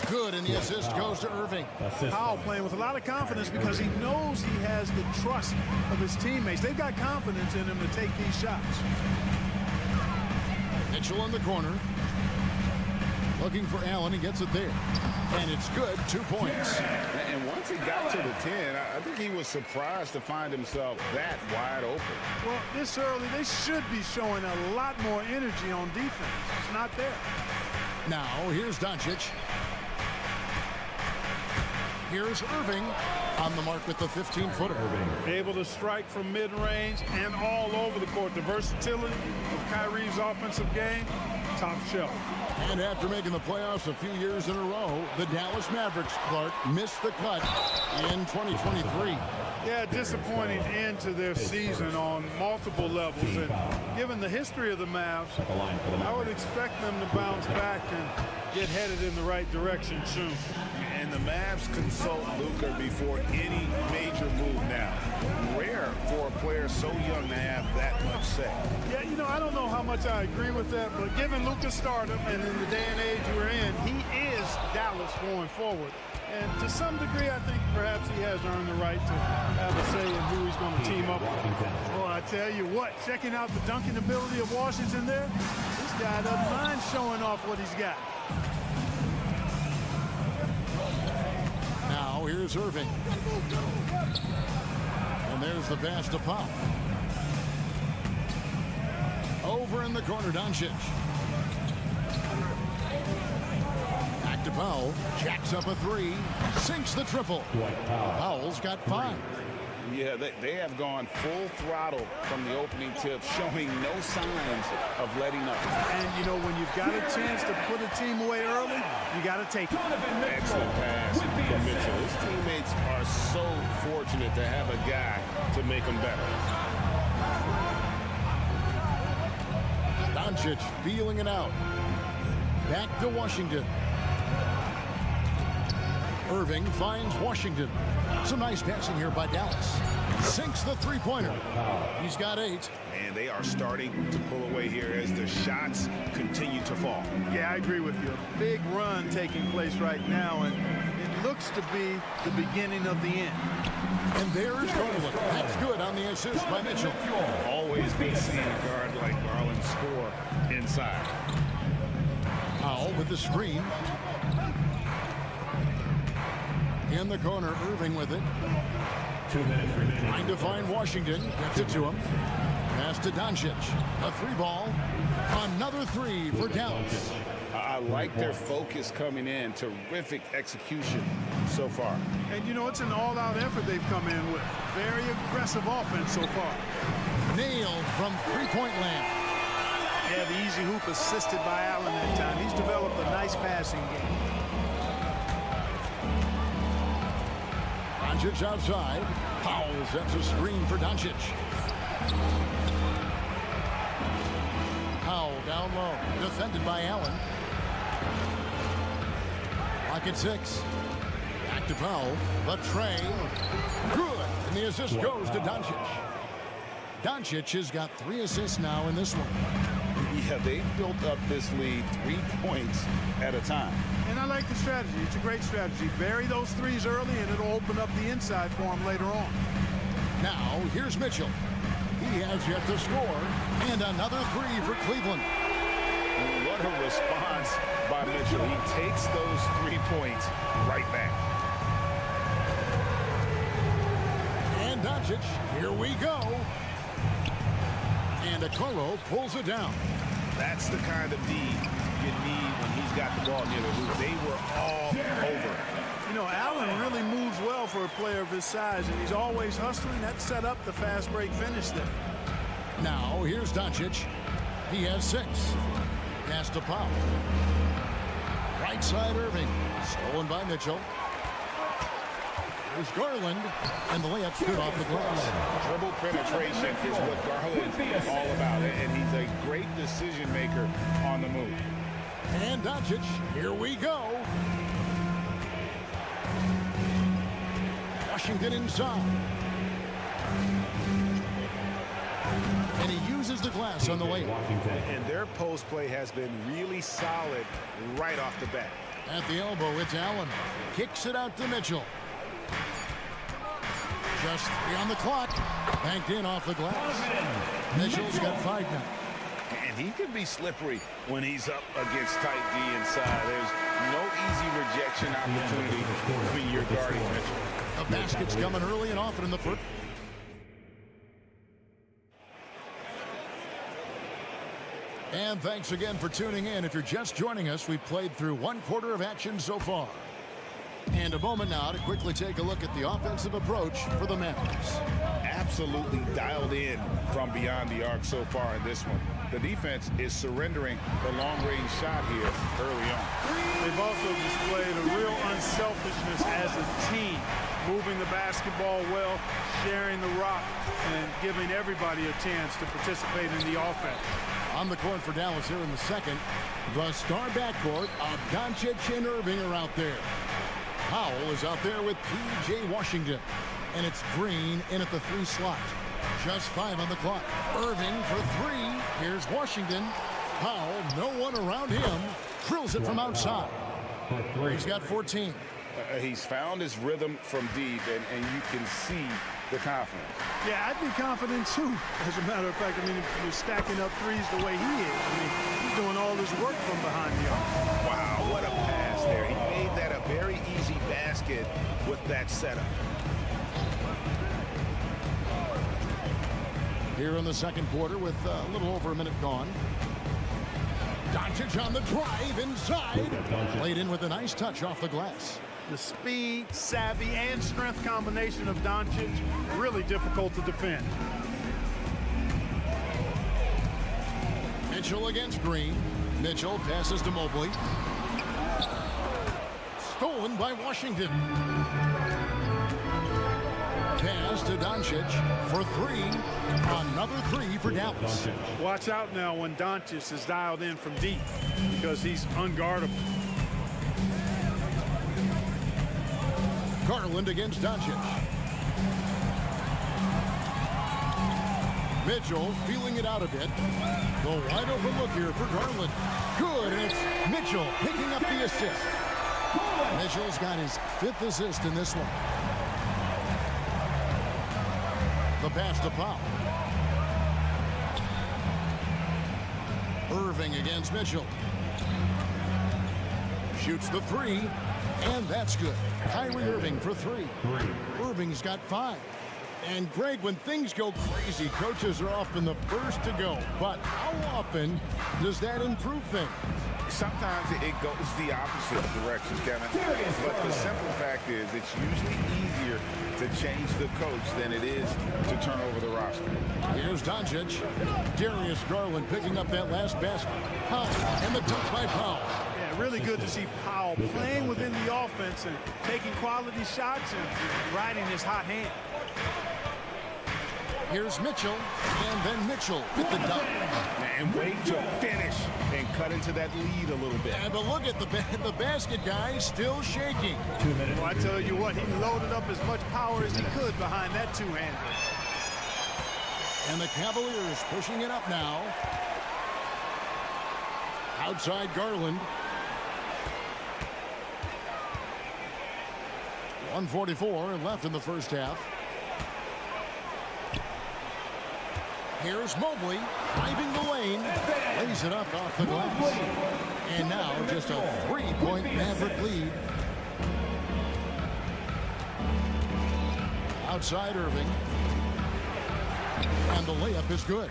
Speaker 1: good, and the assist goes to Irving.
Speaker 2: Powell playing with a lot of confidence because he knows he has the trust of his teammates. They've got confidence in him to take these shots.
Speaker 1: Mitchell in the corner. Looking for Allen, he gets it there. And it's good, 2 points.
Speaker 3: And once he got to the 10, I think he was surprised to find himself that wide open.
Speaker 2: Well, this early, they should be showing a lot more energy on defense. It's not there.
Speaker 1: Now, here's Doncic. Here's Irving on the mark with the 15-footer.
Speaker 2: Able to strike from mid-range and all over the court. The versatility of Kyrie's offensive game, top shelf.
Speaker 1: And after making the playoffs a few years in a row, the Dallas Mavericks, Clark, missed the cut in 2023.
Speaker 2: Yeah, disappointing end to their season on multiple levels. And given the history of the Mavs, I would expect them to bounce back and get headed in the right direction soon.
Speaker 3: And the Mavs consult Luka before any major move now. Rare for a player so young to have that much say.
Speaker 2: Yeah, you know, I don't know how much I agree with that, but given Luka's stardom and in the day and age we're in, he is Dallas going forward. And to some degree, I think perhaps he has earned the right to have a say in who he's going to team up with. Well, I tell you what, checking out the dunking ability of Washington there, this guy doesn't mind showing off what he's got.
Speaker 1: Now here's Irving. And there's the pass to Powell. Over in the corner, Doncic. Back to Powell. Jacks up a 3. Sinks the triple. Powell's got 5.
Speaker 3: Yeah, they have gone full throttle from the opening tip, showing no signs of letting up.
Speaker 2: And, you know, when you've got a chance to put a team away early, you got to take it.
Speaker 3: Excellent pass from Mitchell. His teammates are so fortunate to have a guy to make them better.
Speaker 1: Doncic feeling it out. Back to Washington. Irving finds Washington. Some nice passing here by Dallas. Sinks the 3-pointer. He's got 8.
Speaker 3: And they are starting to pull away here as the shots continue to fall.
Speaker 2: Yeah, I agree with you. A big run taking place right now, and it looks to be the beginning of the end.
Speaker 1: And there's Garland. That's good on the assist by Mitchell.
Speaker 3: Always be seeing a guard like Garland score inside.
Speaker 1: Powell with the screen. In the corner, Irving with it.
Speaker 5: 2 minutes remaining.
Speaker 1: Trying to find Washington. Gets it to him. Pass to Doncic. A 3-ball. Another 3 for Dallas.
Speaker 3: I like their focus coming in. Terrific execution so far.
Speaker 2: And, you know, it's an all-out effort they've come in with. Very aggressive offense so far.
Speaker 1: Nailed from 3-point land.
Speaker 2: Yeah, the easy hoop assisted by Allen that time. He's developed a nice passing game.
Speaker 1: Doncic outside. Powell sets a screen for Doncic. Powell down low. Defended by Allen. Lock at 6. Back to Powell. The tray. Good. And the assist goes to Doncic. Doncic has got 3 assists now in this one.
Speaker 3: Yeah, they built up this lead 3 points at a time.
Speaker 2: And I like the strategy. It's a great strategy. Bury those 3s early, and it'll open up the inside for him later on.
Speaker 1: Now, here's Mitchell. He has yet to score. And another 3 for Cleveland.
Speaker 3: What a response by Mitchell. He takes those 3 points right back.
Speaker 1: And Doncic, here we go. And Okoro pulls it down.
Speaker 3: That's the kind of D you need when he's got the ball near the hoop. They were all over.
Speaker 2: You know, Allen really moves well for a player of his size, and he's always hustling. That set up the fast break finish there.
Speaker 1: Now, here's Doncic. He has 6. Pass to Powell. Right side Irving. Stolen by Mitchell. Here's Garland. And the layup's good off the glass.
Speaker 3: Dribble penetration is what Garland is all about. And he's a great decision maker on the move.
Speaker 1: And Doncic, here we go. Washington inside. And he uses the glass on the layup.
Speaker 3: And their post play has been really solid right off the bat.
Speaker 1: At the elbow, it's Allen. Kicks it out to Mitchell. Just 3 on the clock. Banked in off the glass. Mitchell's got 5 now.
Speaker 3: And he can be slippery when he's up against tight D inside. There's no easy rejection opportunity when you're guarding Mitchell.
Speaker 1: The basket's coming early and often in the first. And thanks again for tuning in. If you're just joining us, we've played through 1/4 of action so far. And a moment now to quickly take a look at the offensive approach for the Mavericks.
Speaker 3: Absolutely dialed in from beyond the arc so far in this one. The defense is surrendering the long-range shot here early on.
Speaker 2: They've also displayed a real unselfishness as a team, moving the basketball well, sharing the rock, and giving everybody a chance to participate in the offense.
Speaker 1: On the court for Dallas here in the second, the star backcourt of Doncic and Irving are out there. Powell is out there with P.J. Washington. And it's Green in at the 3 slot. Just 5 on the clock. Irving for 3. Here's Washington. Powell, no one around him. Drills it from outside. He's got 14.
Speaker 3: He's found his rhythm from deep, and you can see the confidence.
Speaker 2: Yeah, I'd be confident too. As a matter of fact, I mean, if you're stacking up threes the way he is, I mean, he's doing all his work from behind the arc.
Speaker 3: Wow, what a pass there. He made that a very easy basket with that setup.
Speaker 1: Here in the second quarter with a little over a minute gone. Doncic on the drive inside. Played in with a nice touch off the glass.
Speaker 2: The speed, savvy, and strength combination of Doncic, really difficult to defend.
Speaker 1: Mitchell against Green. Mitchell passes to Mobley. Stolen by Washington. Pass to Doncic for 3. Another 3 for Dallas.
Speaker 2: Watch out now when Doncic is dialed in from deep because he's unguardable.
Speaker 1: Garland against Doncic. Mitchell feeling it out a bit. The wide open look here for Garland. Good, and it's Mitchell picking up the assist. Mitchell's got his 5th assist in this one. The pass to Powell. Irving against Mitchell. Shoots the 3, and that's good. Kyrie Irving for 3. Irving's got 5. And Greg, when things go crazy, coaches are often the first to go. But how often does that improve things?
Speaker 3: Sometimes it goes the opposite direction, Kevin. But the simple fact is it's usually easier to change the coach than it is to turn over the roster.
Speaker 1: Here's Doncic. Darius Garland picking up that last basket. High, and the dunk by Powell.
Speaker 2: Yeah, really good to see Powell playing within the offense and taking quality shots and riding his hot hand.
Speaker 1: Here's Mitchell, and then Mitchell with the dunk.
Speaker 3: And wait to finish and cut into that lead a little bit.
Speaker 1: Yeah, but look at the basket guy still shaking.
Speaker 2: 2 minutes. Well, I tell you what, he loaded up as much power as he could behind that two-hander.
Speaker 1: And the Cavaliers pushing it up now. Outside Garland. 1:44 left in the first half. Here's Mobley driving the lane, lays it up off the glass. And now just a 3-point Maverick lead. Outside Irving. And the layup is good.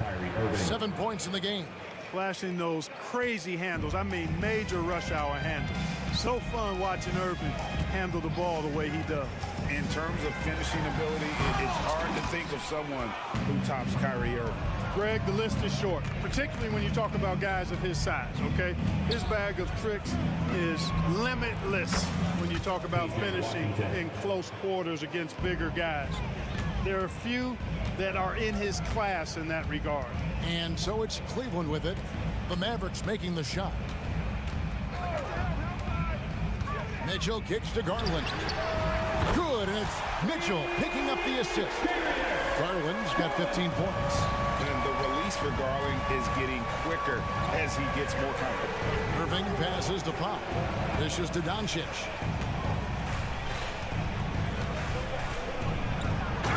Speaker 1: 7 points in the game.
Speaker 2: Flashing those crazy handles. I mean, major rush hour handles. So fun watching Irving handle the ball the way he does.
Speaker 3: In terms of finishing ability, it's hard to think of someone who tops Kyrie Irving.
Speaker 2: Greg, the list is short, particularly when you talk about guys of his size, okay? His bag of tricks is limitless when you talk about finishing in close quarters against bigger guys. There are few that are in his class in that regard.
Speaker 1: And so it's Cleveland with it. The Mavericks making the shot. Mitchell kicks to Garland. Good, and it's Mitchell picking up the assist. Garland's got 15 points.
Speaker 3: And the release for Garland is getting quicker as he gets more comfortable.
Speaker 1: Irving passes to Pop. Dishes to Doncic.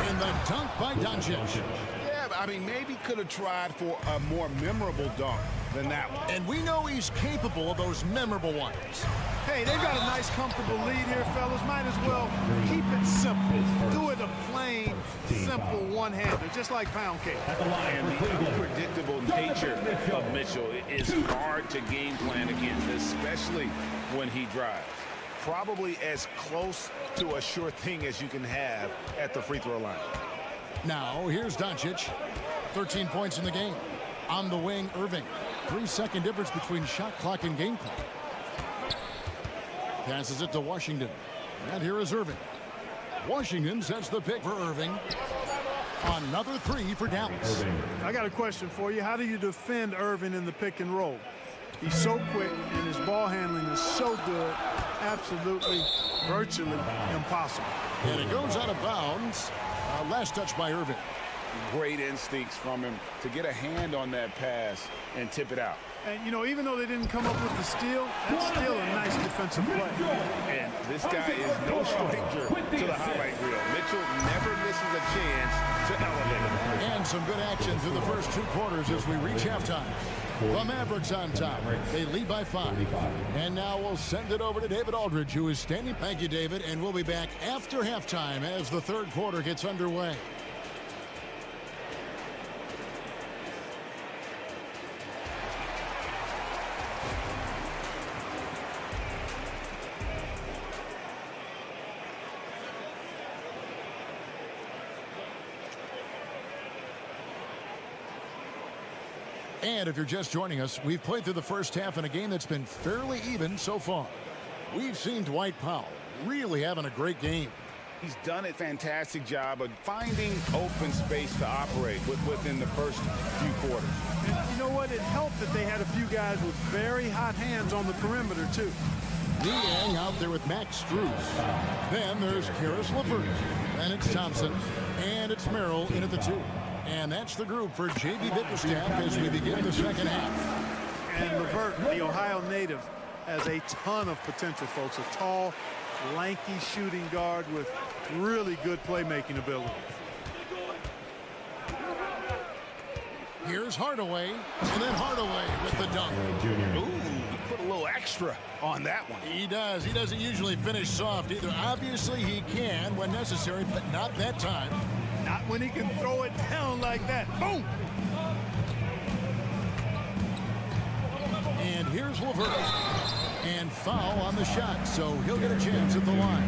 Speaker 1: And the dunk by Doncic.
Speaker 3: Yeah, I mean, maybe could have tried for a more memorable dunk than that one.
Speaker 1: And we know he's capable of those memorable ones.
Speaker 2: Hey, they've got a nice, comfortable lead here, fellas. Might as well keep it simple. Do it a plain, simple one-hander, just like pound cake.
Speaker 3: And the unpredictable nature of Mitchell is hard to game plan against, especially when he drives. Probably as close to a sure thing as you can have at the free throw line.
Speaker 1: Now, here's Doncic. 13 points in the game. On the wing, Irving. 3-second difference between shot clock and game clock. Passes it to Washington. And here is Irving. Washington sets the pick for Irving. Another three for Dallas.
Speaker 2: I got a question for you. How do you defend Irving in the pick and roll? He's so quick, and his ball handling is so good, absolutely, virtually impossible.
Speaker 1: And it goes out of bounds. Last touch by Irving.
Speaker 3: Great instincts from him to get a hand on that pass and tip it out.
Speaker 2: And, you know, even though they didn't come up with the steal, that's still a nice defensive play.
Speaker 3: And this guy is no stranger to the highlight reel. Mitchell never misses a chance to elevate.
Speaker 1: And some good action through the first two quarters as we reach halftime. The Mavericks on top. They lead by 5. And now we'll send it over to David Aldridge, who is standing. Thank you, David. And we'll be back after halftime as the third quarter gets underway. And if you're just joining us, we've played through the first half in a game that's been fairly even so far. We've seen Dwight Powell really having a great game.
Speaker 3: He's done a fantastic job of finding open space to operate within the first few quarters.
Speaker 2: And you know what? It helped that they had a few guys with very hot hands on the perimeter, too.
Speaker 1: Niang out there with Max Strus. Then there's Karis LeVert. Then it's Thompson. And it's Merrill in at the 2. And that's the group for J.B. Bickerstaff as we begin the second half.
Speaker 2: And LeVert, the Ohio native, has a ton of potential, folks. A tall, lanky shooting guard with really good playmaking ability.
Speaker 1: Here's Hardaway, and then Hardaway with the dunk.
Speaker 3: Ooh, he put a little extra on that one.
Speaker 1: He does. He doesn't usually finish soft either. Obviously, he can when necessary, but not that time.
Speaker 2: Not when he can throw it down like that. Boom!
Speaker 1: And here's LeVert. And foul on the shot, so he'll get a chance at the line.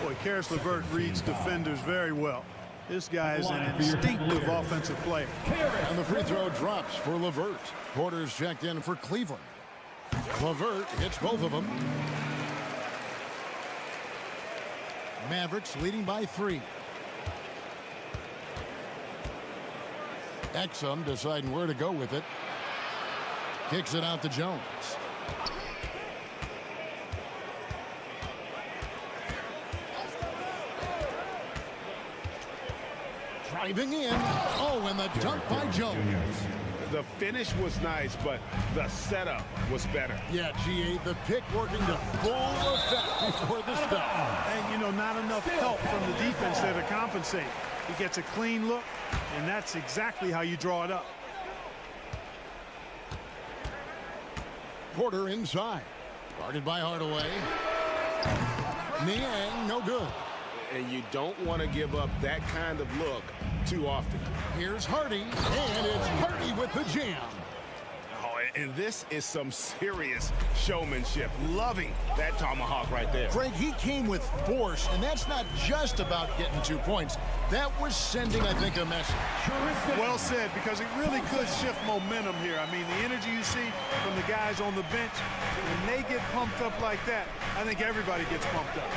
Speaker 2: Boy, Karis LeVert reads defenders very well. This guy is an instinctive offensive player.
Speaker 1: And the free throw drops for LeVert. Porter's checked in for Cleveland. LeVert hits both of them. Mavericks leading by 3. Exum deciding where to go with it. Kicks it out to Jones. Driving in. Oh, and the dunk by Jones.
Speaker 3: The finish was nice, but the setup was better.
Speaker 1: Yeah, G8, the pick working to full effect before the stop.
Speaker 2: And, you know, not enough help from the defense there to compensate. He gets a clean look, and that's exactly how you draw it up.
Speaker 1: Porter inside. Guarded by Hardaway. Niang, no good.
Speaker 3: And you don't want to give up that kind of look too often.
Speaker 1: Here's Hardy, and it's Hardy with the jam.
Speaker 10: Oh,
Speaker 7: And this is some serious showmanship. Loving that tomahawk right there.
Speaker 1: Greg, he came with force, and that's not just about getting 2 points. That was sending, I think, a message.
Speaker 2: Well said, because it really could shift momentum here. I mean, the energy you see from the guys on the bench, when they get pumped up like that, I think everybody gets pumped up.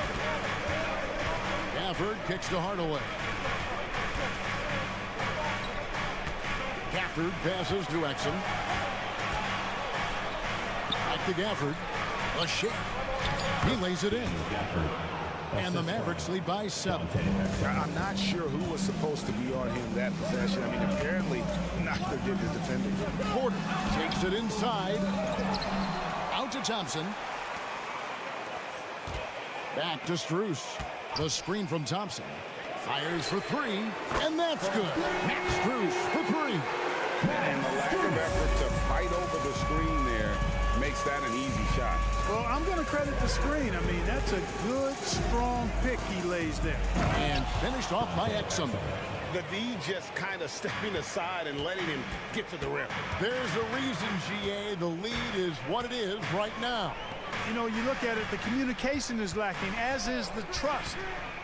Speaker 1: Gafford kicks to Hardaway. Gafford passes to Exum. Back to Gafford. A shake. He lays it in. And the Mavericks lead by 7.
Speaker 3: I'm not sure who was supposed to be on him that possession. I mean, apparently neither did the defender.
Speaker 1: Porter takes it inside. Out to Thompson. Back to Strus. The screen from Thompson. Fires for 3, and that's good. Max Strus for 3.
Speaker 3: And the lack of effort to fight over the screen there makes that an easy shot.
Speaker 2: Well, I'm going to credit the screen. I mean, that's a good, strong pick he lays there.
Speaker 1: And finished off by Exum.
Speaker 7: The D just kind of stepping aside and letting him get to the rim.
Speaker 1: There's a reason, GA, the lead is what it is right now.
Speaker 2: You know, you look at it, the communication is lacking, as is the trust.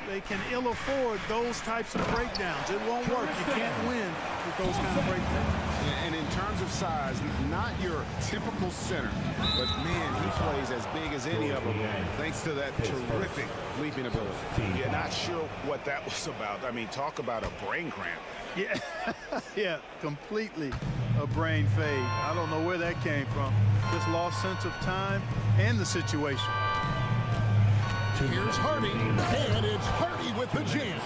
Speaker 2: They can ill afford those types of breakdowns. It won't work. You can't win with those kind of breakdowns.
Speaker 3: And in terms of size, not your typical center, but man, he plays as big as any of them thanks to that terrific leaping ability.
Speaker 7: Yeah, not sure what that was about. I mean, talk about a brain cramp.
Speaker 2: Yeah, yeah, completely a brain fade. I don't know where that came from. Just lost sense of time and the situation.
Speaker 1: Here's Hardy, and it's Hardy with the jam.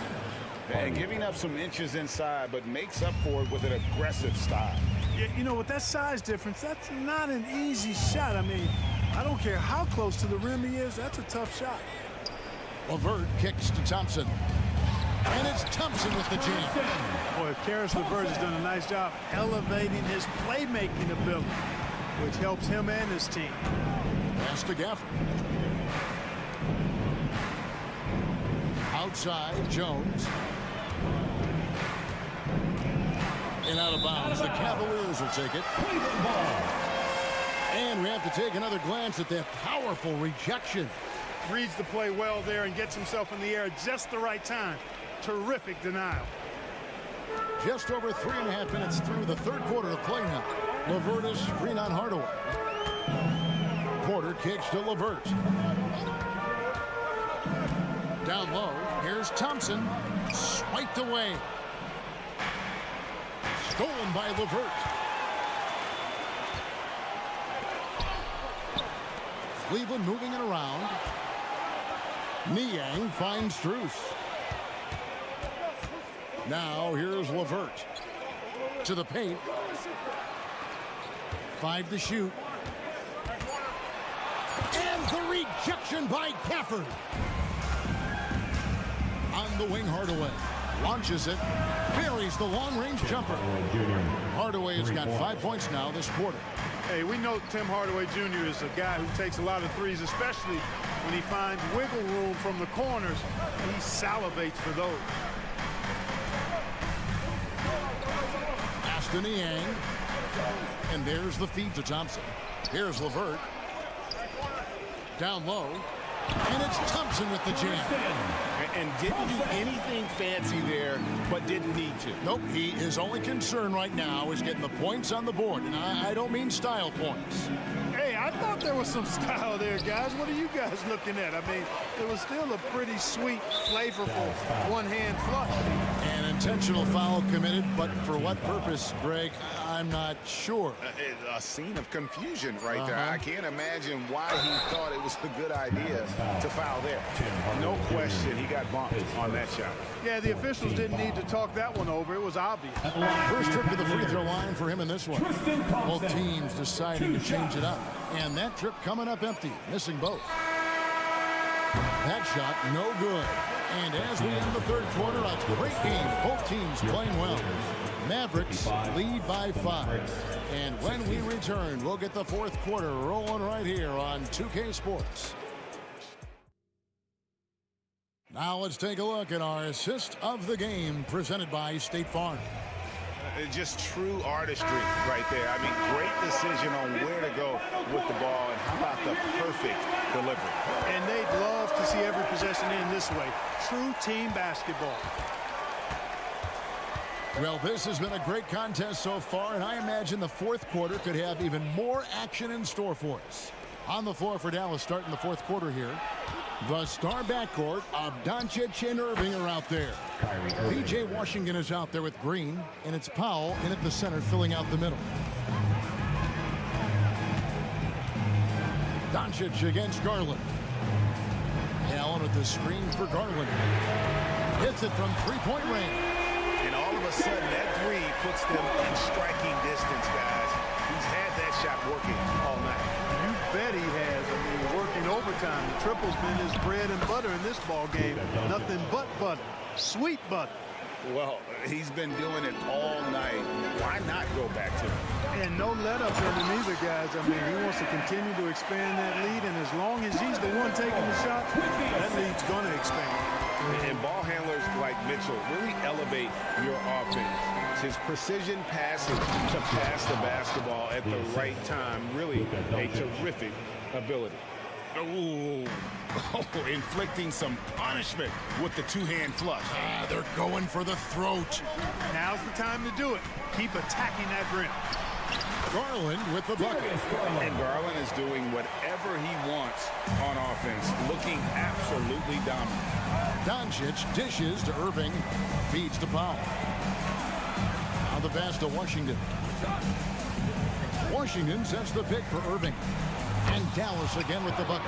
Speaker 3: And giving up some inches inside, but makes up for it with an aggressive style.
Speaker 2: Yeah, you know, with that size difference, that's not an easy shot. I mean, I don't care how close to the rim he is, that's a tough shot.
Speaker 1: LeVert kicks to Thompson. And it's Thompson with the jam.
Speaker 2: Boy, Karis LeVert has done a nice job elevating his playmaking ability, which helps him and his team.
Speaker 1: Pass to Gafford. Outside, Jones. And out of bounds. The Cavaliers will take it. And we have to take another glance at that powerful rejection.
Speaker 2: Reads the play well there and gets himself in the air at just the right time. Terrific denial.
Speaker 1: Just over 3.5 minutes through the third quarter of play now. LeVert is screen on Hardaway. Porter kicks to LeVert. Down low, here's Thompson. Swiped away. Stolen by LeVert. Cleveland moving it around. Niang finds Strus. Now here's LeVert. To the paint. 5 to shoot. And the rejection by Gafford. On the wing, Hardaway launches it, buries the long-range jumper. Hardaway has got 5 points now this quarter.
Speaker 2: Hey, we know Tim Hardaway Jr. is a guy who takes a lot of threes, especially when he finds wiggle room from the corners. He salivates for those.
Speaker 1: Pass to Niang. And there's the feed to Thompson. Here's LeVert. Down low. And it's Thompson with the jam.
Speaker 7: And didn't do anything fancy there, but didn't need to.
Speaker 1: Nope, his only concern right now is getting the points on the board. And I don't mean style points.
Speaker 2: Hey, I thought there was some style there, guys. What are you guys looking at? I mean, it was still a pretty sweet, flavorful one-hand flush.
Speaker 1: An intentional foul committed, but for what purpose, Greg, I'm not sure.
Speaker 3: A scene of confusion right there. I can't imagine why he thought it was a good idea to foul there. No question, he got bumped on that shot.
Speaker 2: Yeah, the officials didn't need to talk that one over. It was obvious.
Speaker 1: First trip to the free throw line for him in this one. Both teams deciding to change it up. And that trip coming up empty, missing both. That shot, no good. And as we end the third quarter, a great game. Both teams playing well. Mavericks lead by 5. And when we return, we'll get the fourth quarter rolling right here on 2K Sports. Now let's take a look at our assist of the game presented by State Farm.
Speaker 3: Just true artistry right there. I mean, great decision on where to go with the ball, and how about the perfect delivery.
Speaker 2: And they'd love to see every possession in this way. True team basketball.
Speaker 1: Well, this has been a great contest so far, and I imagine the fourth quarter could have even more action in store for us. On the floor for Dallas starting the fourth quarter here. The star backcourt of Doncic and Irving are out there. P.J. Washington is out there with Green, and it's Powell in at the center filling out the middle. Doncic against Garland. Allen with the screen for Garland. Hits it from three-point range.
Speaker 3: And all of a sudden, that three puts them in striking distance, guys. He's had that shot working all night.
Speaker 2: You bet he has. I mean, working overtime. The triple's been his bread and butter in this ball game. Nothing but butter. Sweet butter.
Speaker 3: Well, he's been doing it all night. Why not go back to it?
Speaker 2: And no let-up in him either, guys. I mean, he wants to continue to expand that lead, and as long as he's the one taking the shot, that lead's going to expand.
Speaker 3: And ball handlers like Mitchell really elevate your offense. His precision passing to pass the basketball at the right time, really a terrific ability. Ooh. Oh, inflicting some punishment with the two-hand flush.
Speaker 1: They're going for the throat.
Speaker 2: Now's the time to do it. Keep attacking that rim.
Speaker 1: Garland with the bucket.
Speaker 3: And Garland is doing whatever he wants on offense, looking absolutely dominant.
Speaker 1: Doncic dishes to Irving, feeds to Powell. Now the pass to Washington. Washington sets the pick for Irving. And Dallas again with the bucket.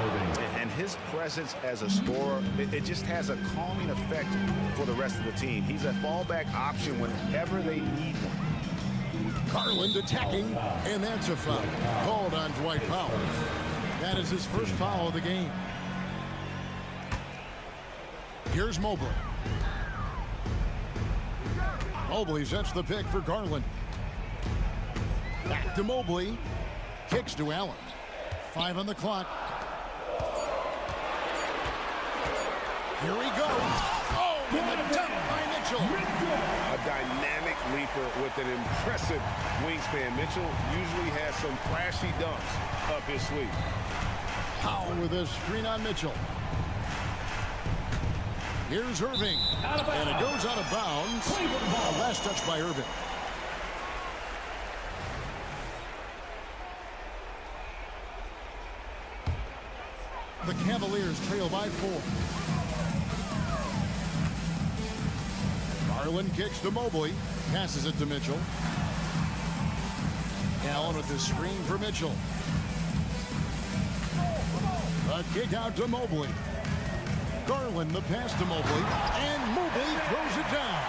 Speaker 3: And his presence as a scorer, it just has a calming effect for the rest of the team. He's a fallback option whenever they need one.
Speaker 1: Garland attacking, and that's a foul. Called on Dwight Powell. That is his first foul of the game. Here's Mobley. Mobley sets the pick for Garland. Back to Mobley. Kicks to Allen. 5 on the clock. Here he goes. Oh, and the dunk by Mitchell.
Speaker 3: A dynamic leaper with an impressive wingspan. Mitchell usually has some flashy dunks up his sleeve.
Speaker 1: Powell with a screen on Mitchell. Here's Irving. And it goes out of bounds. Last touch by Irving. The Cavaliers trail by 4. Garland kicks to Mobley. Passes it to Mitchell. Allen with the screen for Mitchell. A kick out to Mobley. Garland the pass to Mobley. And Mobley throws it down.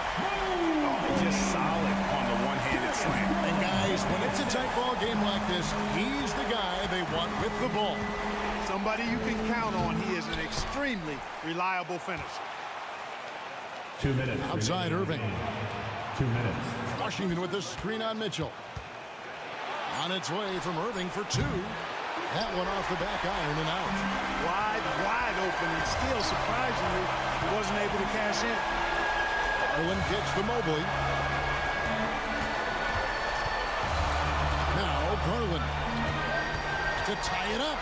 Speaker 3: Just solid on the one-handed slam.
Speaker 1: And guys, when it's a tight ball game like this, he's the guy they want with the ball.
Speaker 2: Somebody you can count on. He is an extremely reliable finisher.
Speaker 5: 2 minutes.
Speaker 1: Outside Irving.
Speaker 5: 2 minutes.
Speaker 1: Washington with the screen on Mitchell. On its way from Irving for 2. That one off the back iron and out.
Speaker 2: Wide open, and still surprisingly he wasn't able to cash in.
Speaker 1: Garland kicks to Mobley. Now Garland to tie it up.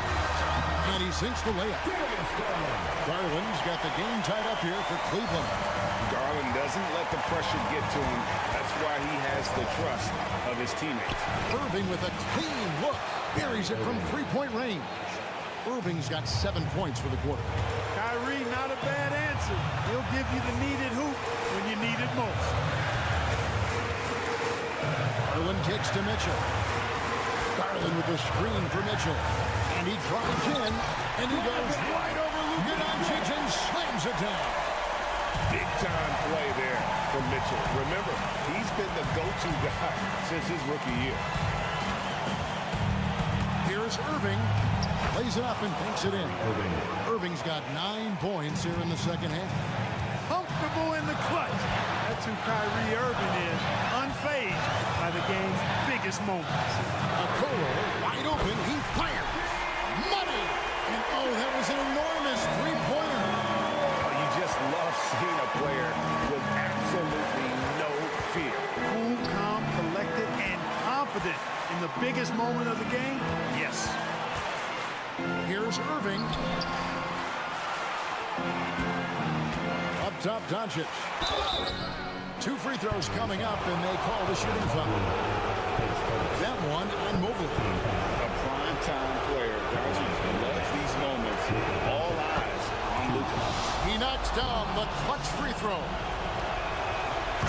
Speaker 1: And he sinks the layup. Garland's got the game tied up here for Cleveland.
Speaker 3: Garland doesn't let the pressure get to him. That's why he has the trust of his teammates.
Speaker 1: Irving with a clean look. Buries it from three-point range. Irving's got 7 points for the quarter.
Speaker 2: Kyrie, not a bad answer. He'll give you the needed hoop when you need it most.
Speaker 1: Garland kicks to Mitchell. Garland with the screen for Mitchell. And he drives in, and he goes right over Luka Doncic and slams it down.
Speaker 3: Big-time play there from Mitchell. Remember, he's been the go-to guy since his rookie year.
Speaker 1: Here's Irving. Plays it up and takes it in. Irving's got 9 points here in the second half.
Speaker 2: Comfortable in the clutch. That's who Kyrie Irving is. Unfazed by the game's biggest moments.
Speaker 1: Okoro wide open. He fires. Money. And oh, that was an enormous three-pointer.
Speaker 3: Oh, you just love seeing a player with absolutely no fear.
Speaker 2: Cool, calm biggest moment of the game? Yes.
Speaker 1: Here's Irving. Up top, Doncic. 2 free throws coming up, and they call the shooting foul. That one on Mobley.
Speaker 3: A prime-time player. Doncic loves these moments. All eyes on Luka.
Speaker 1: He knocks down the clutch free throw.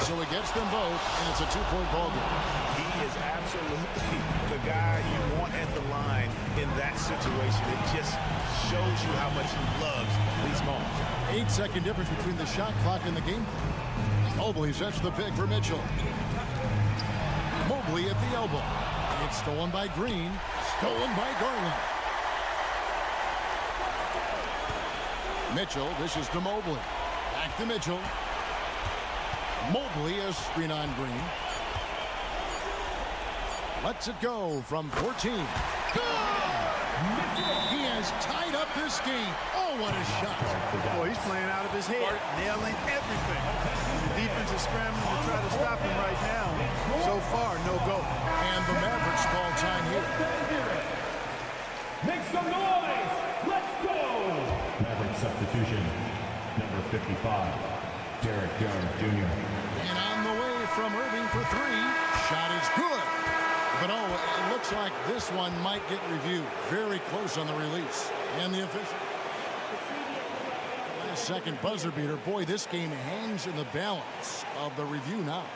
Speaker 1: So he gets them both, and it's a 2-point ball game.
Speaker 3: He is absolutely the guy you want at the line in that situation. It just shows you how much he loves these moments.
Speaker 1: 8-second difference between the shot clock and the game clock. Mobley sets the pick for Mitchell. Mobley at the elbow. It's stolen by Green. Stolen by Garland. Mitchell dishes to Mobley. Back to Mitchell. Mobley a screen on Green. Lets it go from 14. He has tied up this game. Oh, what a shot.
Speaker 2: Boy, he's playing out of his head, nailing everything. The defense is scrambling to try to stop him right now. So far, no go.
Speaker 1: And the Mavericks call time here.
Speaker 5: Make some noise. Let's go.
Speaker 12: Maverick substitution, number 55, Derek Jones Jr.
Speaker 1: And on the way from Irving for 3. Shot is good. But oh, it looks like this one might get reviewed. Very close on the release. And the official. Last second buzzer beater. Boy, this game hangs in the balance of the review now.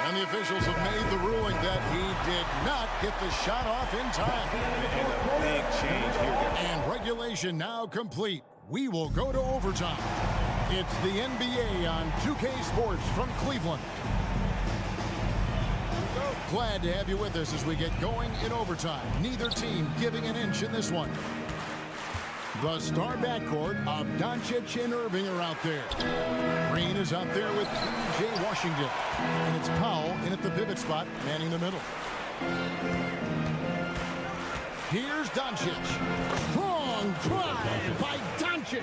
Speaker 1: And the officials have made the ruling that he did not get the shot off in time.
Speaker 3: And a big change here.
Speaker 1: And regulation now complete. We will go to overtime. It's the NBA on 2K Sports from Cleveland. Glad to have you with us as we get going in overtime. Neither team giving an inch in this one. The star backcourt of Doncic and Irving are out there. Green is out there with Jay Washington. And it's Powell in at the pivot spot, manning the middle. Here's Doncic. Strong drive by Doncic.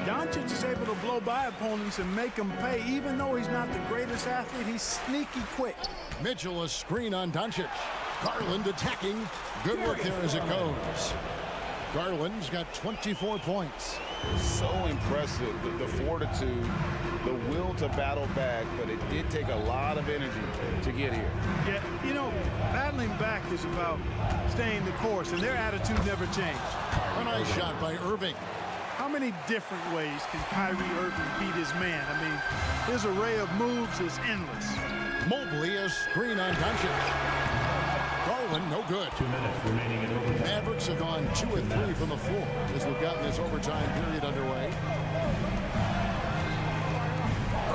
Speaker 2: Doncic is able to blow by opponents and make them pay. Even though he's not the greatest athlete, he's sneaky quick.
Speaker 1: Mitchell a screen on Doncic. Garland attacking. Good work there as it goes. Garland's got 24 points.
Speaker 3: So impressive, the fortitude, the will to battle back, but it did take a lot of energy to get here.
Speaker 2: Yeah, you know, battling back is about staying the course, and their attitude never changed.
Speaker 1: A nice shot by Irving.
Speaker 2: How many different ways can Kyrie Irving beat his man? I mean, his array of moves is endless.
Speaker 1: Mobley a screen on Doncic. Garland, no good.
Speaker 12: 2 minutes remaining in overtime.
Speaker 1: Mavericks have gone 2 of 3 from the floor as we've gotten this overtime period underway.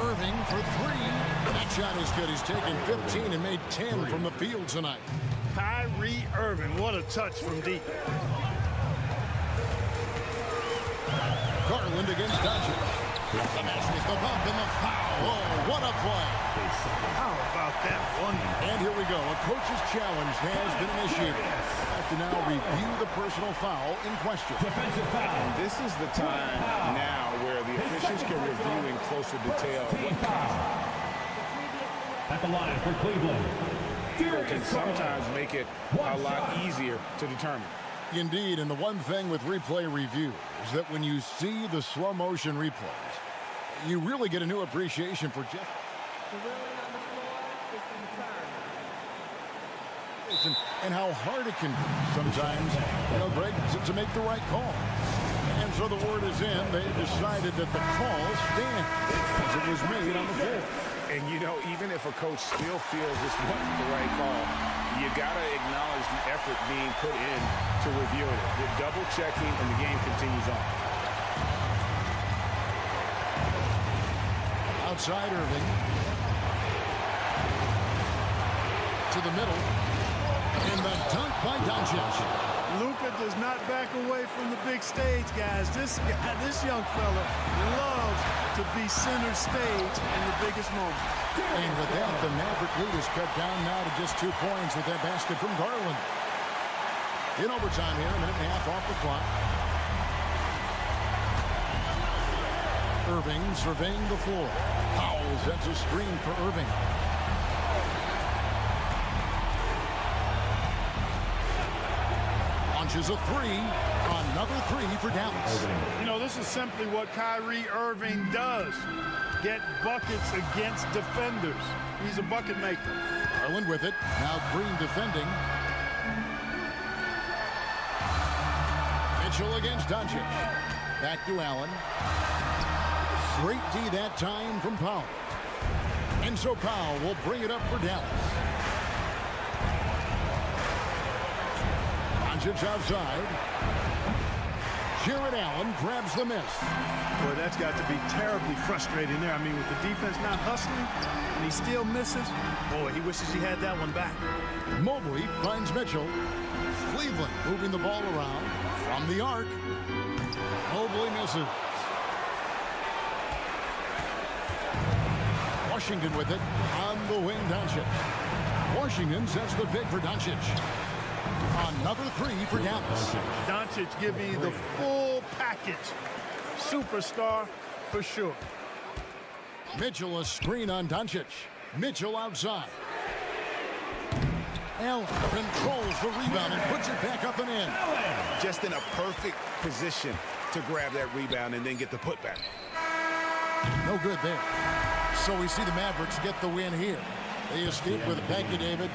Speaker 1: Irving for 3. That shot is good. He's taken 15 and made 10 from the field tonight.
Speaker 2: Kyrie Irving, what a touch from deep.
Speaker 1: Garland against Doncic. The miss with the bump and the foul. Oh, what a play.
Speaker 2: How about that one?
Speaker 1: And here we go. A coach's challenge has been initiated. Have to now review the personal foul in question.
Speaker 12: Defensive foul.
Speaker 3: And this is the time now where the officials can review in closer detail what
Speaker 12: At the line for Cleveland.
Speaker 3: can sometimes make it a lot easier to determine.
Speaker 1: Indeed, and the one thing with replay review is that when you see the slow motion replays, you really get a new appreciation for Jeff. And how hard it can be sometimes, Greg, to make the right call. And so the word is in. They decided that the call stands as it was made on the field.
Speaker 3: And, even if a coach still feels this wasn't the right call, you got to acknowledge the effort being put in to reviewing it. You're double-checking, and the game continues on.
Speaker 1: Outside Irving. To the middle. And the dunk by Doncic.
Speaker 2: Luka does not back away from the big stage, guys. This young fella loves to be center stage in the biggest moment.
Speaker 1: And with that, the Maverick lead is cut down now to just 2 points with that basket from Garland. In overtime here, a minute and a half off the clock. Irving surveying the floor. Powell sets a screen for Irving. Launches a three. Another three for Dallas.
Speaker 2: You know, this is simply what Kyrie Irving does. Get buckets against defenders. He's a bucket maker.
Speaker 1: Garland with it. Now Green defending. Mitchell against Doncic. Back to Allen. Great D that time from Powell. And so Powell will bring it up for Dallas. Doncic outside. Jared Allen grabs the miss.
Speaker 2: Boy, that's got to be terribly frustrating there. I mean, with the defense not hustling and he still misses, boy, he wishes he had that one back.
Speaker 1: Mobley finds Mitchell. Cleveland moving the ball around from the arc. Mobley misses. Washington with it on the wing. Doncic. Washington sets the pick for Doncic. Another three for Dallas.
Speaker 2: Doncic giving you the full package. Superstar for sure.
Speaker 1: Mitchell a screen on Doncic. Mitchell outside. Allen controls the rebound and puts it back up and in.
Speaker 3: Just in a perfect position to grab that rebound and then get the putback.
Speaker 1: No good there. So we see the Mavericks get the win here. They escape with a thank you, David.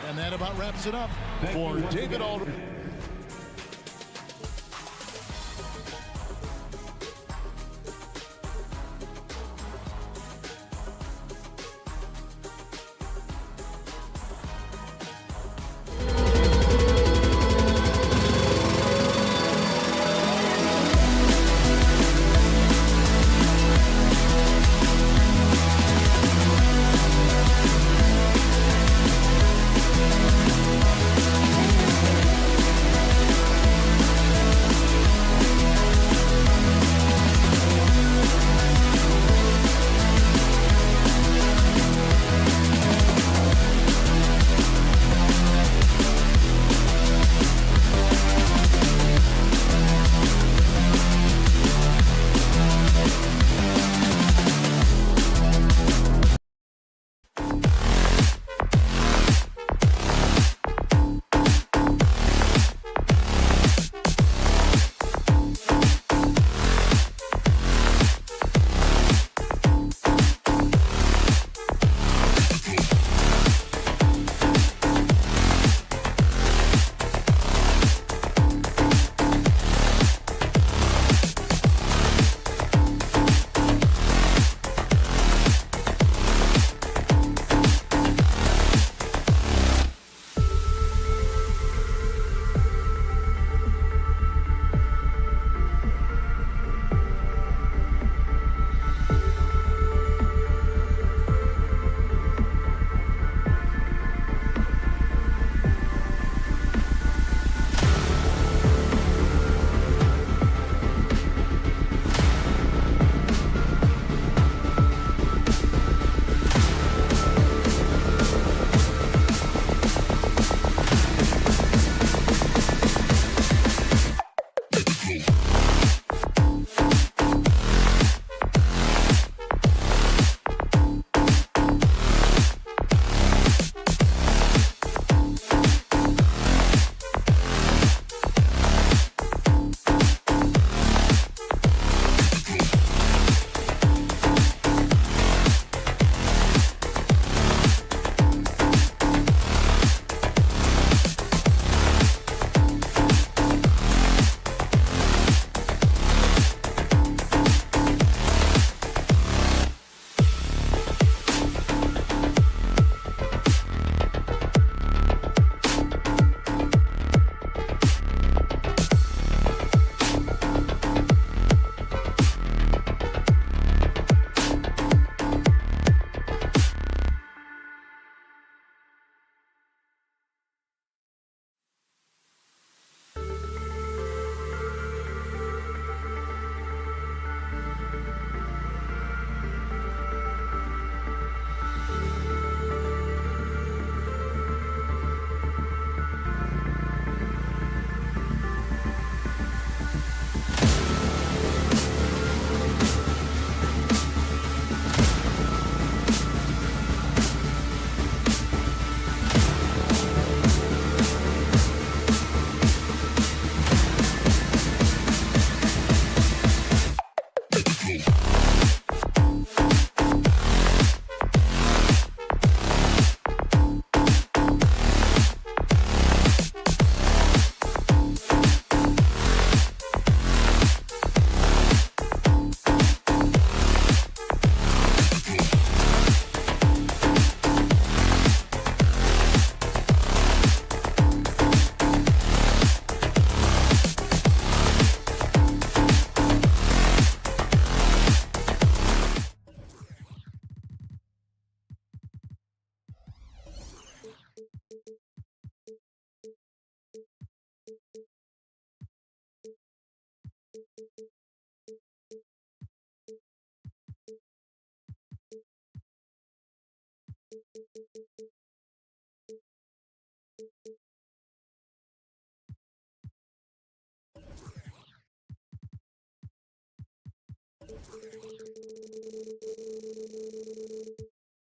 Speaker 1: And that about wraps it up for David Aldridge.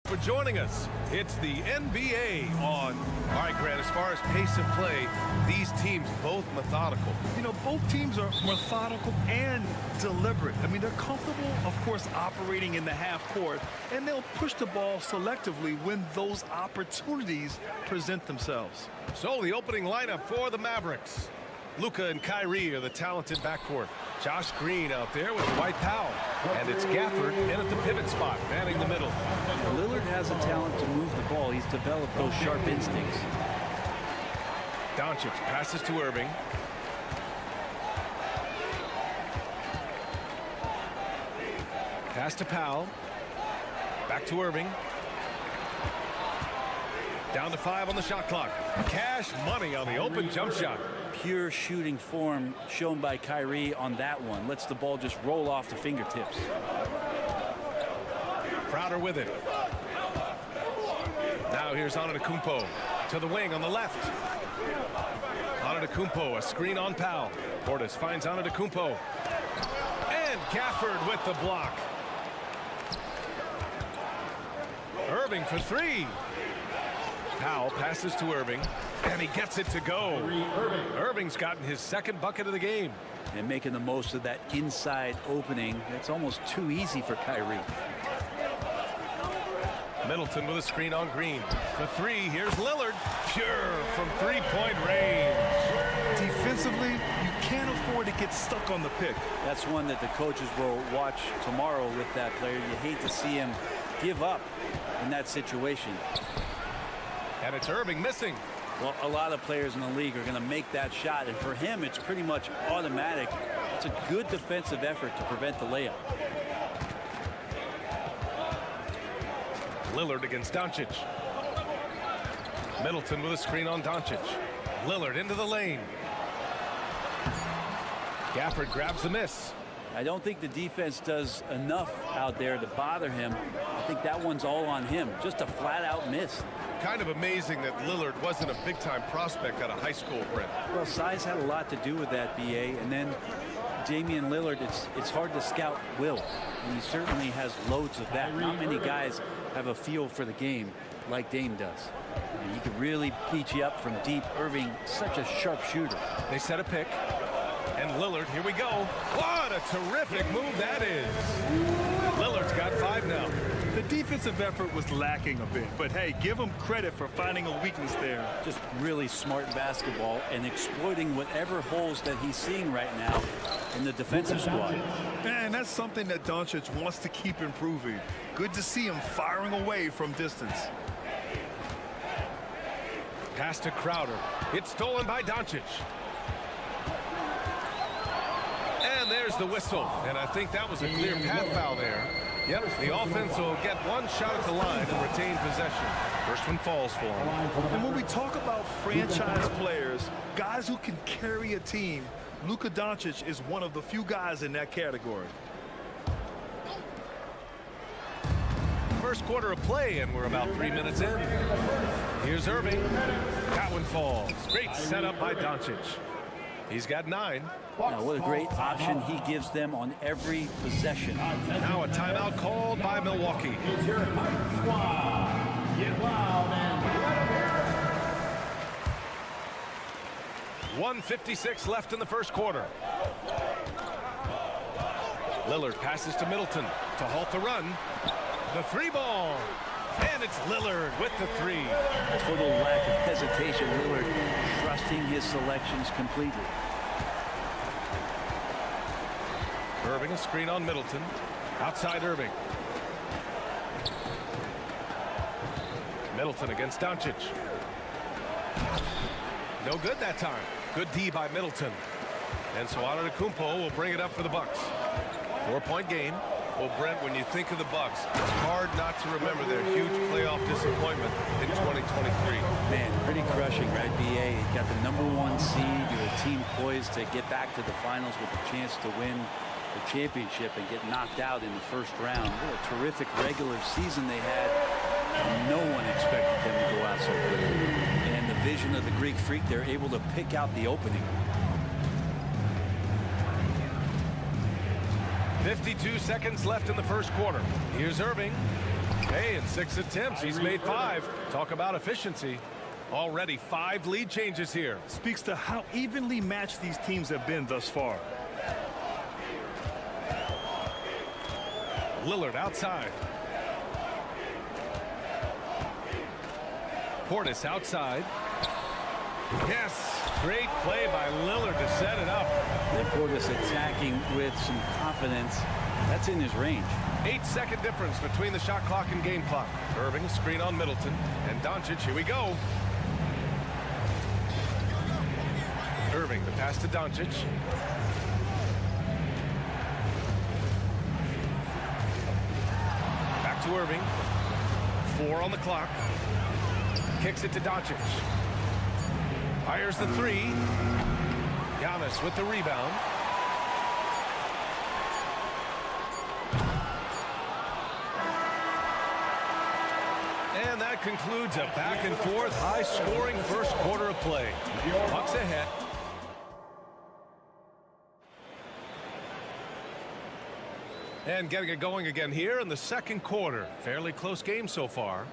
Speaker 9: For joining us, it's the NBA on. All right, Grant, as far as pace of play, these teams both methodical.
Speaker 10: You know, both teams are methodical and deliberate. I mean, they're comfortable, of course, operating in the half court, and they'll push the ball selectively when those opportunities present themselves.
Speaker 9: So the opening lineup for the Mavericks. Luka and Kyrie are the talented backcourt. Josh Green out there with Dwight Powell. And it's Gafford in at the pivot spot, manning the middle.
Speaker 6: Lillard has a talent to move the ball. He's developed those sharp instincts.
Speaker 9: Doncic passes to Irving. Pass to Powell. Back to Irving. Down to 5 on the shot clock. Cash money on the open jump shot.
Speaker 6: Pure shooting form shown by Kyrie on that one. Lets the ball just roll off the fingertips.
Speaker 9: Crowder with it. Now here's Antetokounmpo to the wing on the left. Antetokounmpo, a screen on Powell. Portis finds Antetokounmpo. And Gafford with the block. Irving for 3. Powell passes to Irving, and he gets it to go. Irving's gotten his second bucket of the game.
Speaker 6: And making the most of that inside opening. It's almost too easy for Kyrie.
Speaker 9: Middleton with a screen on Green. For 3, here's Lillard. Pure from three-point range.
Speaker 10: Defensively, you can't afford to get stuck on the pick.
Speaker 6: That's one that the coaches will watch tomorrow with that player. You hate to see him give up in that situation.
Speaker 9: And it's Irving missing.
Speaker 6: Well, a lot of players in the league are going to make that shot, and for him, it's pretty much automatic. It's a good defensive effort to prevent the layup.
Speaker 9: Lillard against Doncic. Middleton with a screen on Doncic. Lillard into the lane. Gafford grabs the miss.
Speaker 6: I don't think the defense does enough out there to bother him. I think that one's all on him. Just a flat-out miss.
Speaker 9: Kind of amazing that Lillard wasn't a big-time prospect out of high school, Brent.
Speaker 6: Well, size had a lot to do with that, B.A. And then Damian Lillard, it's hard to scout will. And he certainly has loads of that. Not many guys have a feel for the game like Dame does. And he can really beat you up from deep. Irving, such a sharp shooter.
Speaker 9: They set a pick. And Lillard, here we go. What a terrific move that is. Lillard's got 5 now.
Speaker 10: The defensive effort was lacking a bit, but hey, give him credit for finding a weakness there.
Speaker 6: Just really smart basketball and exploiting whatever holes that he's seeing right now in the defensive squad.
Speaker 10: And that's something that Doncic wants to keep improving. Good to see him firing away from distance.
Speaker 9: Pass to Crowder. It's stolen by Doncic. And there's the whistle. And I think that was a clear path foul there. Yep, the offense will get one shot at the line and retain possession. First one falls for him.
Speaker 10: And when we talk about franchise players, guys who can carry a team, Luka Doncic is one of the few guys in that category.
Speaker 9: First quarter of play, and we're about 3 minutes in. Here's Irving. That one falls. Great setup by Doncic. He's got 9.
Speaker 6: Now, what a great option he gives them on every possession.
Speaker 9: Now a timeout called by Milwaukee.
Speaker 12: It's your squad. Get loud and
Speaker 9: 1:56 left in the first quarter. Lillard passes to Middleton to halt the run. The 3-ball. And it's Lillard with the 3.
Speaker 6: Total lack of hesitation. Lillard trusting his selections completely.
Speaker 9: Irving, a screen on Middleton. Outside Irving. Middleton against Doncic. No good that time. Good D by Middleton. And so Antetokounmpo will bring it up for the Bucks. 4-point game. Well, Brent, when you think of the Bucks, it's hard not to remember their huge playoff disappointment in 2023.
Speaker 6: Man, pretty crushing, right, B.A.? You got the #1 seed. You're a team poised to get back to the finals with a chance to win the championship and get knocked out in the first round. What a terrific regular season they had. No one expected them to go out so quickly. And the vision of the Greek Freak, they're able to pick out the opening.
Speaker 9: 52 seconds left in the first quarter. Here's Irving. Hey, in 6 attempts, he's made 5. Talk about efficiency. Already 5 lead changes here.
Speaker 10: Speaks to how evenly matched these teams have been thus far.
Speaker 9: Lillard outside. Portis outside. Yes, great play by Lillard to set it up.
Speaker 6: And Portis attacking with some confidence. That's in his range.
Speaker 9: 8-second difference between the shot clock and game clock. Irving, screen on Middleton. And Doncic, here we go. Irving, the pass to Doncic. Back to Irving. 4 on the clock. Kicks it to Doncic. Fires the 3. Giannis with the rebound. And that concludes a back-and-forth, high-scoring first quarter of play. Bucks ahead. And getting it going again here in the second quarter. Fairly close game so far.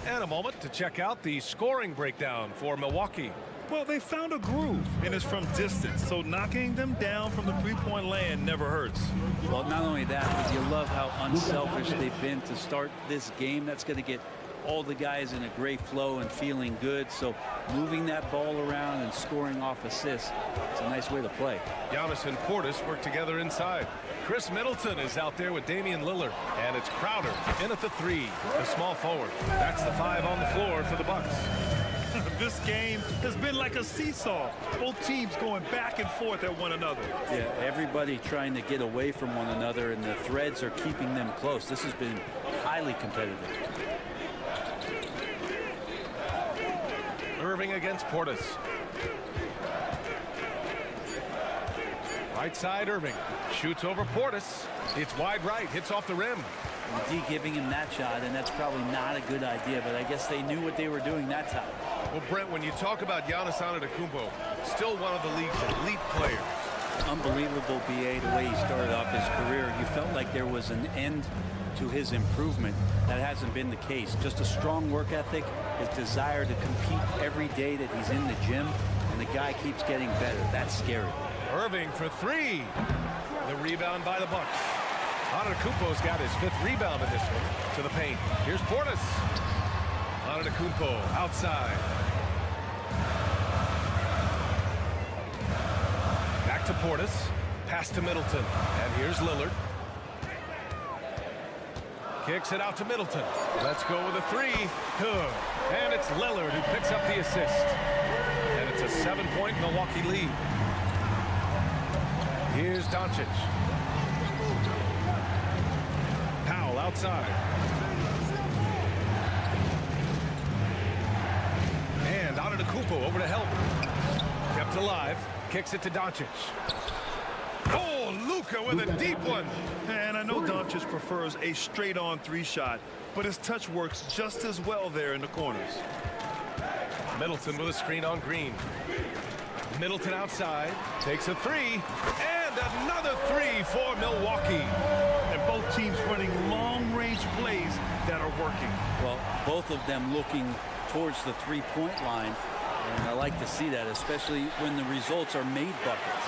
Speaker 9: And a moment to check out the scoring breakdown for Milwaukee.
Speaker 10: Well, they found a groove, and it's from distance, so knocking them down from the three-point land never hurts.
Speaker 6: Well, not only that, but you love how unselfish they've been to start this game. That's going to get all the guys in a great flow and feeling good. So moving that ball around and scoring off assists, it's a nice way to play.
Speaker 9: Giannis and Portis work together inside. Chris Middleton is out there with Damian Lillard. And it's Crowder in at the 3, the small forward. That's the 5 on the floor for the Bucks.
Speaker 10: This game has been like a seesaw. Both teams going back and forth at one another.
Speaker 6: Yeah, everybody trying to get away from one another, and the threads are keeping them close. This has been highly competitive.
Speaker 9: Irving against Portis. Right side, Irving. Shoots over Portis. It's wide right. Hits off the rim.
Speaker 6: D giving him that shot, and that's probably not a good idea, but I guess they knew what they were doing that time.
Speaker 9: Well, Brent, when you talk about Giannis Antetokounmpo, still one of the league's elite players.
Speaker 6: Unbelievable, B.A., the way he started off his career. You felt like there was an end to his improvement. That hasn't been the case. Just a strong work ethic, his desire to compete every day that he's in the gym, and the guy keeps getting better. That's scary.
Speaker 9: Irving for 3. The rebound by the Bucks. Antetokounmpo's got his 5th rebound in this one. To the paint. Here's Portis. Antetokounmpo outside. Back to Portis. Pass to Middleton. And here's Lillard. Kicks it out to Middleton. Let's go with a 3. Good. And it's Lillard who picks up the assist. And it's a 7-point Milwaukee lead. Here's Doncic. Powell outside. And Antetokounmpo over to help. Kept alive. Kicks it to Doncic. Oh, Luka with a deep one.
Speaker 10: And I know Doncic prefers a straight-on 3 shot, but his touch works just as well there in the corners.
Speaker 9: Middleton with a screen on Green. Middleton outside. Takes a 3. And another 3 for Milwaukee.
Speaker 10: And both teams running long-range plays that are working.
Speaker 6: Well, both of them looking towards the 3-point line. And I like to see that, especially when the results are made buckets.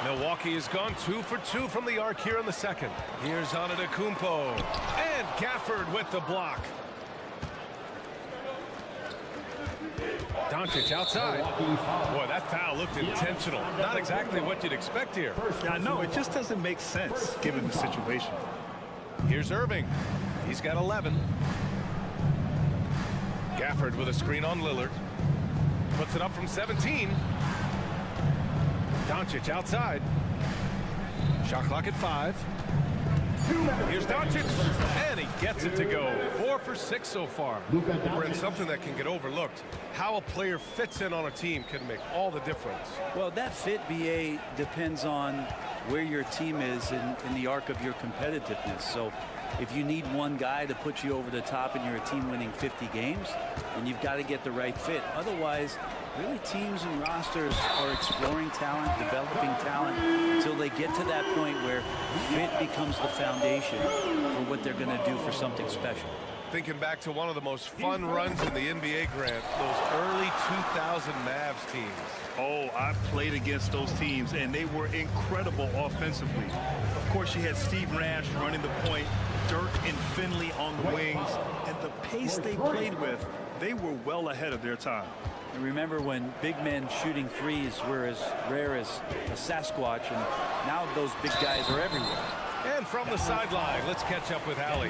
Speaker 9: Milwaukee has gone 2 for 2 from the arc here in the second. Here's Antetokounmpo. And Gafford with the block. Doncic outside. Boy, that foul looked intentional. Not exactly what you'd expect here.
Speaker 10: Yeah, I know. It just doesn't make sense given the situation.
Speaker 9: Here's Irving. He's got 11. Gafford with a screen on Lillard. Puts it up from 17. Doncic outside. Shot clock at 5. Here's Doncic, and he gets it to go. 4 for 6 so far. Brent, something that can get overlooked. How a player fits in on a team can make all the difference.
Speaker 6: Well, that fit, BA, depends on where your team is in the arc of your competitiveness. So if you need one guy to put you over the top and you're a team winning 50 games, then you've got to get the right fit. Otherwise, really teams and rosters are exploring talent, developing talent until they get to that point where fit becomes the foundation for what they're going to do for something special.
Speaker 9: Thinking back to one of the most fun runs in the NBA, Grant, those early 2000 Mavs teams.
Speaker 10: Oh, I played against those teams, and they were incredible offensively. Of course, you had Steve Nash running the point, Dirk and Finley on the wings, and the pace they played with, they were well ahead of their time.
Speaker 6: And remember when big men shooting threes were as rare as a Sasquatch, and now those big guys are everywhere.
Speaker 9: And from the sideline, let's catch up with Allie.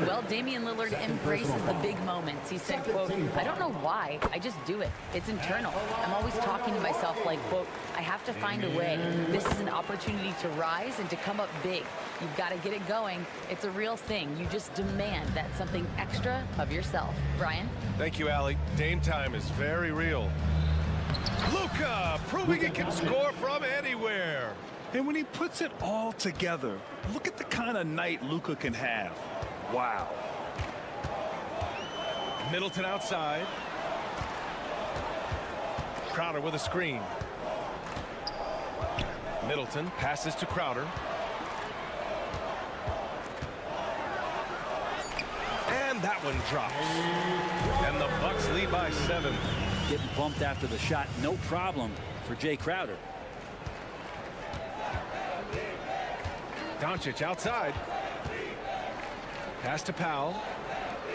Speaker 11: Well, Damian Lillard embraces the big moments. He said, quote, "I don't know why, I just do it. It's internal. I'm always talking to myself like, quote, I have to find a way. This is an opportunity to rise and to come up big. You've got to get it going. It's a real thing. You just demand that something extra of yourself." Brian?
Speaker 9: Thank you, Allie. Dame time is very real. Luka proving he can score from anywhere.
Speaker 10: And when he puts it all together, look at the kind of night Luka can have. Wow.
Speaker 9: Middleton outside. Crowder with a screen. Middleton passes to Crowder. And that one drops. And the Bucks lead by 7.
Speaker 6: Getting bumped after the shot, no problem for Jay Crowder.
Speaker 9: Doncic outside. Pass to Powell.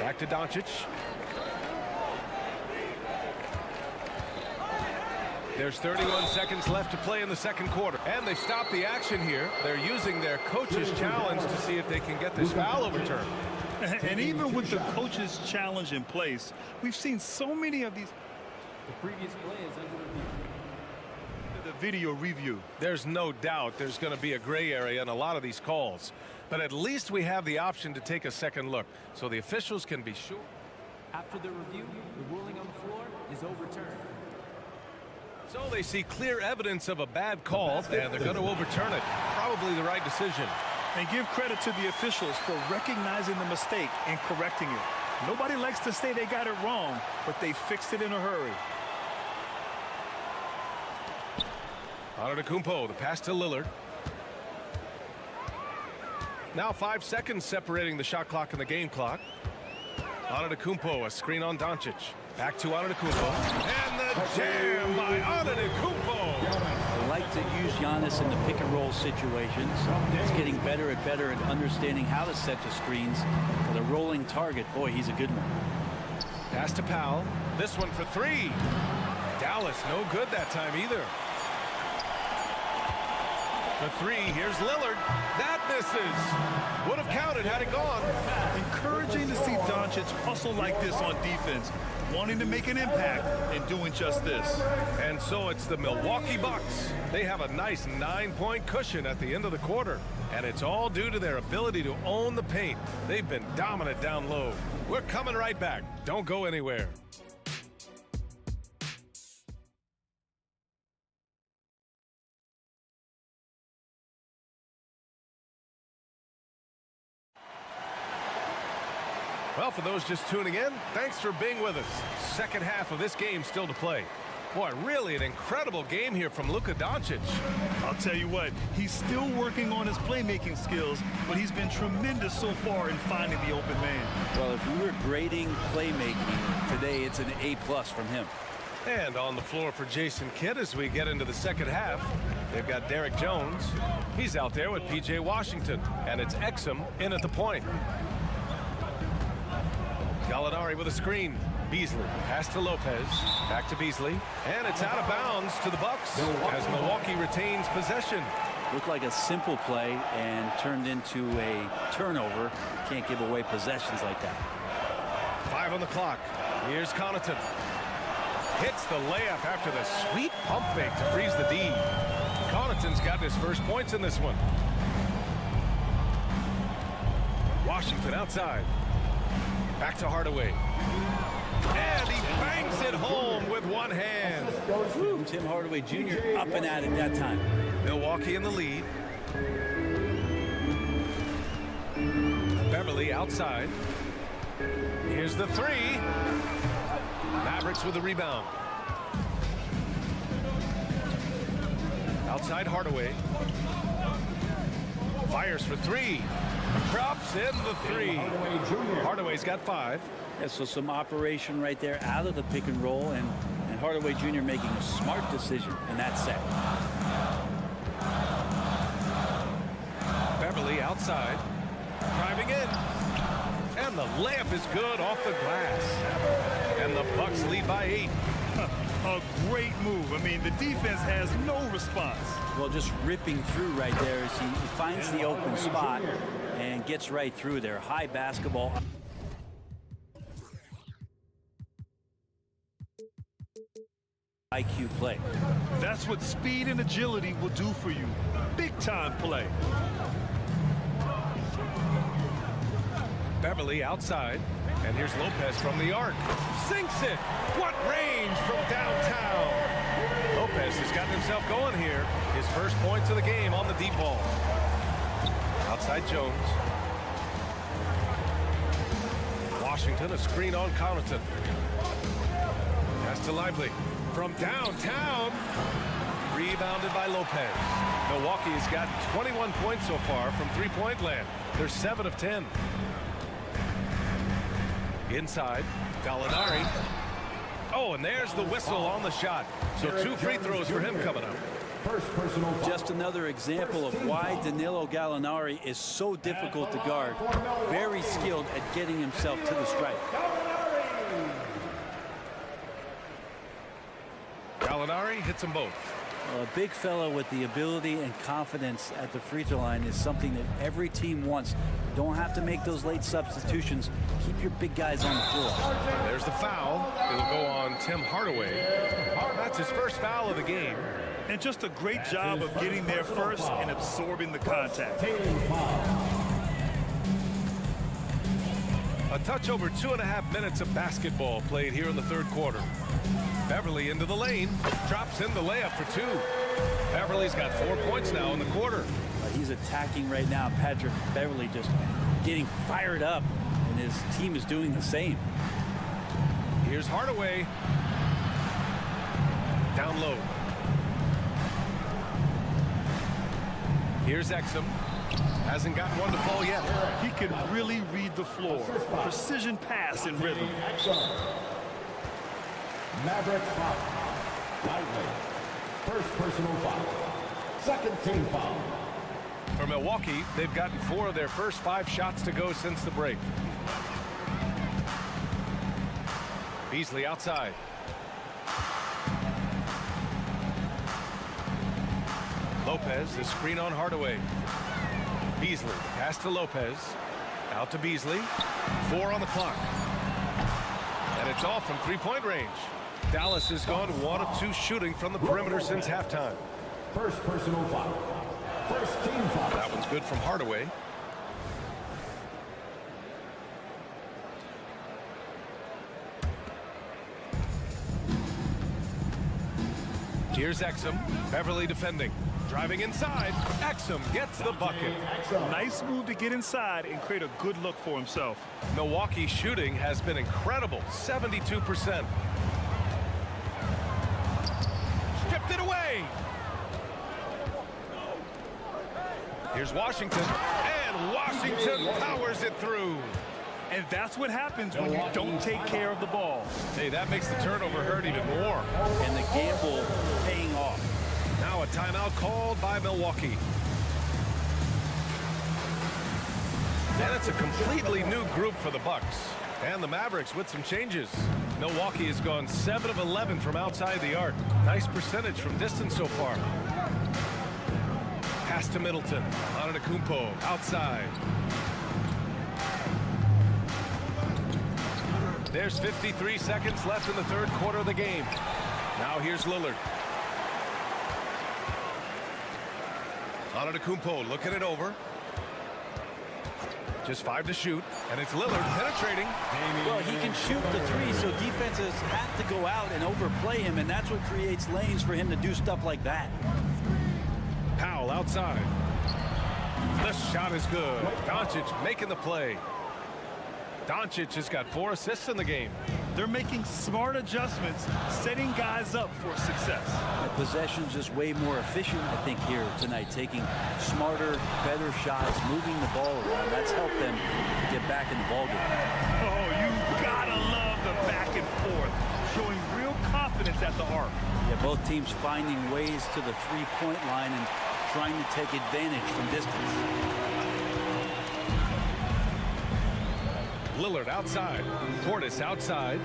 Speaker 9: Back to Doncic. There's 31 seconds left to play in the second quarter. And they stop the action here. They're using their coach's challenge to see if they can get this foul overturned.
Speaker 10: And even with the coach's challenge in place, we've seen so many of these.
Speaker 12: The previous play is under review.
Speaker 10: The video review.
Speaker 9: There's no doubt there's going to be a gray area in a lot of these calls. But at least we have the option to take a second look so the officials can be sure.
Speaker 12: After the review, the ruling on the floor is overturned.
Speaker 9: So they see clear evidence of a bad call, and they're going to overturn it. Probably the right decision.
Speaker 10: And give credit to the officials for recognizing the mistake and correcting it. Nobody likes to say they got it wrong, but they fixed it in a hurry.
Speaker 9: Antetokounmpo, the pass to Lillard. Now 5 seconds separating the shot clock and the game clock. Antetokounmpo, a screen on Doncic. Back to Antetokounmpo. And the jam by Antetokounmpo.
Speaker 6: They like to use Giannis in the pick and roll situations. He's getting better and better at understanding how to set the screens. For the rolling target, boy, he's a good one.
Speaker 9: Pass to Powell. This one for 3. Dallas, no good that time either. For 3, here's Lillard. That misses. Would have counted had it gone.
Speaker 10: Encouraging to see Doncic hustle like this on defense, wanting to make an impact and doing just this.
Speaker 9: And so it's the Milwaukee Bucks. They have a nice 9-point cushion at the end of the quarter. And it's all due to their ability to own the paint. They've been dominant down low. We're coming right back. Don't go anywhere. Well, for those just tuning in, thanks for being with us. Second half of this game still to play. Boy, really an incredible game here from Luka Doncic.
Speaker 10: I'll tell you what, he's still working on his playmaking skills, but he's been tremendous so far in finding the open man.
Speaker 6: Well, if we were grading playmaking today, it's an A+ from him.
Speaker 9: And on the floor for Jason Kidd as we get into the second half, they've got Derek Jones. He's out there with P.J. Washington, and it's Exum in at the point. Gallinari with a screen. Beasley, pass to Lopez, back to Beasley, and it's out of bounds to the Bucks as Milwaukee retains possession.
Speaker 6: Looked like a simple play and turned into a turnover. Can't give away possessions like that.
Speaker 9: 5 on the clock. Here's Connaughton. Hits the layup after the sweet pump fake to freeze the D. Connaughton's gotten his first points in this one. Washington outside. Back to Hardaway. And he bangs it home with one hand.
Speaker 6: Tim Hardaway Jr. up and at it that time.
Speaker 9: Milwaukee in the lead. Beverly outside. Here's the three. Mavericks with the rebound. Outside Hardaway. Fires for three. Drops in the three. Hardaway's got 5.
Speaker 6: Yeah, so some operation right there out of the pick and roll, and Hardaway Jr. making a smart decision in that set.
Speaker 9: Beverly outside. Driving in. And the layup is good off the glass. And the Bucks lead by 8.
Speaker 10: A great move. I mean, the defense has no response.
Speaker 6: Well, just ripping through right there as he finds the open spot and gets right through there. High basketball. IQ play.
Speaker 10: That's what speed and agility will do for you. Big time play.
Speaker 9: Beverly outside. And here's Lopez from the arc. Sinks it. What range from downtown. Lopez has gotten himself going here. His first points of the game on the deep ball. Outside Jones. Washington, a screen on Connaughton. Pass to Lively. From downtown. Rebounded by Lopez. Milwaukee has got 21 points so far from three-point land. They're 7 of 10. Inside, Gallinari. Oh, and there's the whistle on the shot. So 2 free throws for him coming up.
Speaker 6: Just another example of why Danilo Gallinari is so difficult to guard. Very skilled at getting himself to the stripe.
Speaker 9: Gallinari hits them both.
Speaker 6: Well, a big fellow with the ability and confidence at the free throw line is something that every team wants. Don't have to make those late substitutions. Keep your big guys on the floor.
Speaker 9: And there's the foul. It'll go on Tim Hardaway. That's his first foul of the game.
Speaker 10: And just a great job of getting there first and absorbing the contact.
Speaker 9: A touch over 2.5 minutes of basketball played here in the third quarter. Beverly into the lane, drops in the layup for 2. Beverly's got 4 points now in the quarter.
Speaker 6: He's attacking right now. Patrick Beverly just getting fired up, and his team is doing the same.
Speaker 9: Here's Hardaway. Down low. Here's Exum. Hasn't gotten one to fall yet.
Speaker 10: He can really read the floor. Precision pass and rhythm.
Speaker 12: Mavericks foul. Lively. First personal foul. Second team foul.
Speaker 9: For Milwaukee, they've gotten 4 of their first 5 shots to go since the break. Beasley outside. Lopez, the screen on Hardaway. Beasley, pass to Lopez. Out to Beasley. 4 on the clock. And it's off from three-point range. Dallas has gone 1 of 2 shooting from the perimeter since halftime.
Speaker 12: First personal foul. First team foul.
Speaker 9: That one's good from Hardaway. Here's Exum. Beverly defending. Driving inside. Exum gets the bucket.
Speaker 10: Nice move to get inside and create a good look for himself.
Speaker 9: Milwaukee's shooting has been incredible. 72%. Stripped it away. Here's Washington. And Washington powers it through.
Speaker 10: And that's what happens when you don't take care of the ball.
Speaker 9: Hey, that makes the turnover hurt even more.
Speaker 6: And the gamble paying off.
Speaker 9: Now a timeout called by Milwaukee. And it's a completely new group for the Bucks. And the Mavericks with some changes. Milwaukee has gone 7 of 11 from outside the arc. Nice percentage from distance so far. Pass to Middleton. Antetokounmpo outside. There's 53 seconds left in the third quarter of the game. Now here's Lillard. Antetokounmpo looking it over. Just 5 to shoot, and it's Lillard penetrating.
Speaker 6: Well, he can shoot the three, so defenses have to go out and overplay him, and that's what creates lanes for him to do stuff like that.
Speaker 9: Powell outside. The shot is good. Doncic making the play. Doncic has got 4 assists in the game.
Speaker 10: They're making smart adjustments, setting guys up for success.
Speaker 6: The possession's just way more efficient, I think, here tonight, taking smarter, better shots, moving the ball around. That's helped them get back in the ballgame.
Speaker 10: Oh, you gotta love the back and forth, showing real confidence at the arc.
Speaker 6: Yeah, both teams finding ways to the three-point line and trying to take advantage from distance.
Speaker 9: Lillard outside. Portis outside.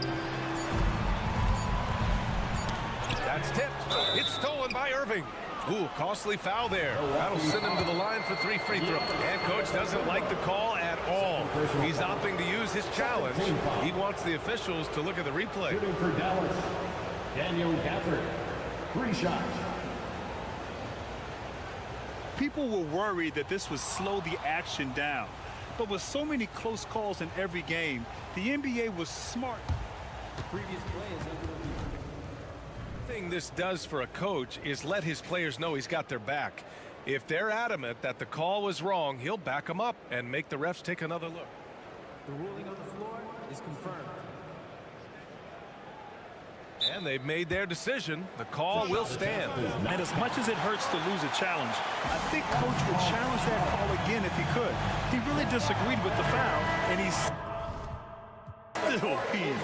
Speaker 9: That's tipped. It's stolen by Irving. Ooh, costly foul there. That'll send him to the line for 3 free throws. And coach doesn't like the call at all. He's opting to use his challenge. He wants the officials to look at the replay.
Speaker 12: Shooting for Dallas, Daniel Gafford. 3 shots.
Speaker 10: People were worried that this would slow the action down. But with so many close calls in every game, the NBA was smart.
Speaker 8: The previous play is under review.
Speaker 9: The thing this does for a coach is let his players know he's got their back. If they're adamant that the call was wrong, he'll back them up and make the refs take another look.
Speaker 8: The ruling on the floor is confirmed.
Speaker 9: And they've made their decision. The call will stand.
Speaker 10: And as much as it hurts to lose a challenge, I think coach would challenge that call again if he could. He really disagreed with the foul, and he's still peeved.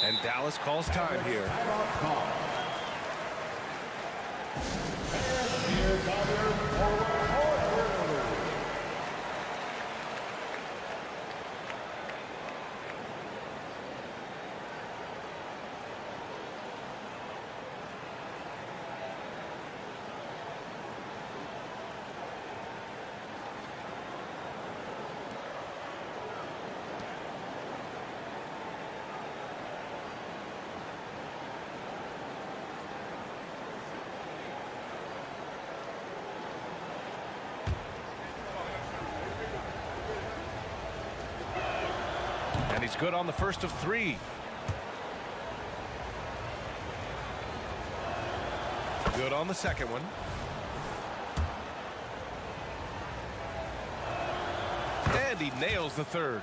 Speaker 9: And Dallas calls time here. And he's good on the first of 3. Good on the second one. And he nails the third.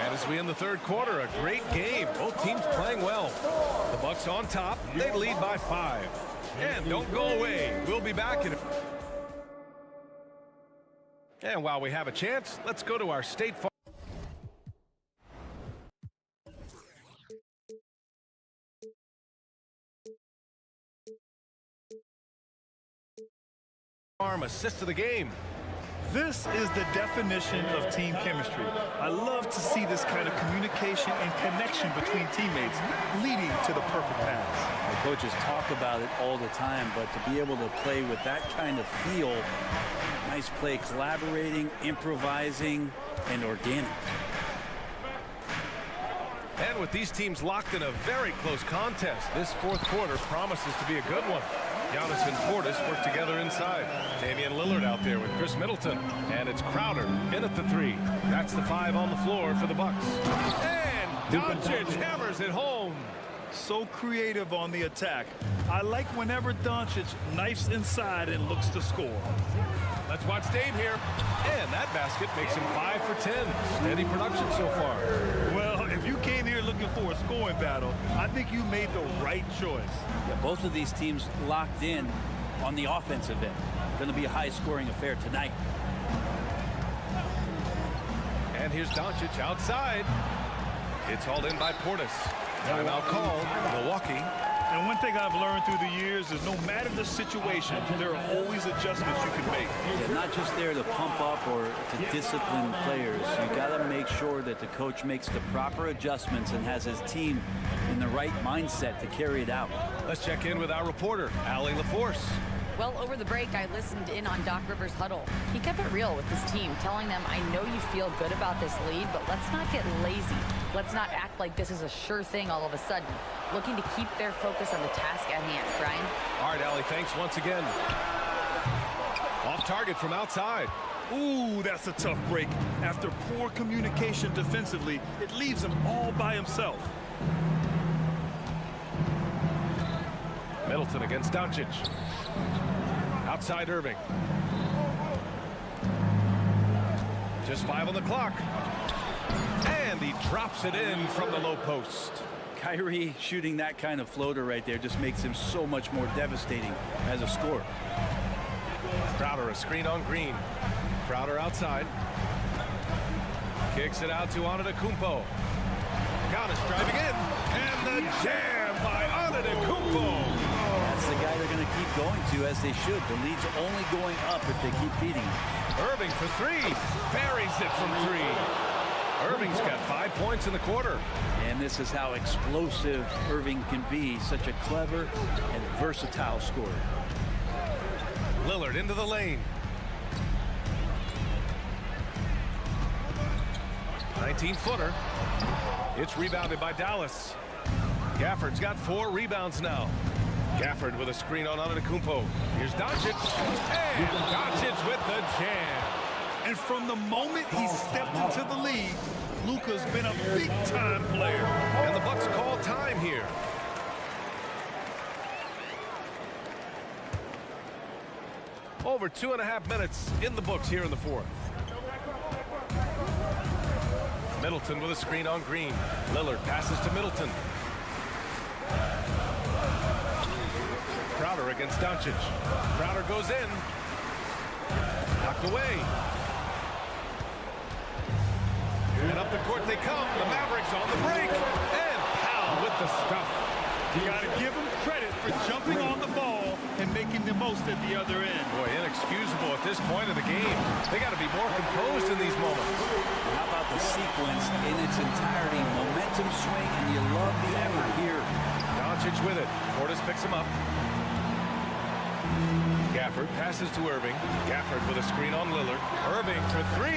Speaker 9: And as we end the third quarter, a great game. Both teams playing well. The Bucks on top. They lead by 5. And don't go away. We'll be back in a... And while we have a chance, let's go to our State Farm assist of the game.
Speaker 10: This is the definition of team chemistry. I love to see this kind of communication and connection between teammates leading to the perfect pass.
Speaker 6: The coaches talk about it all the time, but to be able to play with that kind of feel, nice play, collaborating, improvising, and organic.
Speaker 9: And with these teams locked in a very close contest, this fourth quarter promises to be a good one. Giannis and Portis work together inside. Damian Lillard out there with Chris Middleton. And it's Crowder in at the 3. That's the 5 on the floor for the Bucks. And Doncic hammers it home.
Speaker 10: So creative on the attack. I like whenever Doncic knifes inside and looks to score.
Speaker 9: Let's watch Dame here. And that basket makes him 5 for 10. Steady production so far.
Speaker 10: Well, if you came here looking for a scoring battle, I think you made the right choice.
Speaker 6: Yeah, both of these teams locked in on the offensive end. Going to be a high-scoring affair tonight.
Speaker 9: And here's Doncic outside. It's hauled in by Portis. Timeout called. Milwaukee.
Speaker 10: And one thing I've learned through the years is no matter the situation, there are always adjustments you can make.
Speaker 6: Yeah, not just there to pump up or to discipline players. You got to make sure that the coach makes the proper adjustments and has his team in the right mindset to carry it out.
Speaker 9: Let's check in with our reporter, Allie LaForce.
Speaker 11: Well, over the break, I listened in on Doc Rivers' huddle. He kept it real with his team, telling them, I know you feel good about this lead, but let's not get lazy. Let's not act like this is a sure thing all of a sudden. Looking to keep their focus on the task at hand. Brian?
Speaker 9: All right, Allie, thanks once again. Off target from outside.
Speaker 10: Ooh, that's a tough break. After poor communication defensively, it leaves him all by himself.
Speaker 9: Middleton against Doncic. Outside Irving. Just 5 on the clock. And he drops it in from the low post.
Speaker 6: Kyrie shooting that kind of floater right there just makes him so much more devastating as a scorer.
Speaker 9: Crowder, a screen on Green. Crowder outside. Kicks it out to Antetokounmpo. Giannis driving in. And the jam by Antetokounmpo.
Speaker 6: That's the guy they're going to keep going to, as they should. The lead's only going up if they keep feeding him.
Speaker 9: Irving for 3. Buries it from 3. Irving's got 5 points in the quarter.
Speaker 6: And this is how explosive Irving can be. Such a clever and versatile scorer.
Speaker 9: Lillard into the lane. 19-footer. It's rebounded by Dallas. Gafford's got 4 rebounds now. Gafford with a screen on Antetokounmpo. Here's Doncic. And Doncic with the jam.
Speaker 10: And from the moment he stepped into the league, Luka's been a big-time player.
Speaker 9: And the Bucks call time here. Over 2.5 minutes in the books here in the fourth. Middleton with a screen on Green. Lillard passes to Middleton. Crowder against Doncic. Crowder goes in. Knocked away. And up the court they come. The Mavericks on the break. And Powell with the stuff.
Speaker 10: You got to give him credit for jumping on the ball and making the most at the other end.
Speaker 9: Boy, inexcusable at this point of the game. They got to be more composed in these moments.
Speaker 6: How about the sequence in its entirety? Momentum swing, and you love the effort here.
Speaker 9: Doncic with it. Portis picks him up. Gafford passes to Irving. Gafford with a screen on Lillard. Irving for 3.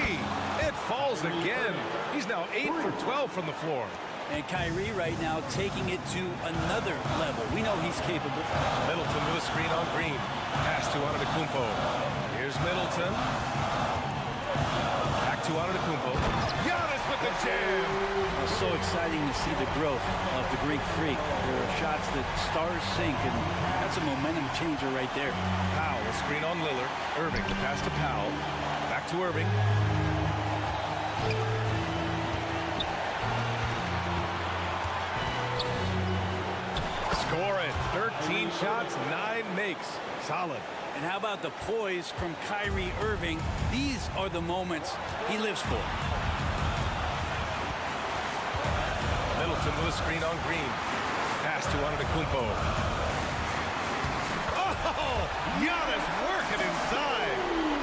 Speaker 9: It falls again. He's now 8 for 12 from the floor.
Speaker 6: And Kyrie right now taking it to another level. We know he's capable.
Speaker 9: Middleton with a screen on Green. Pass to Antetokounmpo. Here's Middleton. Back to Antetokounmpo. Giannis with the jam.
Speaker 6: It's so exciting to see the growth of the Greek Freak. There are shots that stars sink, and that's a momentum changer right there.
Speaker 9: Powell, a screen on Lillard. Irving, the pass to Powell. Back to Irving. Score it. 13 shots, 9 makes. Solid.
Speaker 6: And how about the poise from Kyrie Irving? These are the moments he lives for.
Speaker 9: Middleton with a screen on Green. Pass to Antetokounmpo. Oh! Giannis working inside.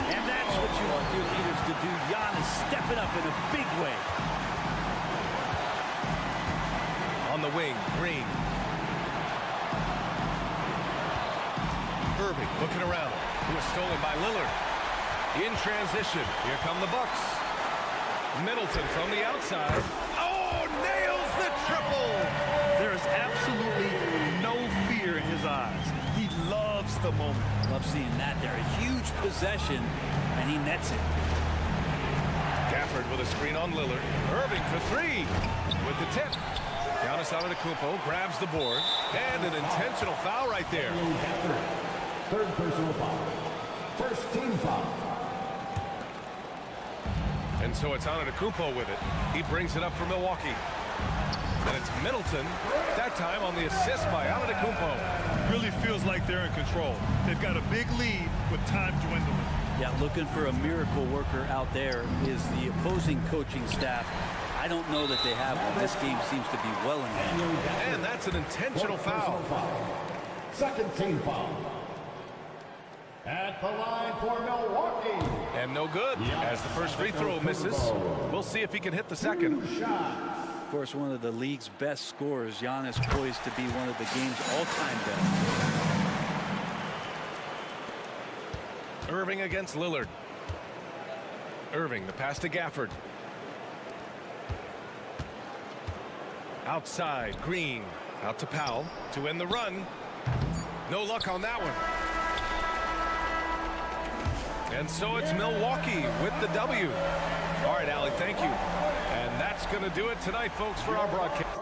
Speaker 6: And that's what you want your leaders to do. Giannis stepping up in a big way.
Speaker 9: On the wing, Green. Irving looking around. He was stolen by Lillard. In transition. Here come the Bucks. Middleton from the outside. Oh, nails the triple.
Speaker 10: There is absolutely no fear in his eyes. He loves the moment.
Speaker 6: Love seeing that there. A huge possession, and he nets it.
Speaker 9: Gafford with a screen on Lillard. Irving for 3 with the tip. Giannis Antetokounmpo grabs the board. And an intentional foul right there.
Speaker 12: Third personal foul. First team foul.
Speaker 9: And so it's Antetokounmpo with it. He brings it up for Milwaukee. And it's Middleton, that time on the assist by Antetokounmpo.
Speaker 10: Really feels like they're in control. They've got a big lead with time dwindling.
Speaker 6: Yeah, looking for a miracle worker out there is the opposing coaching staff. I don't know that they have one. This game seems to be well in hand.
Speaker 9: And that's an intentional foul.
Speaker 12: Second team foul. At the line for Milwaukee.
Speaker 9: And no good, as the first free throw misses. We'll see if he can hit the second.
Speaker 6: Of course, one of the league's best scorers, Giannis, poised to be one of the game's all-time best.
Speaker 9: Irving against Lillard. Irving, the pass to Gafford. Outside, Green. Out to Powell to end the run. No luck on that one. And so it's Milwaukee with the W. All right, Allie, thank you. And that's going to do it tonight, folks, for our broadcast.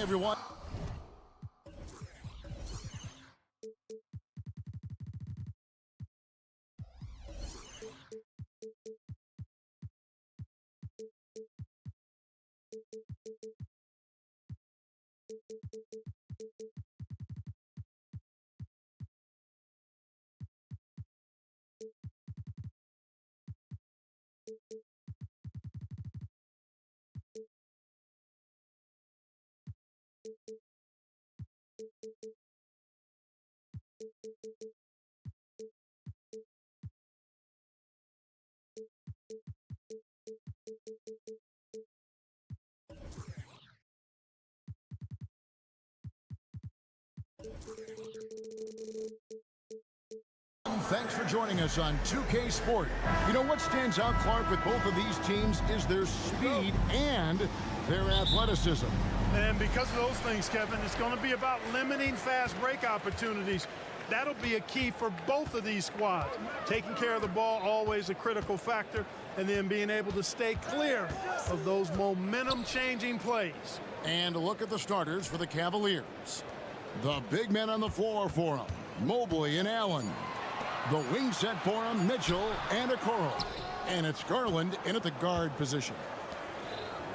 Speaker 1: everyone. Thanks for joining us on 2K Sport. You know what stands out, Clark, with both of these teams is their speed and their athleticism.
Speaker 2: And because of those things, Kevin, it's going to be about limiting fast break opportunities. That'll be a key for both of these squads. Taking care of the ball, always a critical factor, and then being able to stay clear of those momentum-changing plays.
Speaker 1: And look at the starters for the Cavaliers. The big men on the floor for them, Mobley and Allen. The wing set for them, Mitchell and Okoro. And it's Garland in at the guard position.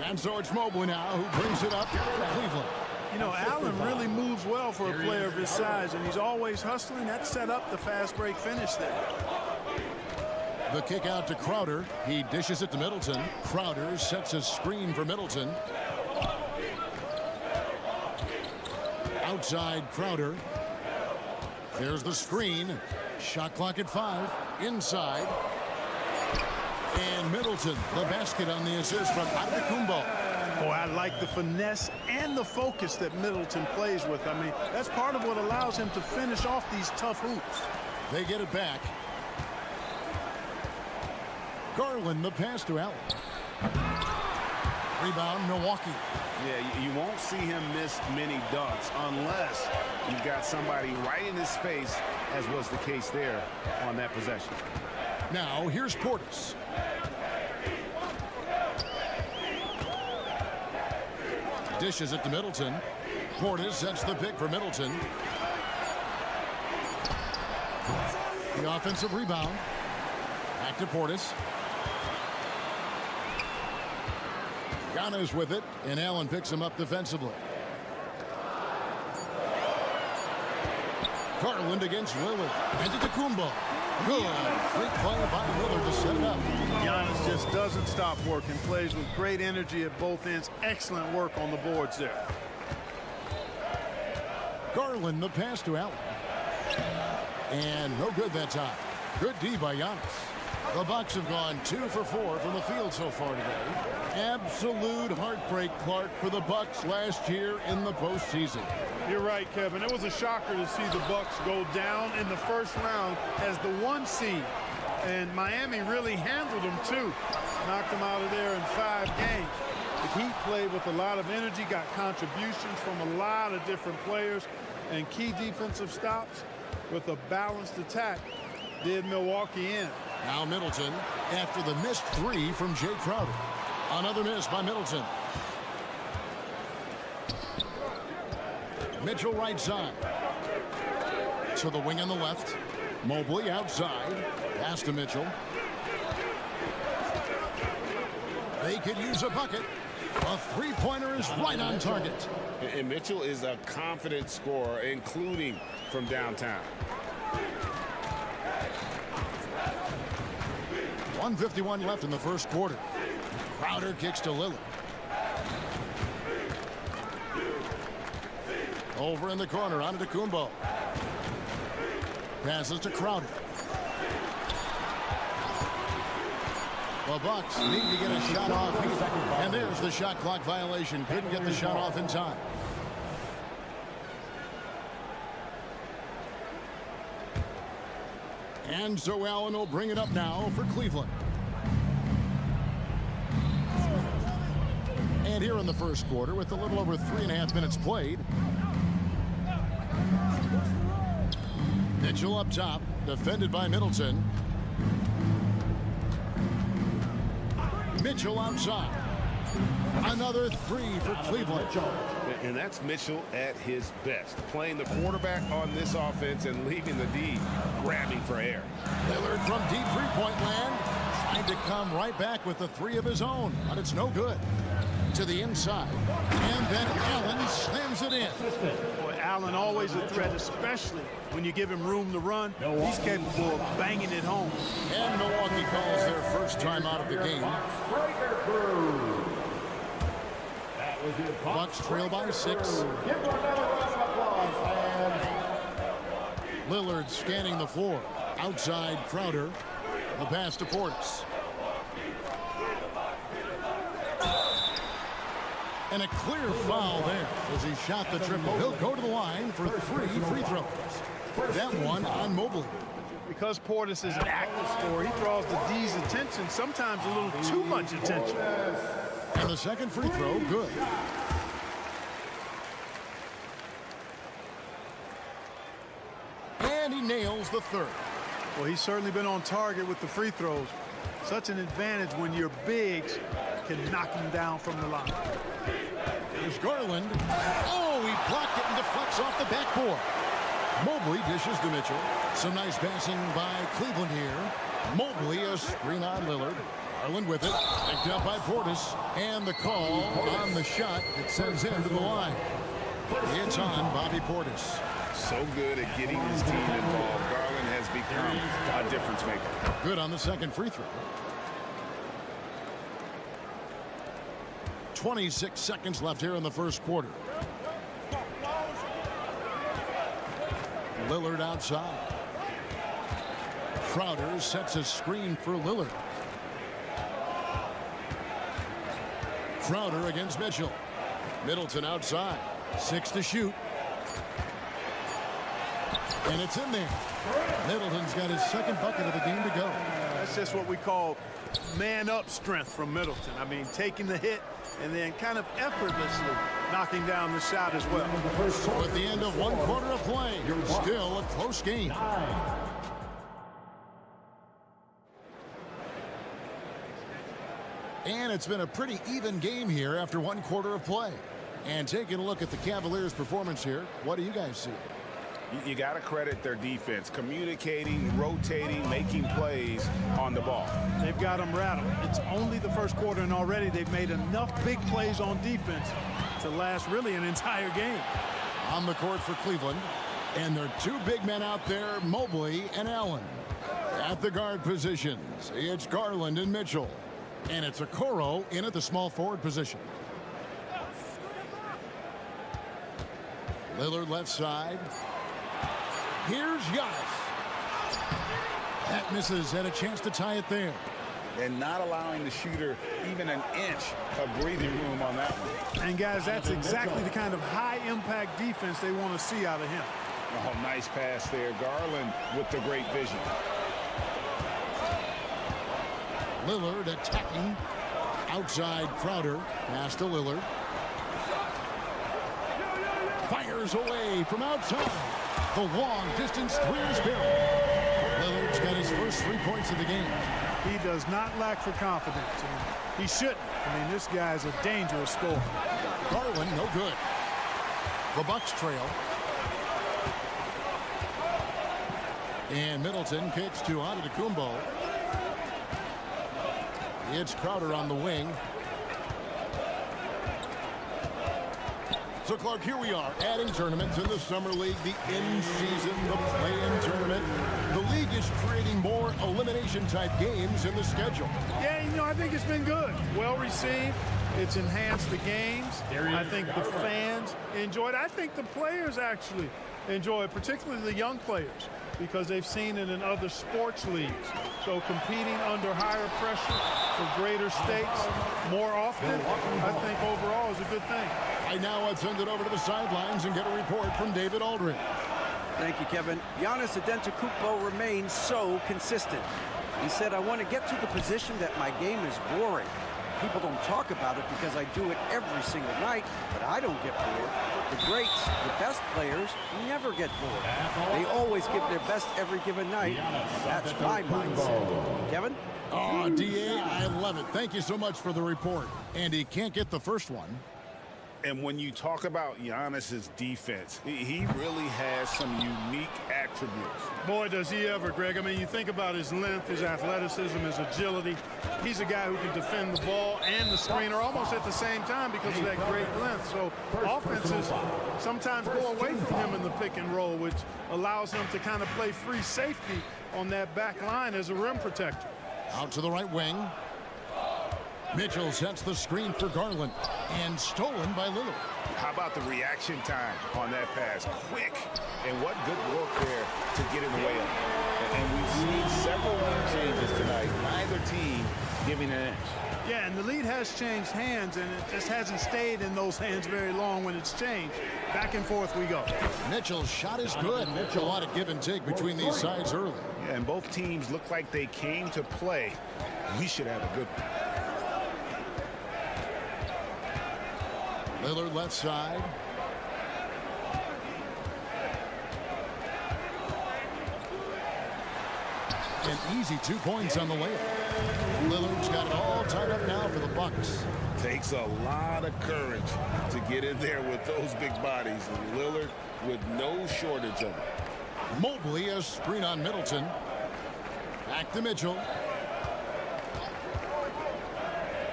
Speaker 1: And so it's Mobley now who brings it up for Cleveland.
Speaker 2: You know, Allen really moves well for a player of his size, and he's always hustling. That set up the fast break finish there.
Speaker 1: The kick out to Crowder. He dishes it to Middleton. Crowder sets a screen for Middleton. Outside Crowder. There's the screen. Shot clock at 5. Inside. And Middleton, the basket on the assist from Antetokounmpo.
Speaker 2: Boy, I like the finesse and the focus that Middleton plays with. I mean, that's part of what allows him to finish off these tough hoops.
Speaker 1: They get it back. Garland, the pass to Allen. Rebound, Milwaukee.
Speaker 3: Yeah, you won't see him miss many dunks unless you've got somebody right in his face, as was the case there on that possession.
Speaker 1: Now, here's Portis. Dishes it to Middleton. Portis sets the pick for Middleton. The offensive rebound. Back to Portis. Giannis with it, and Allen picks him up defensively. Garland against Lillard. Antetokounmpo. Good. Great play by Lillard to set it up.
Speaker 2: Giannis just doesn't stop working. Plays with great energy at both ends. Excellent work on the boards there.
Speaker 1: Garland, the pass to Allen. And no good that time. Good D by Giannis. The Bucks have gone 2 for 4 from the field so far today. Absolute heartbreak, Clark, for the Bucks last year in the postseason.
Speaker 2: You're right, Kevin. It was a shocker to see the Bucks go down in the first round as the 1 seed. And Miami really handled them, too. Knocked them out of there in 5 games. The Heat played with a lot of energy, got contributions from a lot of different players, and key defensive stops with a balanced attack did Milwaukee in.
Speaker 1: Now Middleton after the missed 3 from Jay Crowder. Another miss by Middleton. Mitchell right side. To the wing on the left. Mobley outside. Pass to Mitchell. They could use a bucket. A three-pointer is right on target.
Speaker 3: And Mitchell is a confident scorer, including from downtown.
Speaker 1: 1:51 left in the first quarter. Crowder kicks to Lillard. Over in the corner, Antetokounmpo. Passes to Crowder. The Bucks need to get a shot off. And there's the shot clock violation. Couldn't get the shot off in time. And so Allen will bring it up now for Cleveland. And here in the first quarter, with a little over 3.5 minutes played, Mitchell up top, defended by Middleton. Mitchell outside. Another three for Cleveland.
Speaker 7: And that's Mitchell at his best, playing the quarterback on this offense and leaving the D grabbing for air.
Speaker 1: Lillard from deep three-point land, trying to come right back with the three of his own, but it's no good. To the inside, and then Allen slams it in.
Speaker 2: Boy, Allen always a threat, especially when you give him room to run. He's capable of banging it home.
Speaker 1: And Milwaukee calls their first time out of the game. Bucks trail by 6. Lillard scanning the floor. Outside Crowder. The pass to Portis. And a clear foul there as he shot the triple. He'll go to the line for 3 free throws. That one on Mobley.
Speaker 2: Because Portis is an active scorer, he draws the D's attention, sometimes a little too much attention.
Speaker 1: And the second free throw, good. And he nails the third.
Speaker 2: Well, he's certainly been on target with the free throws. Such an advantage when your bigs can knock him down from the line.
Speaker 1: Here's Garland. Oh, he blocked it and deflects off the backboard. Mobley dishes to Mitchell. Some nice passing by Cleveland here. Mobley a screen on Lillard. Garland with it. Picked up by Portis. And the call on the shot that sends him to the line. It's on Bobby Portis.
Speaker 3: So good at getting his team involved. Garland has become a difference maker.
Speaker 1: Good on the second free throw. 26 seconds left here in the first quarter. Lillard outside. Crowder sets a screen for Lillard. Crowder against Mitchell. Middleton outside. 6 to shoot. And it's in there. Middleton's got his second bucket of the game to go.
Speaker 2: That's just what we call man-up strength from Middleton. I mean, taking the hit and then kind of effortlessly knocking down the shot as well.
Speaker 1: So at the end of one quarter of play, still a close game. And it's been a pretty even game here after one quarter of play. And taking a look at the Cavaliers' performance here, what do you guys see?
Speaker 3: You got to credit their defense, communicating, rotating, making plays on the ball.
Speaker 2: They've got them rattled. It's only the first quarter, and already they've made enough big plays on defense to last really an entire game.
Speaker 1: On the court for Cleveland, and there are 2 big men out there, Mobley and Allen. At the guard positions, it's Garland and Mitchell. And it's Okoro in at the small forward position. Lillard left side. Here's Giannis. That misses, and a chance to tie it there.
Speaker 3: And not allowing the shooter even an inch of breathing room on that one.
Speaker 2: And guys, that's exactly the kind of high-impact defense they want to see out of him.
Speaker 3: Oh, nice pass there. Garland with the great vision.
Speaker 1: Lillard attacking. Outside Crowder. Pass to Lillard. Fires away from outside. The long distance three-is barrel. Lillard's got his first 3 points of the game.
Speaker 2: He does not lack for confidence. He shouldn't. I mean, this guy's a dangerous scorer.
Speaker 1: Garland, no good. The Bucks trail. And Middleton kicks to Antetokounmpo. It's Crowder on the wing. So, Clark, here we are, adding tournaments in the Summer League, the in-season, the play-in tournament. The league is creating more elimination-type games in the schedule.
Speaker 2: Yeah, you know, I think it's been good. Well received. It's enhanced the games. I think the fans enjoy it. I think the players actually enjoy it, particularly the young players, because they've seen it in other sports leagues. So competing under higher pressure for greater stakes more often, I think overall is a good thing.
Speaker 1: Right now, I'd send it over to the sidelines and get a report from David Aldridge.
Speaker 4: Thank you, Kevin. Giannis Antetokounmpo remains so consistent. He said, I want to get to the position that my game is boring. People don't talk about it because I do it every single night, but I don't get bored. The greats, the best players, never get bored. They always give their best every given night. That's my mindset. Kevin?
Speaker 1: Oh, DA, I love it. Thank you so much for the report. And he can't get the first one.
Speaker 3: And when you talk about Giannis's defense, he really has some unique attributes.
Speaker 2: Boy, does he ever, Greg. I mean, you think about his length, his athleticism, his agility. He's a guy who can defend the ball and the screener almost at the same time because of that great length. So offenses sometimes go away from him in the pick and roll, which allows him to kind of play free safety on that back line as a rim protector.
Speaker 1: Out to the right wing. Mitchell sets the screen for Garland and stolen by Lillard.
Speaker 3: How about the reaction time on that pass? Quick, and what good work there to get in the way of it. And we've seen several line changes tonight, neither team giving an inch.
Speaker 2: Yeah, and the lead has changed hands, and it just hasn't stayed in those hands very long when it's changed. Back and forth we go.
Speaker 1: Mitchell's shot is good. A lot of give and take between these sides early.
Speaker 3: Yeah, and both teams look like they came to play. We should have a good one.
Speaker 1: Lillard left side. An easy 2 points on the layup. Lillard's got it all tied up now for the Bucks.
Speaker 3: Takes a lot of courage to get in there with those big bodies, and Lillard with no shortage of it.
Speaker 1: Mobley a screen on Middleton. Back to Mitchell.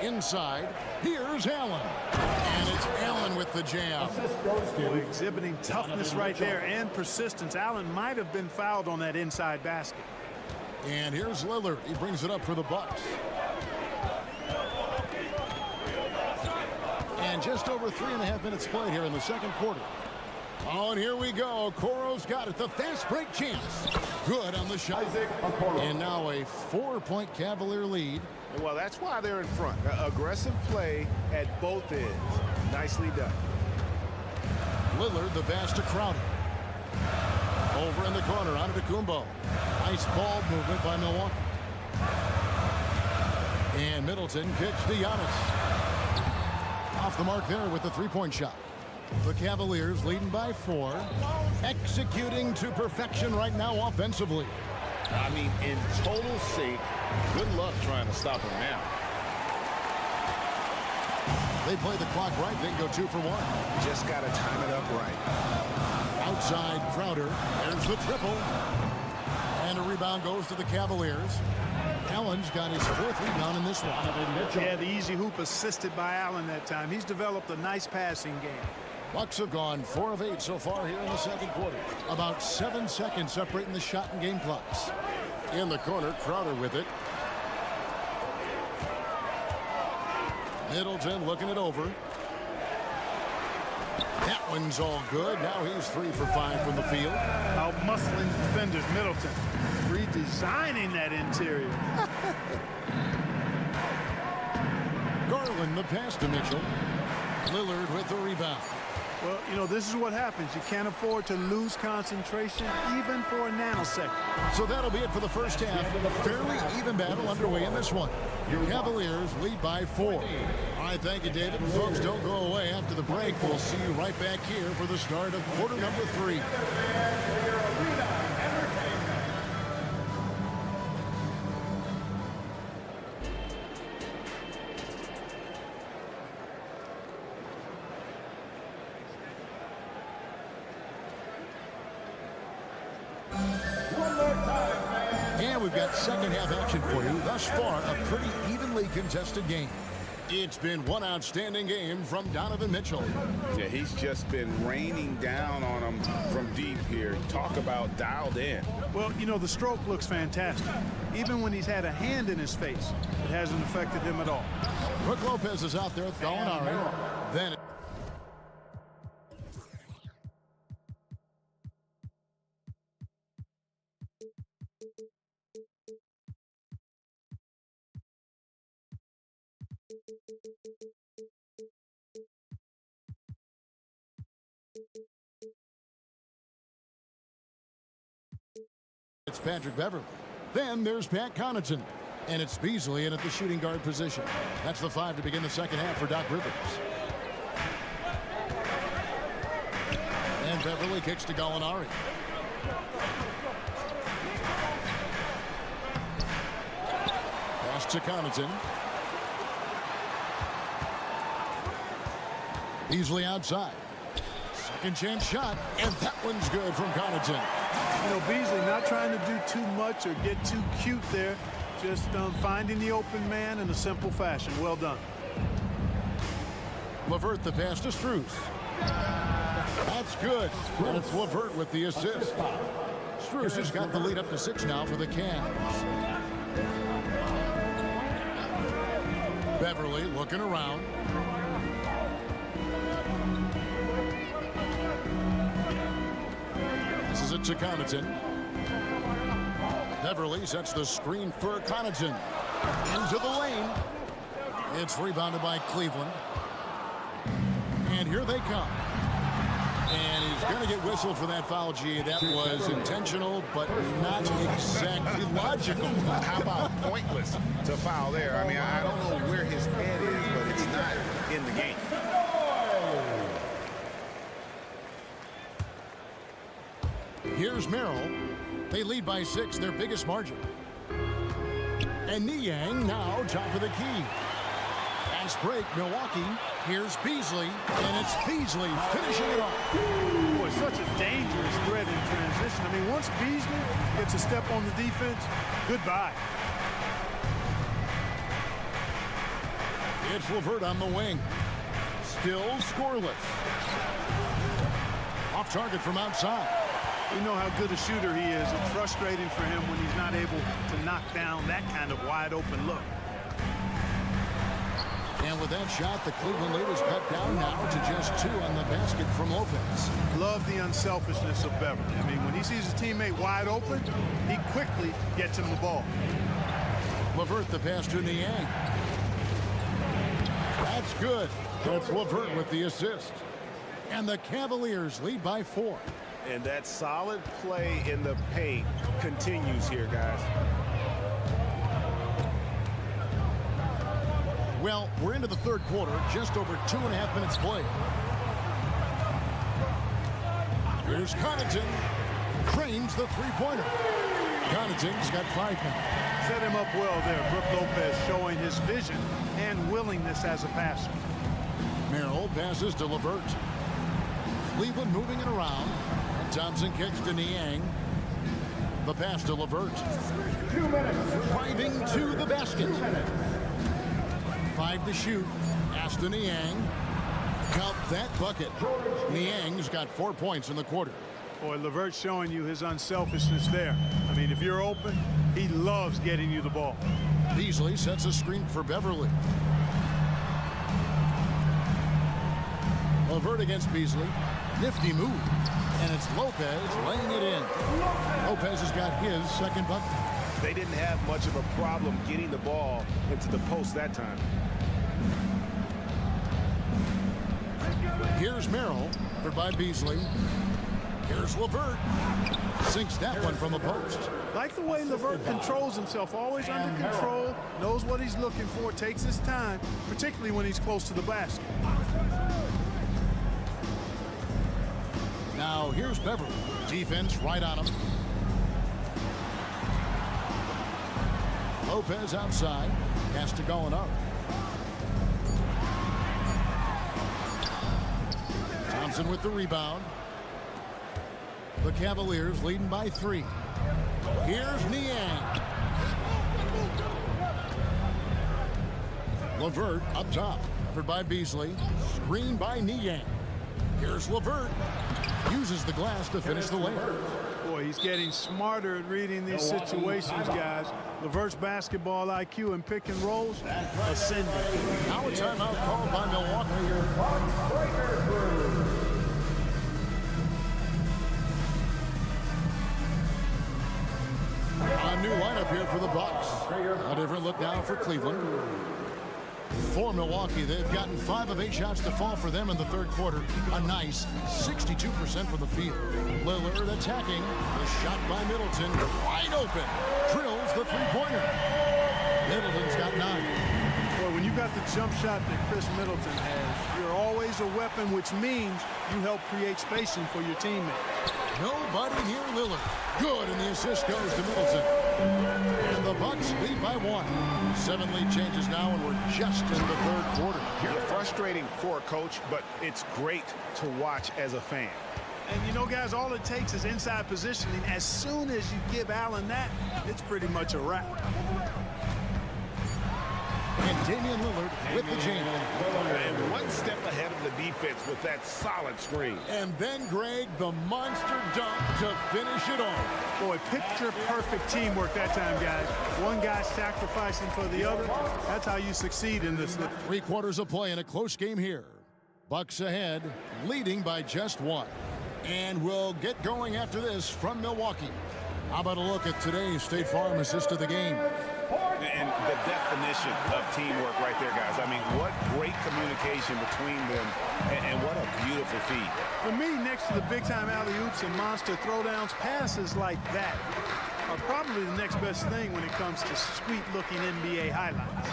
Speaker 1: Inside, here's Allen. And it's Allen with the jam.
Speaker 2: Boy, exhibiting toughness right there and persistence. Allen might have been fouled on that inside basket.
Speaker 1: And here's Lillard. He brings it up for the Bucks. And just over 3.5 minutes played here in the second quarter. Oh, and here we go. Coro's got it. The fast break chance. Good on the shot. And now a 4-point Cavalier lead.
Speaker 3: Well, that's why they're in front. Aggressive play at both ends. Nicely done.
Speaker 1: Lillard, the pass to Crowder. Over in the corner, Antetokounmpo. Nice ball movement by Milwaukee. And Middleton kicks to Giannis. Off the mark there with the three-point shot. The Cavaliers leading by 4. Executing to perfection right now offensively.
Speaker 3: I mean, in total sync. Good luck trying to stop him now.
Speaker 1: They play the clock right, then go 2 for 1.
Speaker 3: Just got to time it up right.
Speaker 1: Outside Crowder. There's the triple. And a rebound goes to the Cavaliers. Allen's got his 4th rebound in this one.
Speaker 2: Yeah, the easy hoop assisted by Allen that time. He's developed a nice passing game.
Speaker 1: Bucks have gone 4 of 8 so far here in the second quarter. About 7 seconds separating the shot and game clocks. In the corner, Crowder with it. Middleton looking it over. That one's all good. Now he's 3 for 5 from the field.
Speaker 2: Out-muscling defenders, Middleton. Redesigning that interior.
Speaker 1: Garland the pass to Mitchell. Lillard with the rebound.
Speaker 2: Well, you know, this is what happens. You can't afford to lose concentration even for a nanosecond.
Speaker 1: So that'll be it for the first half. Fairly even battle underway in this one. Cavaliers lead by 4. All right, thank you, David. Folks, don't go away after the break. We'll see you right back here for the start of quarter number 3. And we've got second half action for you. Thus far, a pretty evenly contested game. It's been one outstanding game from Donovan Mitchell.
Speaker 3: Yeah, he's just been raining down on him from deep here. Talk about dialed in.
Speaker 2: Well, you know, the stroke looks fantastic. Even when he's had a hand in his face, it hasn't affected him at all.
Speaker 1: Brook Lopez is out there with Gallinari. Then it's Patrick Beverley. Then there's Pat Connaughton. And it's Beasley in at the shooting guard position. That's the 5 to begin the second half for Doc Rivers. And Beverly kicks to Gallinari. Pass to Connaughton. Beasley outside. Second chance shot, and that one's good from Connaughton.
Speaker 2: You know, Beasley not trying to do too much or get too cute there. Just finding the open man in a simple fashion. Well done.
Speaker 1: LeVert the pass to Strus. That's good. And it's LeVert with the assist. Strus has got the lead up to 6 now for the Cavs. Beverly looking around. This is it to Connaughton. Beverly sets the screen for Connaughton. Into the lane. It's rebounded by Cleveland. And here they come. And he's going to get whistled for that foul, G. That was intentional, but not exactly logical.
Speaker 3: How about pointless to foul there? I mean, I don't know where his head is, but it's not in the game.
Speaker 1: Here's Merrill. They lead by 6, their biggest margin. And Niang now top of the key. Fast break, Milwaukee. Here's Beasley, and it's Beasley finishing it off.
Speaker 2: Boy, such a dangerous threat in transition. I mean, once Beasley gets a step on the defense, goodbye.
Speaker 1: It's LeVert on the wing. Still scoreless. Off target from outside.
Speaker 2: You know how good a shooter he is. It's frustrating for him when he's not able to knock down that kind of wide open look.
Speaker 1: And with that shot, the Cleveland lead is cut down now to just 2 on the basket from Lopez.
Speaker 2: Love the unselfishness of Beverly. I mean, when he sees his teammate wide open, he quickly gets him the ball.
Speaker 1: LeVert the pass to Niang. That's good. That's LeVert with the assist. And the Cavaliers lead by 4.
Speaker 3: And that solid play in the paint continues here, guys.
Speaker 1: Well, we're into the third quarter, just over 2.5 minutes played. Here's Connaughton. Cranes the three-pointer. Connaughton's got 5 now.
Speaker 2: Set him up well there. Brook Lopez showing his vision and willingness as a passer.
Speaker 1: Merrill passes to LeVert. Cleveland moving it around. And Thompson kicks to Niang. The pass to LeVert.
Speaker 12: 2 minutes.
Speaker 1: Driving to the basket. 5 to shoot. Pass to Niang. Count that bucket. Niang's got 4 points in the quarter.
Speaker 2: Boy, LeVert showing you his unselfishness there. I mean, if you're open, he loves getting you the ball.
Speaker 1: Beasley sets a screen for Beverly. LeVert against Beasley. Nifty move. And it's Lopez laying it in. Lopez has got his second bucket.
Speaker 3: They didn't have much of a problem getting the ball into the post that time.
Speaker 1: Here's Merrill, covered by Beasley. Here's LeVert. Sinks that one from the post.
Speaker 2: Like the way LeVert controls himself, always under control, knows what he's looking for, takes his time, particularly when he's close to the basket.
Speaker 1: Now here's Beverly. Defense right on him. Lopez outside. Has to go up. Thompson with the rebound. The Cavaliers leading by 3. Here's Niang. LeVert up top. Covered by Beasley. Screened by Niang. Here's LeVert. Uses the glass to finish the layup.
Speaker 2: Boy, he's getting smarter at reading these situations, guys. LeVert's basketball IQ and pick and rolls ascending.
Speaker 1: Now a timeout called by Milwaukee. A new lineup here for the Bucks. A different look now for Cleveland. For Milwaukee, they've gotten 5 of 8 shots to fall for them in the third quarter. A nice 62% from the field. Lillard attacking. The shot by Middleton. Wide open. Drills nails the three-pointer. Middleton's got 9.
Speaker 2: Boy, when you got the jump shot that Chris Middleton has, you're always a weapon, which means you help create spacing for your teammates.
Speaker 1: Nobody near Lillard. Good, and the assist goes to Middleton. And the Bucks lead by 1. 7 lead changes now, and we're just in the third quarter.
Speaker 3: You're frustrating for a coach, but it's great to watch as a fan.
Speaker 2: And you know, guys, all it takes is inside positioning. As soon as you give Allen that, it's pretty much a wrap.
Speaker 1: And Damian Lillard with the jam.
Speaker 3: And one step ahead of the defense with that solid screen.
Speaker 1: And then, Greg, the monster dunk to finish it off.
Speaker 2: Boy, picture-perfect teamwork that time, guys. One guy sacrificing for the other. That's how you succeed in this.
Speaker 1: 3 quarters of play in a close game here. Bucks ahead, leading by just 1. And we'll get going after this from Milwaukee. How about a look at today's State Farm assist of the game?
Speaker 3: And the definition of teamwork right there, guys. I mean, what great communication between them, and what a beautiful feed.
Speaker 2: For me, next to the big-time alley-oops and monster throwdowns, passes like that are probably the next best thing when it comes to sweet-looking NBA highlights.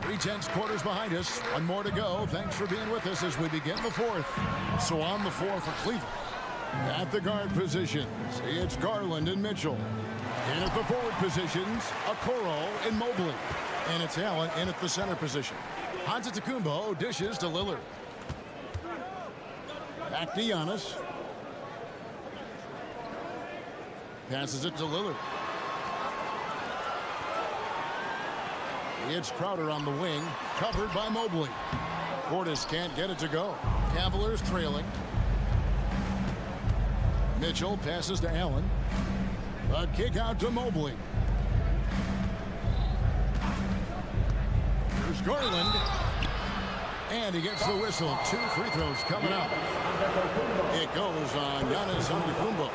Speaker 1: 3/10 quarters behind us. 1 more to go. Thanks for being with us as we begin the 4th. So on the floor for Cleveland. At the guard positions, it's Garland and Mitchell. In at the forward positions, Okoro and Mobley. And it's Allen in at the center position. Antetokounmpo dishes to Lillard. Back to Giannis. Passes it to Lillard. It's Crowder on the wing, covered by Mobley. Portis can't get it to go. Cavaliers trailing. Mitchell passes to Allen. A kick out to Mobley. Here's Garland. And he gets the whistle. 2 free throws coming up. It goes on Giannis Antetokounmpo.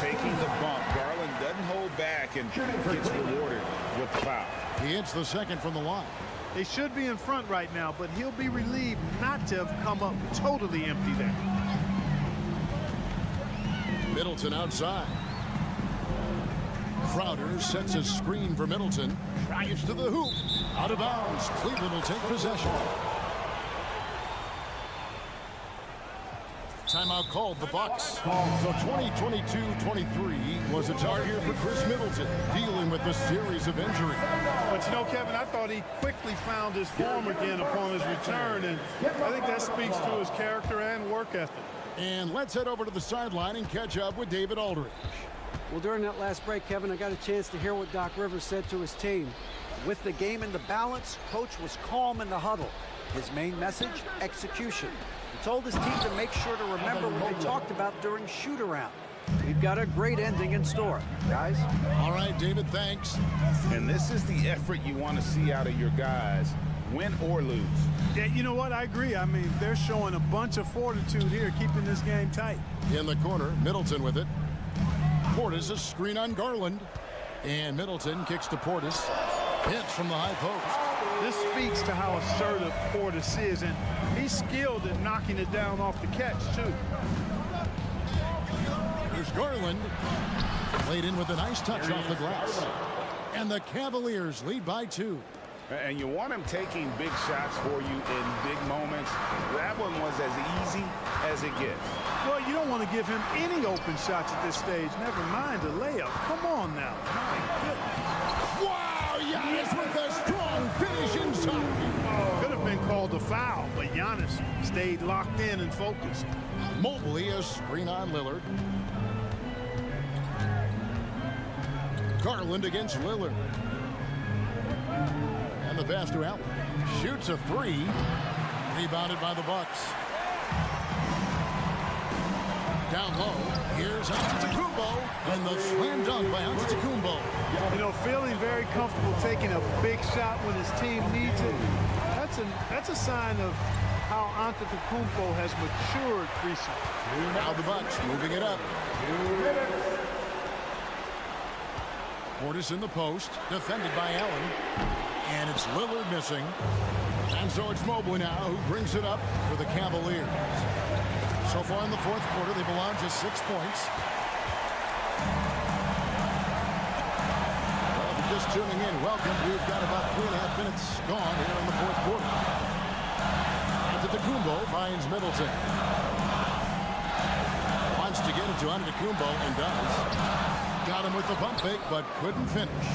Speaker 3: Taking the bump. Garland doesn't hold back and gets rewarded with the foul.
Speaker 1: He hits the second from the line.
Speaker 2: They should be in front right now, but he'll be relieved not to have come up totally empty there.
Speaker 1: Middleton outside. Crowder sets a screen for Middleton. Drives to the hoop. Out of bounds. Cleveland will take possession. Timeout called the Bucks. So 2022-23 was a tough year for Chris Middleton, dealing with a series of injuries.
Speaker 2: But you know, Kevin, I thought he quickly found his form again upon his return, and I think that speaks to his character and work ethic.
Speaker 1: And let's head over to the sideline and catch up with David Aldridge.
Speaker 4: Well, during that last break, Kevin, I got a chance to hear what Doc Rivers said to his team. With the game in the balance, Coach was calm in the huddle. His main message, execution. He told his team to make sure to remember what they talked about during shoot-around. We've got a great ending in store, guys.
Speaker 1: All right, David, thanks.
Speaker 3: And this is the effort you want to see out of your guys, win or lose.
Speaker 2: Yeah, you know what? I agree. I mean, they're showing a bunch of fortitude here, keeping this game tight.
Speaker 1: In the corner, Middleton with it. Portis, a screen on Garland. And Middleton kicks to Portis. Hits from the high post.
Speaker 2: This speaks to how assertive Portis is, and he's skilled at knocking it down off the catch, too.
Speaker 1: Here's Garland. Played in with a nice touch off the glass. And the Cavaliers lead by 2.
Speaker 3: And you want him taking big shots for you in big moments. That one was as easy as it gets.
Speaker 2: Well, you don't want to give him any open shots at this stage. Never mind a layup. Come on now. My goodness.
Speaker 1: Wow, Giannis with a strong finish inside.
Speaker 2: Could have been called a foul, but Giannis stayed locked in and focused.
Speaker 1: Mobley, a screen on Lillard. Garland against Lillard. And the pass to Allen. Shoots a 3. Rebounded by the Bucks. Down low. Here's Antetokounmpo. And the slam dunk by Antetokounmpo.
Speaker 2: You know, feeling very comfortable taking a big shot when his team needs it. That's a sign of how Antetokounmpo has matured recently.
Speaker 1: Now the Bucks moving it up. Portis in the post, defended by Allen. And it's Lillard missing. And so it's Mobley now who brings it up for the Cavaliers. So far in the fourth quarter, they've allowed just 6 points. just tuning in, welcome. We've got about 3.5 minutes gone here in the fourth quarter. Antetokounmpo finds Middleton. Wants to get it to Antetokounmpo and does. Got him with the pump fake, but couldn't finish.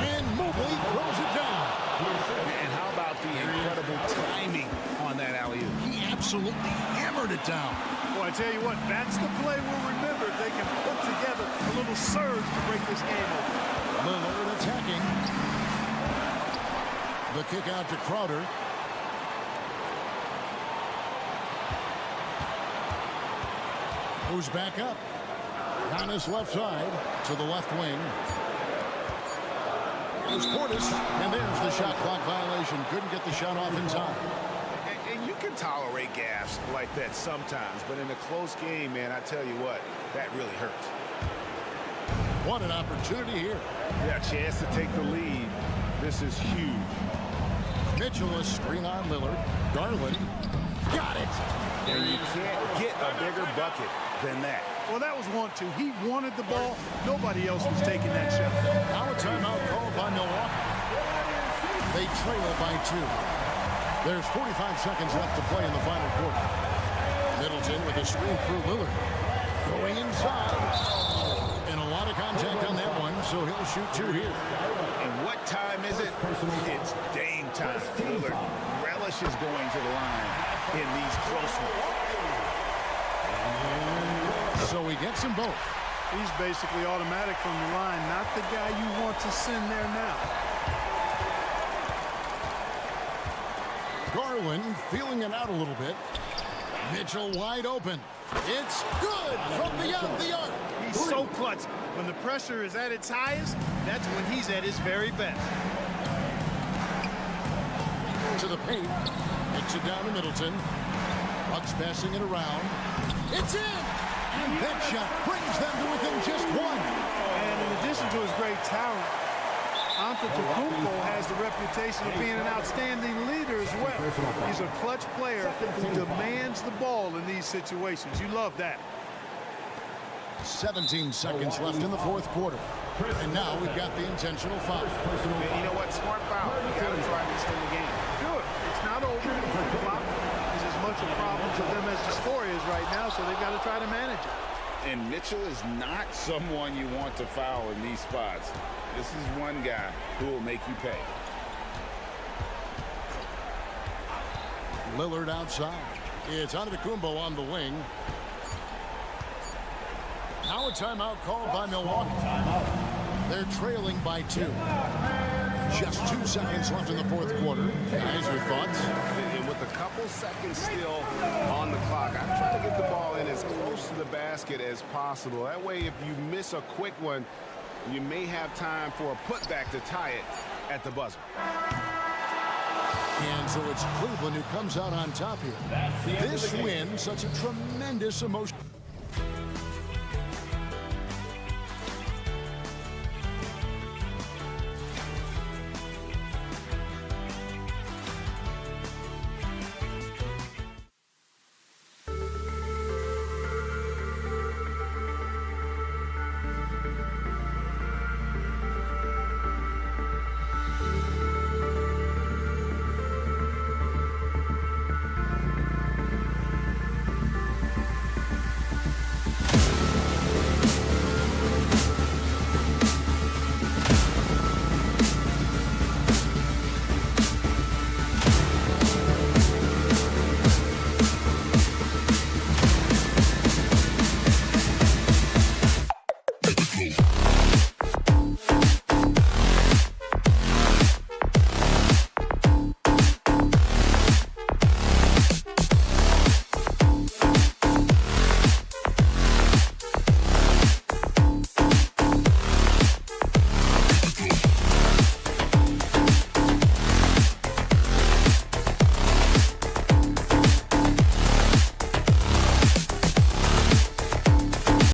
Speaker 1: And Mobley throws it down.
Speaker 3: And how about the incredible timing on that alley-oop?
Speaker 1: He absolutely hammered it down.
Speaker 2: Well, I tell you what, that's the play we'll remember if they can put together a little surge to break this game open.
Speaker 1: Lillard attacking. The kick out to Crowder. Who's back up? On his left side to the left wing. There's Portis, and there's the shot clock violation. Couldn't get the shot off in time.
Speaker 3: And you can tolerate gaffes like that sometimes, but in a close game, man, I tell you what, that really hurts.
Speaker 1: What an opportunity here.
Speaker 3: Yeah, chance to take the lead. This is huge.
Speaker 1: Mitchell a screen on Lillard. Garland got it.
Speaker 3: And you can't get a bigger bucket than that.
Speaker 2: Well, that was 1-2. He wanted the ball. Nobody else was taking that shot.
Speaker 1: Now a timeout called by Milwaukee. They trail by 2. There's 45 seconds left to play in the final quarter. Middleton with a screen through Lillard. Going inside. And a lot of contact on that one, so he'll shoot 2 here.
Speaker 3: And what time is it? It's Dame time. Lillard relishes going to the line in these close ones.
Speaker 1: So he gets them both.
Speaker 2: He's basically automatic from the line, not the guy you want to send there now.
Speaker 1: Garland feeling it out a little bit. Mitchell wide open. It's good from beyond the arc.
Speaker 2: He's so clutch. When the pressure is at its highest, that's when he's at his very best.
Speaker 1: To the paint. Takes it down to Middleton. Bucks passing it around. It's in! And that shot brings them to within just 1.
Speaker 2: And in addition to his great talent, Antetokounmpo has the reputation of being an outstanding leader as well. He's a clutch player who demands the ball in these situations. You love that.
Speaker 1: 17 seconds left in the fourth quarter. And now we've got the intentional foul.
Speaker 3: You know what? Smart foul. You got to try to extend the game.
Speaker 2: Good. It's not over. The clock is as much a problem to them as the score is right now, so they've got to try to manage it.
Speaker 3: And Mitchell is not someone you want to foul in these spots. This is one guy who will make you pay.
Speaker 1: Lillard outside. It's Antetokounmpo on the wing. Now a timeout called by Milwaukee. They're trailing by 2. Just 2 seconds left in the fourth quarter. Guys, your thoughts?
Speaker 3: And with a couple seconds still on the clock, I'm trying to get the ball in as close to the basket as possible. That way, if you miss a quick one, you may have time for a putback to tie it at the buzzer.
Speaker 1: And so it's Cleveland who comes out on top here. This win, such a tremendous emotion.